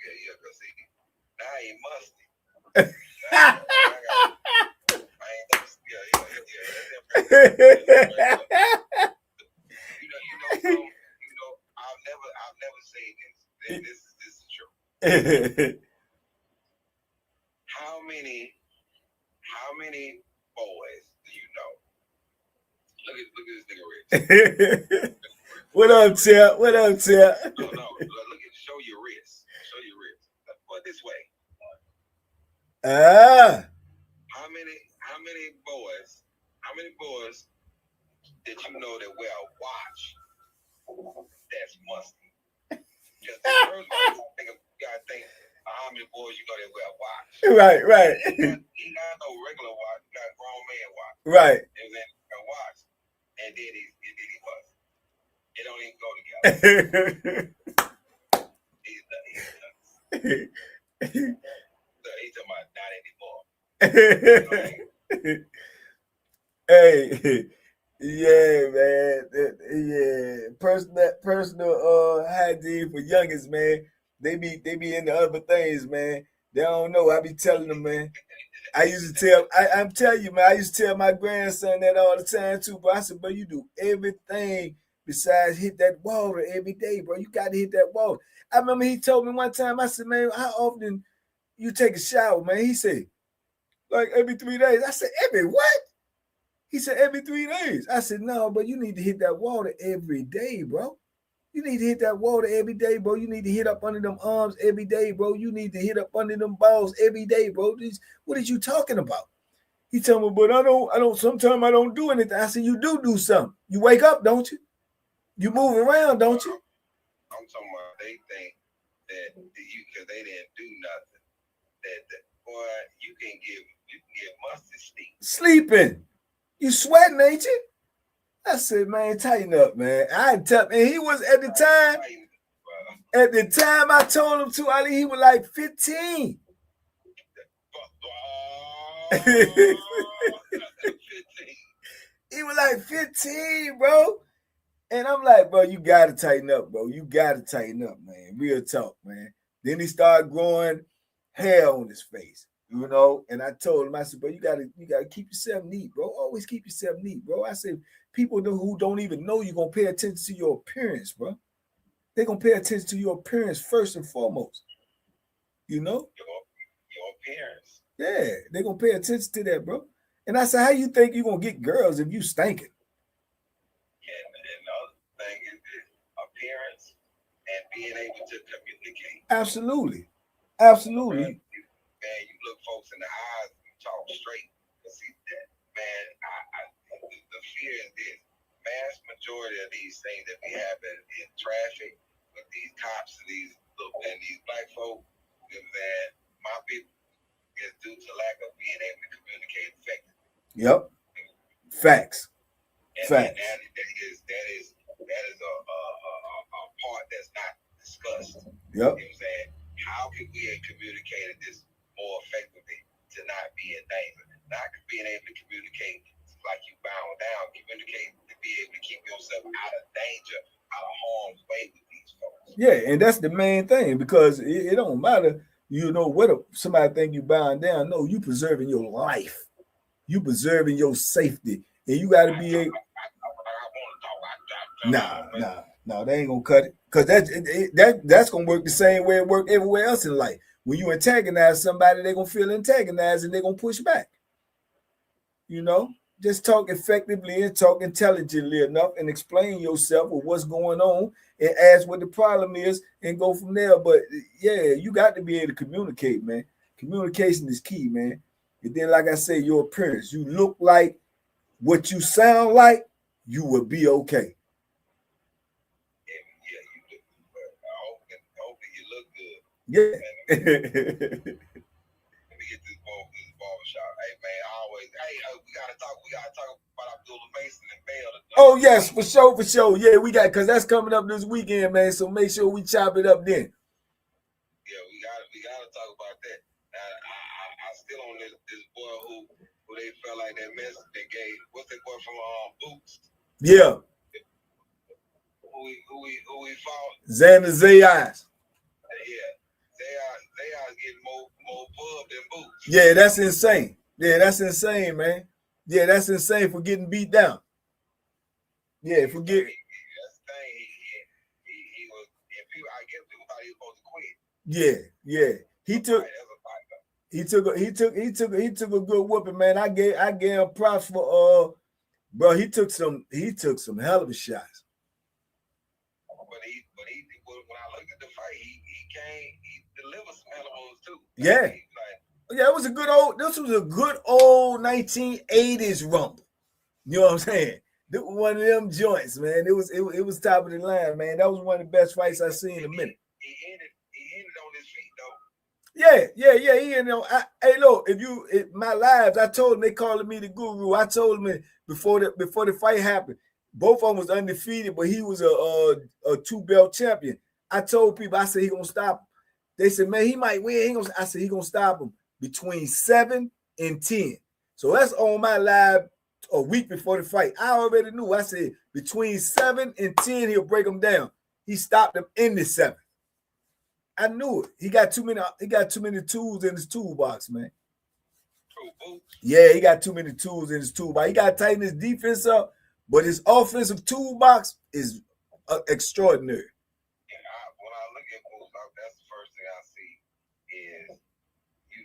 Yeah, cause see, now he musty. I've never seen this. This is true. How many boys do you know? Look at this nigga Rich. What up, Tip? No, look at show your wrist. Put this way. How many boys that you know that wear a watch that's musty? Because the first one, you gotta think how many boys you know that wear a watch. Right. He got no regular watch, he got a grown man watch. Right. And then a watch, and then he must. It don't even go together. He's talking about not anymore. Hey, yeah, man. Yeah, personal hygiene for youngest, man. They be into other things, man. They don't know. I be telling them, man. I'm telling you, man. I used to tell my grandson that all the time too. But I said, bro, you do everything besides hit that water every day, bro. You got to hit that water. I remember he told me one time. I said, man, how often you take a shower, man? He said, like every 3 days. I said, every what? He said, every 3 days. I said, no, but you need to hit that water every day, bro. You need to hit that water every day, bro. You need to hit up under them arms every day, bro. You need to hit up under them balls every day, bro. What are you talking about? He told me, but I don't, sometimes I don't do anything. I said, you do something. You wake up, don't you? You move around, don't you? I'm talking about they think that because they didn't do nothing, boy, you can get mustard sleeping. You sweating, ain't you? I said, man, tighten up, man. I tell, and he was at the time. At the time I told him to, Ali, he was like 15. He was like 15, bro. And I'm like, bro, you gotta tighten up, bro. You gotta tighten up, man. Real talk, man. Then he started growing hair on his face, you know. And I told him, I said, bro, you gotta keep yourself neat, bro. Always keep yourself neat, bro. I said, people who don't even know you're gonna pay attention to your appearance, bro. They're gonna pay attention to your appearance first and foremost. You know? Your appearance. Yeah, they're gonna pay attention to that, bro. And I said, how you think you're gonna get girls if you stinking? Yeah, and the other thing is appearance and being able to communicate. Absolutely. Man, you look folks in the eyes and you talk straight. But see that, man, the fear is this. Mass majority of these things that be happening in traffic with these cops and these black folk, that my people, is due to lack of being able to communicate effectively. Yep. Facts. And Facts. That is a part that's not discussed. Yep. You know what I'm saying? How can we have communicated this more effectively to not be in danger? Not being able to communicate like you bound down, communicate to be able to keep yourself out of danger, out of harm's way with these folks. Yeah, and that's the main thing, because it don't matter, you know, whether somebody think you bound down. No, you preserving your life. You preserving your safety. And you gotta be able. Nah, they ain't gonna cut it. Because that's gonna work the same way it work everywhere else in life. When you antagonize somebody, they're gonna feel antagonized and they're gonna push back. You know, just talk effectively and talk intelligently enough and explain yourself with what's going on and ask what the problem is and go from there. But yeah, you got to be able to communicate, man. Communication is key, man. And then, like I say, your appearance, you look like what you sound like, you will be okay. Yeah. Let me get this barbershop. Hey man, we gotta talk about Abdullah Mason and Bell. Oh yes, for sure. Yeah, we got, because that's coming up this weekend, man. So make sure we chop it up then. Yeah, we gotta talk about that. I still on this boy who they felt like that message they gave. What's that boy from Boots? Yeah. Who we fought? Xander Zayas. Yeah. They are getting more pub than Boots. Yeah, that's insane. Yeah, that's insane, man. Yeah, that's insane for getting beat down. Yeah, forget. That's the thing. He was. If people, I guess people thought he was supposed to quit. Yeah. He took a good whooping, man. I gave him props for bro. He took some hell of a shots. But when I looked at the fight, he delivered some hell of ones too. Yeah. Yeah, this was a good old 1980s rumble. You know what I'm saying? One of them joints, man. It was top of the line, man. That was one of the best fights I've seen in a minute. He ended on his feet though. Yeah. He ended on. Hey, look, my lives, I told them they calling me the guru. I told them before the fight happened, both of them was undefeated, but he was a 2-belt champion. I told people, I said he gonna stop him. They said, man, he might win. I said he gonna stop him between 7 and 10. So that's on my live a week before the fight. I already knew. I said between 7 and 10, he'll break him down. He stopped him in the 7th. I knew it. He got too many tools in his toolbox, man. Yeah, he got too many tools in his toolbox. He got to tighten his defense up, but his offensive toolbox is extraordinary. When I look at Boots, that's the first thing I see is you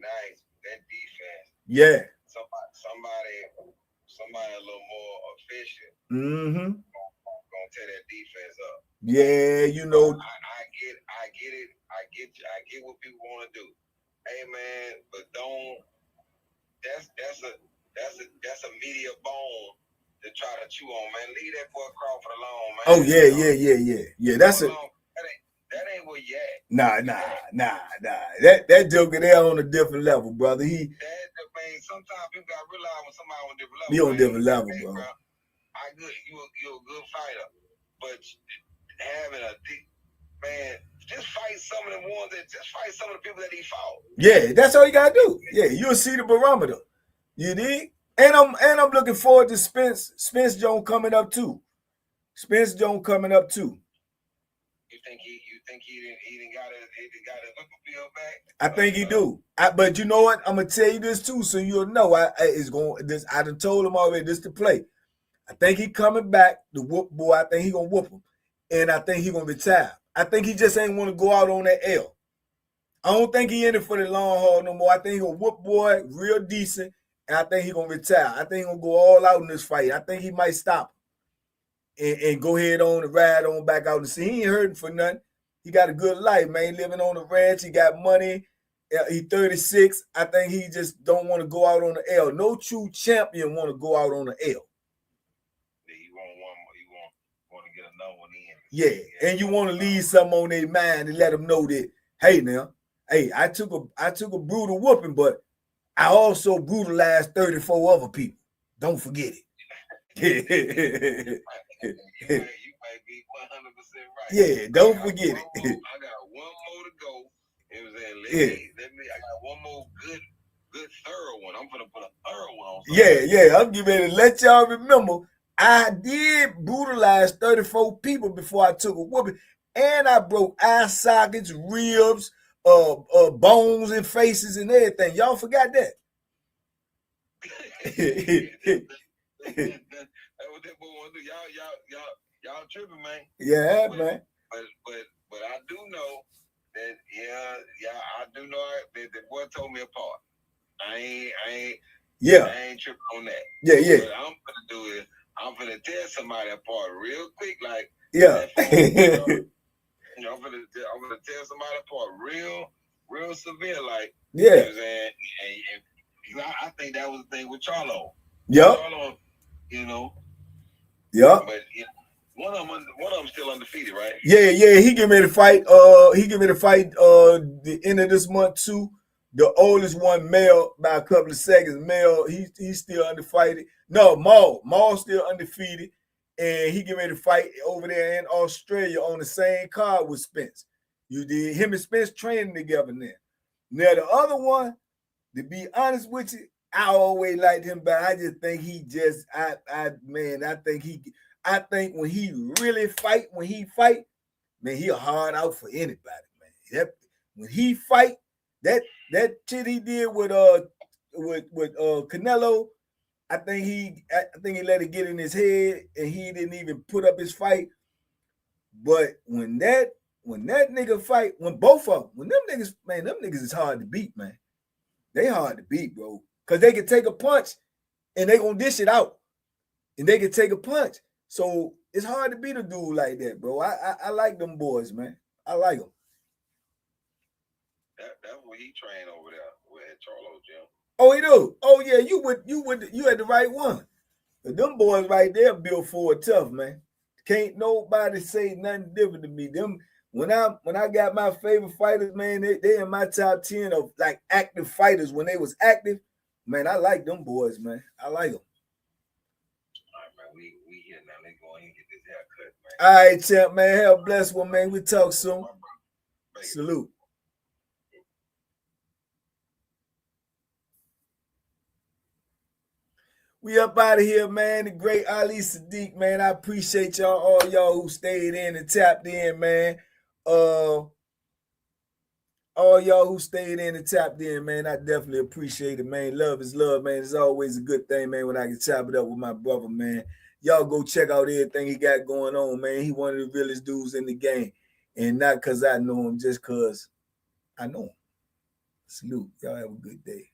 nice that defense. Yeah. Somebody a little more efficient. Mm-hmm. Gonna tear that defense up. Yeah, you know. I get it. I get what people want to do. Hey man, but don't. That's a media bone to try to chew on, man. Leave that boy Crawford alone, man. Oh yeah. That ain't where you at. Nah. That joker there on a different level, brother. Man, sometimes people gotta realize when somebody on a different level. He on a different level, hey, bro. You're a good fighter, but having a deep man, just fight some of the ones just fight some of the people that he fought. Yeah, that's all you gotta do. Yeah, you'll see the barometer. You dig? And I'm looking forward to Spence Jones coming up too. Spence Jones coming up too. You think he didn't got his Whipperfield back? I think he do. But you know what? I'm gonna tell you this too, so you'll know. I done told him already. This to play. I think he coming back. The whoop boy. I think he gonna whoop him, and I think he gonna retire. I think he just ain't want to go out on that L. I don't think he in it for the long haul no more. I think he gonna whoop boy real decent, and I think he gonna retire. I think he gonna go all out in this fight. I think he might stop and go ahead on and ride on back out and see. He ain't hurting for nothing. He got a good life, man. Living on the ranch. He got money. He 36. I think he just don't want to go out on the L. No true champion want to go out on the L. Yeah, you want to get another one in. Yeah, and you want to leave something on their mind and let them know that, hey, I took a brutal whooping, but I also brutalized 34 other people. Don't forget it. You might be 100% right. Yeah, don't forget it. I got one more to go. It was I got one more good thorough one. I'm gonna put a thorough one on. Yeah. I'm getting ready to let y'all remember. I did brutalize 34 people before I took a whooping, and I broke eye sockets, ribs, bones and faces and everything. Y'all forgot that. That's what that boy want to do. Y'all tripping, man. Yeah, man. But I do know that I do know that the boy told me apart. I ain't tripping on that. Yeah. What I'm gonna do is I'm gonna tear somebody apart real quick, like yeah. I'm gonna tear somebody apart real severe, like yeah. You know what I'm saying? And I think that was the thing with Charlo. Yep. Charlo, you know. Yep. But one of them still undefeated, right? Yeah. He getting ready to fight. The end of this month too. The oldest one, Mel, by a couple of seconds. Mel, he's still undefeated. No, Maul still undefeated, and he getting ready to fight over there in Australia on the same card with Spence. You did. Him and Spence training together now. Now the other one, to be honest with you, I always liked him, but I just think I think when he really fight, man, he'll hard out for anybody, man. When he fight, that shit he did with Canelo, I think he let it get in his head and he didn't even put up his fight. But when that nigga fight, when both of them, when them niggas is hard to beat, man. They hard to beat, bro. Because they can take a punch and they gonna dish it out. And they can take a punch. So it's hard to beat a dude like that, bro. I like them boys, man. I like them. That's what he trained over there with Charlo Gym. Oh, he do? Oh yeah, you had the right one. But them boys right there built for it tough, man. Can't nobody say nothing different to me. Them when I got my favorite fighters, man, they in my top 10 of like active fighters when they was active. Man, I like them boys, man. I like them. All right, man. We here now. Let's go ahead and get this haircut, man. All right, champ, man. Hell bless one, man. We talk soon. Salute. We up out of here, man. The great Ali Sadiq, man. I appreciate all y'all who stayed in and tapped in, man. All y'all who stayed in and tapped in, man. I definitely appreciate it, man. Love is love, man. It's always a good thing, man, when I can chop it up with my brother, man. Y'all go check out everything he got going on, man. He one of the realest dudes in the game. And not because I know him, just because I know him. Salute. Y'all have a good day.